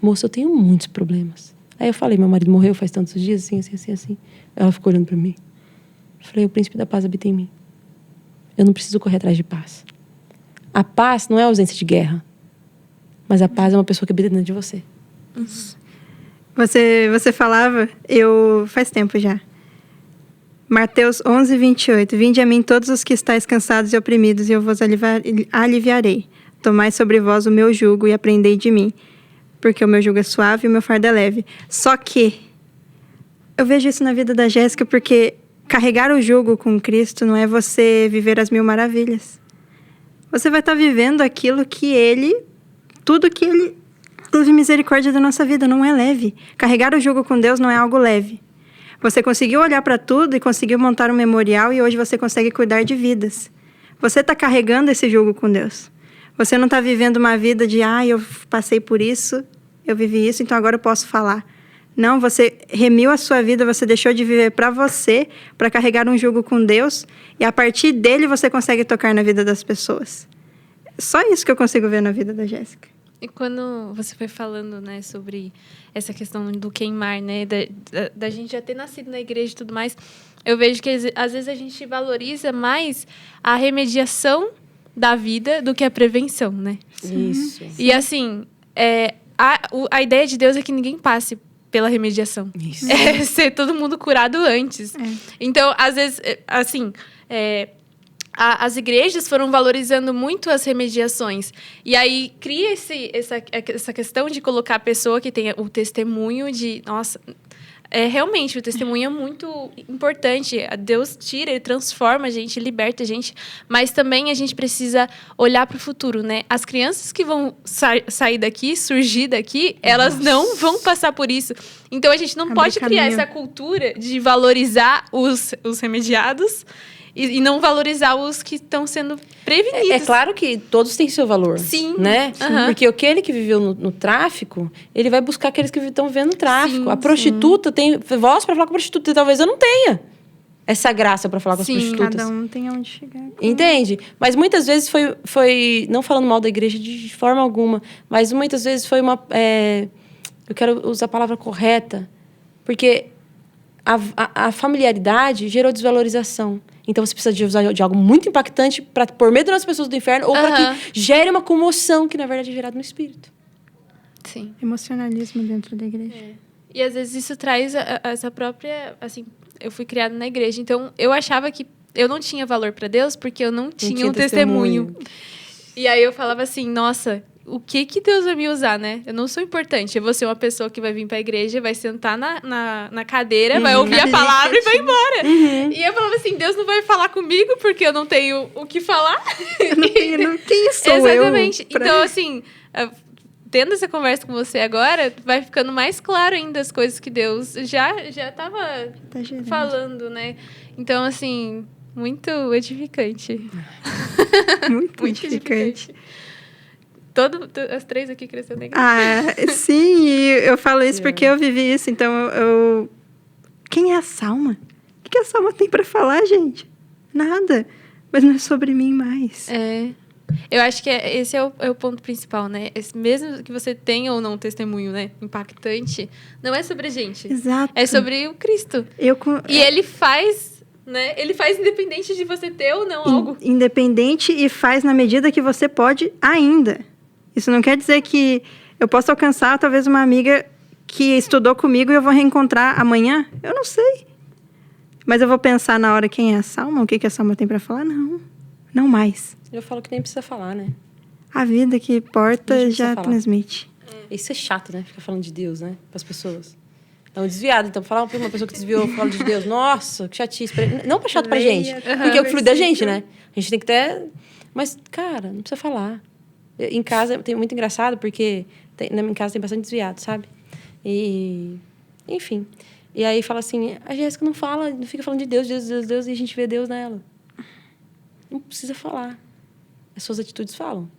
Moça, eu tenho muitos problemas. Aí eu falei, meu marido morreu faz tantos dias, assim. Ela ficou olhando pra mim. Eu falei, o príncipe da paz habita em mim. Eu não preciso correr atrás de paz. A paz não é a ausência de guerra. Mas a paz é uma pessoa que habita dentro de você. Você falava, faz tempo já. Mateus 11, 28. Vinde a mim todos os que estáis cansados e oprimidos, e eu vos aliviarei. Tomai sobre vós o meu jugo e aprendei de mim, porque o meu jugo é suave e o meu fardo é leve. Só que eu vejo isso na vida da Jéssica, porque carregar o jugo com Cristo não é você viver as 1000 maravilhas. Você vai estar vivendo aquilo que tudo que ele Teve misericórdia da nossa vida, não é leve. Carregar o jugo com Deus não é algo leve. Você conseguiu olhar para tudo e conseguiu montar um memorial e hoje você consegue cuidar de vidas. Você está carregando esse jugo com Deus. Você não está vivendo uma vida de, eu passei por isso, eu vivi isso, então agora eu posso falar. Não, você remiu a sua vida, você deixou de viver para você, para carregar um jugo com Deus, e a partir dele você consegue tocar na vida das pessoas. Só isso que eu consigo ver na vida da Jéssica. E quando você foi falando, né, sobre essa questão do queimar, né, da gente já ter nascido na igreja e tudo mais, eu vejo que às vezes a gente valoriza mais a remediação da vida do que a prevenção, né? Isso. E assim, a ideia de Deus é que ninguém passe pela remediação. Isso. É ser todo mundo curado antes. Então, às vezes, assim, as igrejas foram valorizando muito as remediações. E aí cria essa questão de colocar a pessoa que tem o testemunho de... Nossa, realmente, o testemunho é muito importante. Deus tira, Ele transforma a gente, liberta a gente. Mas também a gente precisa olhar para o futuro, né? As crianças que vão sair daqui, surgir daqui, elas não vão passar por isso. Então, a gente não pode criar essa cultura de valorizar os remediados e não valorizar os que estão sendo prevenidos. É claro que todos têm seu valor. Sim. Né? Uhum. Porque aquele que viveu no tráfico, ele vai buscar aqueles que estão vivendo no tráfico. Sim, a prostituta tem voz para falar com a prostituta. E talvez eu não tenha essa graça para falar com as prostitutas. Cada um tem onde chegar. Entende? Mas muitas vezes foi... Não falando mal da igreja de forma alguma, mas muitas vezes foi uma... eu quero usar a palavra correta. Porque a familiaridade gerou desvalorização. Então, você precisa de usar de algo muito impactante para pôr medo nas pessoas do inferno ou para que gere uma comoção que, na verdade, é gerada no espírito. Sim. Emocionalismo dentro da igreja. E, às vezes, isso traz essa própria... Assim, eu fui criada na igreja, então eu achava que eu não tinha valor para Deus porque eu não tinha um testemunho. E aí eu falava assim, nossa... O que Deus vai me usar, né? Eu não sou importante. Eu vou ser uma pessoa que vai vir pra igreja, vai sentar na cadeira, vai ouvir a palavra e vai embora. E eu falava assim, Deus não vai falar comigo porque eu não tenho o que falar. Quem sou eu? Exatamente. Então, assim, tendo essa conversa com você agora, vai ficando mais claro ainda as coisas que Deus já tava falando, né? Então, assim, muito edificante. Muito edificante. As três aqui crescendo na igreja. Sim, e eu falo isso porque eu vivi isso. Então, quem é a Salma? O que a Salma tem para falar, gente? Nada. Mas não é sobre mim mais. Eu acho que esse é o ponto principal, né? Mesmo que você tenha ou não um testemunho, né, impactante, não é sobre a gente. Exato. É sobre o Cristo. E Ele faz... Né? Ele faz independente de você ter ou não algo. Independente e faz na medida que você pode ainda. Isso não quer dizer que eu posso alcançar talvez uma amiga que estudou comigo e eu vou reencontrar amanhã. Eu não sei. Mas eu vou pensar na hora quem é a Salma, o que a Salma tem para falar? Não. Não mais. Eu falo que nem precisa falar, né? A vida que porta já transmite. Isso é chato, né? Ficar falando de Deus, né? Para as pessoas. É um desviado. Então, falar para uma pessoa que desviou, fala de Deus. Nossa, que chatice. Não para chato pra gente. Porque é o que flui da gente, né? A gente tem que ter... Mas, cara, não precisa falar. Em casa, tem muito engraçado, porque na minha casa tem bastante desviado, sabe? E... Enfim. E aí fala assim, a Jéssica não fala, não fica falando de Deus, Deus, Deus, Deus, e a gente vê Deus nela. Não precisa falar. As suas atitudes falam.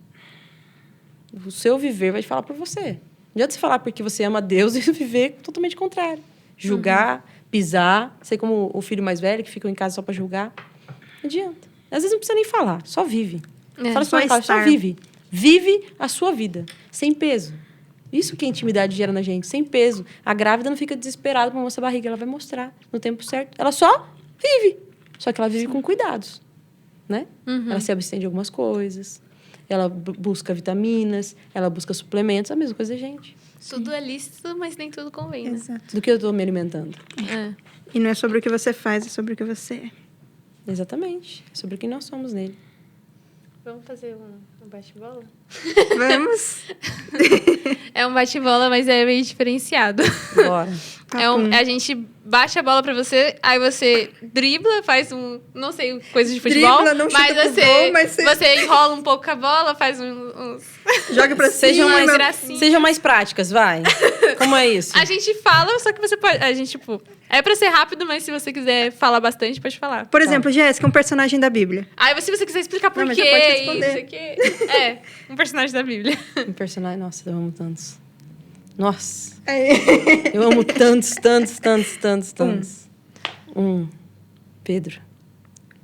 O seu viver vai te falar por você. Não adianta você falar porque você ama Deus e viver totalmente contrário. Julgar, pisar, ser como o filho mais velho que fica em casa só para julgar. Não adianta. Às vezes não precisa nem falar, só vive. Fala só vive. Vive a sua vida, sem peso. Isso que a intimidade gera na gente, sem peso. A grávida não fica desesperada para mostrar a barriga, ela vai mostrar no tempo certo. Ela só vive. Só que ela vive com cuidados, né? Ela se abstém de algumas coisas, ela busca vitaminas, ela busca suplementos, a mesma coisa da gente. Tudo é lícito, mas nem tudo convém, né? Exato. Do que eu estou me alimentando. E não é sobre o que você faz, é sobre o que você é. Exatamente. É sobre quem nós somos nele. Vamos fazer um bate-bola? Vamos. É um bate-bola, mas é meio diferenciado. Bora. A gente baixa a bola pra você, aí você dribla, faz não sei, coisa de futebol. Dribla, não chuta mas pro você, gol, mas você enrola um pouco a bola, faz uns... Joga pra Sejam cima. sejam mais práticas, vai. Como é isso? A gente fala, só que você pode... A gente, tipo... É pra ser rápido, mas se você quiser falar bastante, pode falar. Por exemplo, Jéssica, um personagem da Bíblia. Aí se você quiser explicar por Não, mas quê, já pode responder. isso aqui... um personagem da Bíblia. Um personagem, nossa, eu amo tantos. Nossa, Aí. eu amo tantos. Pedro.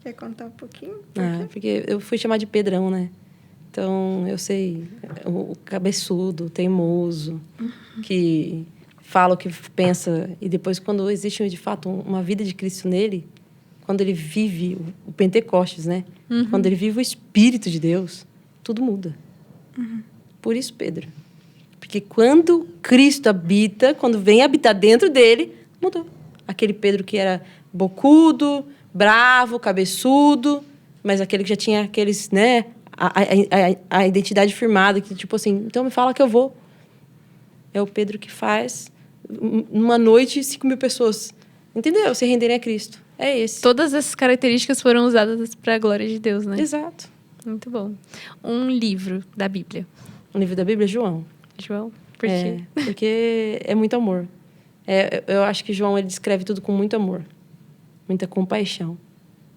Quer contar um pouquinho? Porque eu fui chamar de Pedrão, né? Então, eu sei, o cabeçudo, o teimoso, que fala o que pensa. E depois, quando existe, de fato, uma vida de Cristo nele, quando ele vive o Pentecostes, né? Quando ele vive o Espírito de Deus, tudo muda. Por isso, Pedro. Porque quando Cristo habita, quando vem habitar dentro dele, mudou. Aquele Pedro que era bocudo, bravo, cabeçudo, mas aquele que já tinha aqueles, né, a identidade firmada, que tipo assim, então me fala que eu vou. É o Pedro que faz, numa noite, 5.000 pessoas, entendeu? Se renderem a Cristo. É esse. Todas essas características foram usadas para a glória de Deus, né? Exato. Muito bom. Um livro da Bíblia. O livro da Bíblia é João. João, por quê? Porque é muito amor. Eu acho que João ele descreve tudo com muito amor, muita compaixão.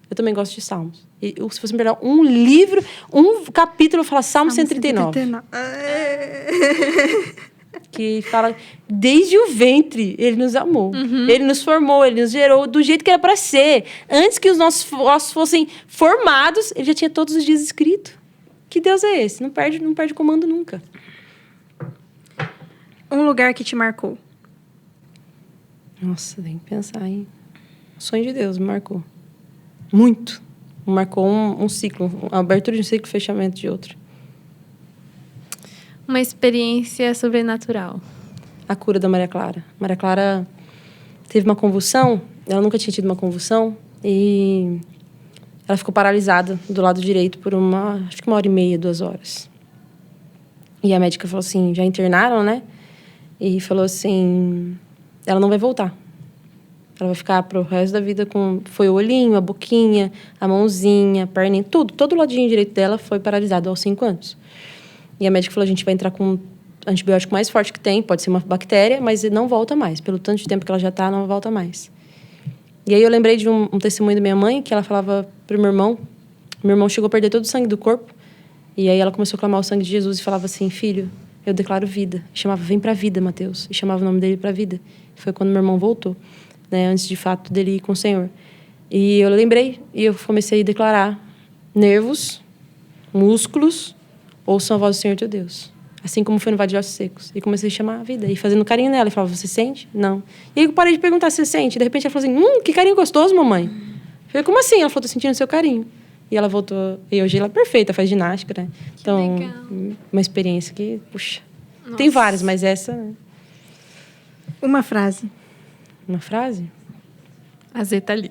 Eu também gosto de Salmos. E se fosse me perguntar um livro, um capítulo, eu falo Salmo 139. Que fala, desde o ventre, ele nos amou. Ele nos formou, ele nos gerou do jeito que era para ser. Antes que os nossos ossos fossem formados, ele já tinha todos os dias escrito. Que Deus é esse? Não perde comando nunca. Um lugar que te marcou. Nossa, tem que pensar, hein? O sonho de Deus me marcou. Muito. Me marcou um ciclo, a abertura de um ciclo e fechamento de outro. Uma experiência sobrenatural. A cura da Maria Clara. Maria Clara teve uma convulsão, ela nunca tinha tido uma convulsão, e ela ficou paralisada do lado direito por acho que 1h30, 2 horas. E a médica falou assim, já internaram, né? E falou assim, ela não vai voltar. Ela vai ficar pro resto da vida com... Foi o olhinho, a boquinha, a mãozinha, a perninha, tudo. Todo o ladinho direito dela foi paralisado aos 5 anos. E a médica falou, a gente vai entrar com o antibiótico mais forte que tem, pode ser uma bactéria, mas não volta mais. Pelo tanto de tempo que ela já está, não volta mais. E aí eu lembrei de um testemunho da minha mãe, que ela falava pro meu irmão. Meu irmão chegou a perder todo o sangue do corpo. E aí ela começou a clamar o sangue de Jesus e falava assim, filho, eu declaro vida. E chamava, vem pra vida, Mateus. E chamava o nome dele pra vida. Foi quando meu irmão voltou, né, antes de fato dele ir com o Senhor. E eu lembrei, e eu comecei a declarar, nervos, músculos, ouçam a voz do Senhor teu Deus. Assim como foi no Vale de Ossos Secos. E comecei a chamar a vida, e fazendo carinho nela. E falava, você sente? Não. E aí eu parei de perguntar se você sente. E de repente ela falou assim, que carinho gostoso, mamãe. Eu falei, como assim? Ela falou, tô sentindo o seu carinho. E ela voltou, e hoje ela é perfeita, faz ginástica, né? Então, legal. uma experiência que, puxa. Nossa. Tem várias, mas essa, né? Uma frase. Uma frase? A Zê tá ali.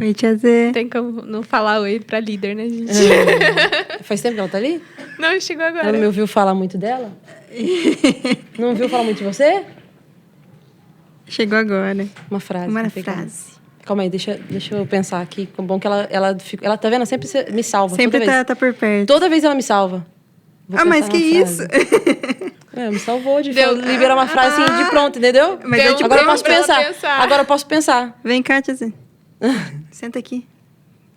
Oi, tia Zê. Tem como não falar oi pra líder, né, gente? Faz tempo que ela tá ali? Não, chegou agora. Ela não me ouviu falar muito dela? Não ouviu falar muito de você? Chegou agora. Uma frase. Uma não tem como. frase. Calma aí, deixa eu pensar aqui. Como bom que ela tá vendo? Ela sempre me salva. Sempre toda vez. tá por perto. Toda vez ela me salva. Vou Mas pensar que numa isso? frase. Me salvou de Deu- liberar uma frase assim, de pronto, entendeu? Mas Deu é tipo, Agora eu tempo posso pra ela pensar. pensar. Agora eu posso pensar. vem cá, tia Zê. Senta aqui.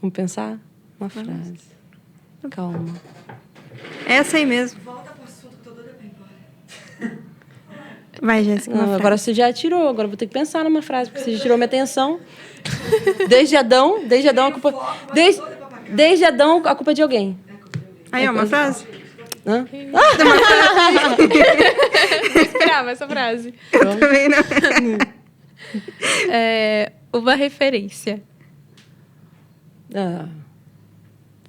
Vamos pensar uma frase. Calma. Essa aí mesmo. Vai, Jéssica, uma Não, frase. agora você já tirou, agora eu vou ter que pensar numa frase, porque você já tirou minha atenção. Desde Adão a culpa. Desde Adão, a culpa é de alguém. Aí, ó, uma frase. Hã? Não esperava essa frase. Eu também não. Uma referência. Você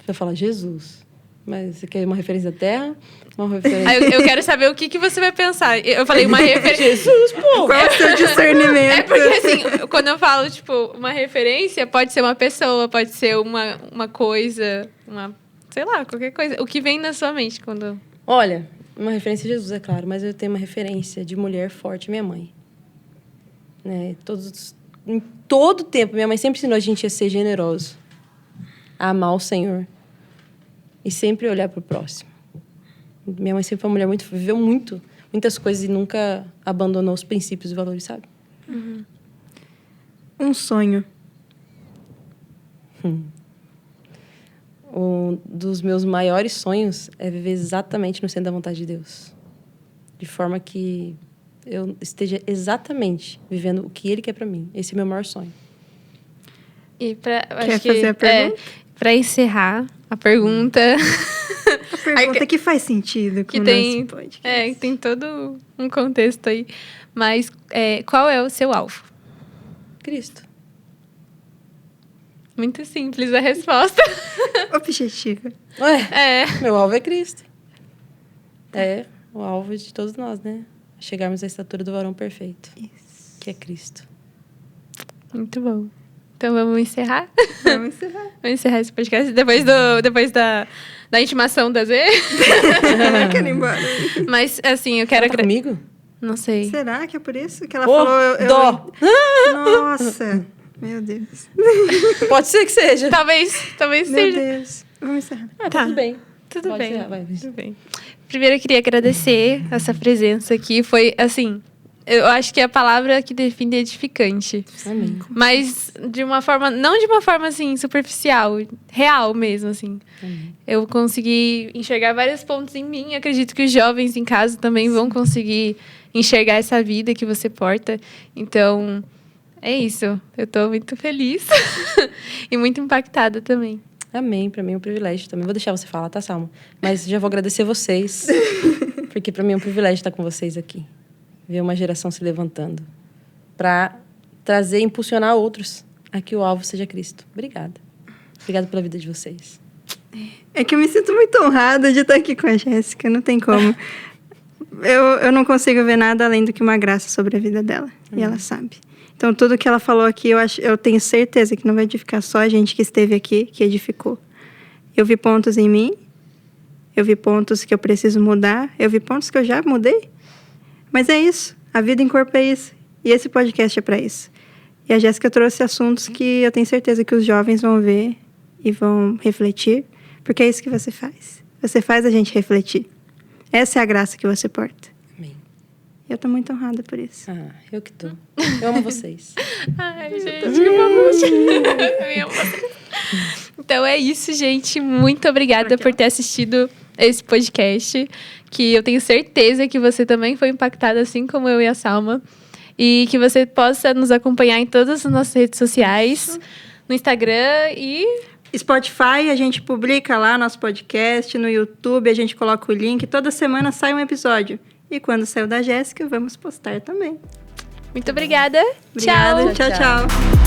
vai falar Jesus. Mas você quer uma referência da Terra? Uma referência... Aí eu quero saber o que você vai pensar. Eu falei uma referência. Jesus, pô! Qual é o seu discernimento? É porque, assim, quando eu falo, tipo, uma referência, pode ser uma pessoa, pode ser uma coisa, sei lá, qualquer coisa. O que vem na sua mente quando... Olha, Uma referência de Jesus, é claro, mas eu tenho uma referência de mulher forte, minha mãe. Né? Em todo tempo, minha mãe sempre ensinou a gente a ser generoso, a amar o Senhor e sempre olhar para o próximo. Minha mãe sempre foi uma mulher viveu muitas coisas e nunca abandonou os princípios e valores, sabe? Um sonho. Um dos meus maiores sonhos é viver exatamente no centro da vontade de Deus. De forma que eu esteja exatamente vivendo o que Ele quer para mim. Esse é o meu maior sonho. E Quer fazer a pergunta? Para encerrar a pergunta... A pergunta que faz sentido com que o tem, nosso podcast. que tem todo um contexto aí. Mas qual é o seu alvo? Cristo. Muito simples a resposta. Objetivo. Meu alvo é Cristo. É o alvo de todos nós, né? Chegarmos à estatura do varão perfeito. Isso. Que é Cristo. Muito bom. Então vamos encerrar? Vamos encerrar. Vamos encerrar esse podcast depois da intimação da Z. Quero ir embora. Mas, assim, eu quero... Tá comigo? Não sei. Será que é por isso que ela falou? Dó! Nossa! Meu Deus. Pode ser que seja. Talvez Meu seja. Deus. Vamos encerrar. Tá tudo bem. Tudo Pode bem. encerrar, vai. Tudo bem. Primeiro, eu queria agradecer essa presença aqui. Foi, assim... Eu acho que é a palavra que define edificante. Amém. Mas de uma forma... Não de uma forma, assim, superficial. Real mesmo, assim. Amém. Eu consegui enxergar vários pontos em mim. Acredito que os jovens em casa também vão conseguir enxergar essa vida que você porta. Então, é isso. Eu tô muito feliz. E muito impactada também. Amém. Pra mim é um privilégio também. Vou deixar você falar, tá, Salma? Mas já vou agradecer vocês. Porque pra mim é um privilégio estar com vocês aqui. Ver uma geração se levantando. Pra trazer e impulsionar outros a que o alvo seja Cristo. Obrigada. Obrigada pela vida de vocês. É que eu me sinto muito honrada de estar aqui com a Jéssica. Não tem como. Eu não consigo ver nada além do que uma graça sobre a vida dela. E ela sabe. Então, tudo que ela falou aqui, eu tenho certeza que não vai edificar só a gente que esteve aqui, que edificou. Eu vi pontos em mim. Eu vi pontos que eu preciso mudar. Eu vi pontos que eu já mudei. Mas é isso. A vida em corpo é isso. E esse podcast é para isso. E a Jéssica trouxe assuntos que eu tenho certeza que os jovens vão ver e vão refletir. Porque é isso que você faz. Você faz a gente refletir. Essa é a graça que você porta. Amém. Eu tô muito honrada por isso. Eu que tô. Eu amo vocês. Ai, gente, que bagunça. Eu amo vocês. Então é isso, gente. Muito obrigada por ter assistido esse podcast. Que eu tenho certeza que você também foi impactada, assim como eu e a Salma. E que você possa nos acompanhar em todas as nossas redes sociais. No Instagram e... Spotify, a gente publica lá nosso podcast. No YouTube, a gente coloca o link. Toda semana sai um episódio. E quando saiu da Jéssica, vamos postar também. Muito obrigada. Obrigada. Tchau. Tchau, tchau.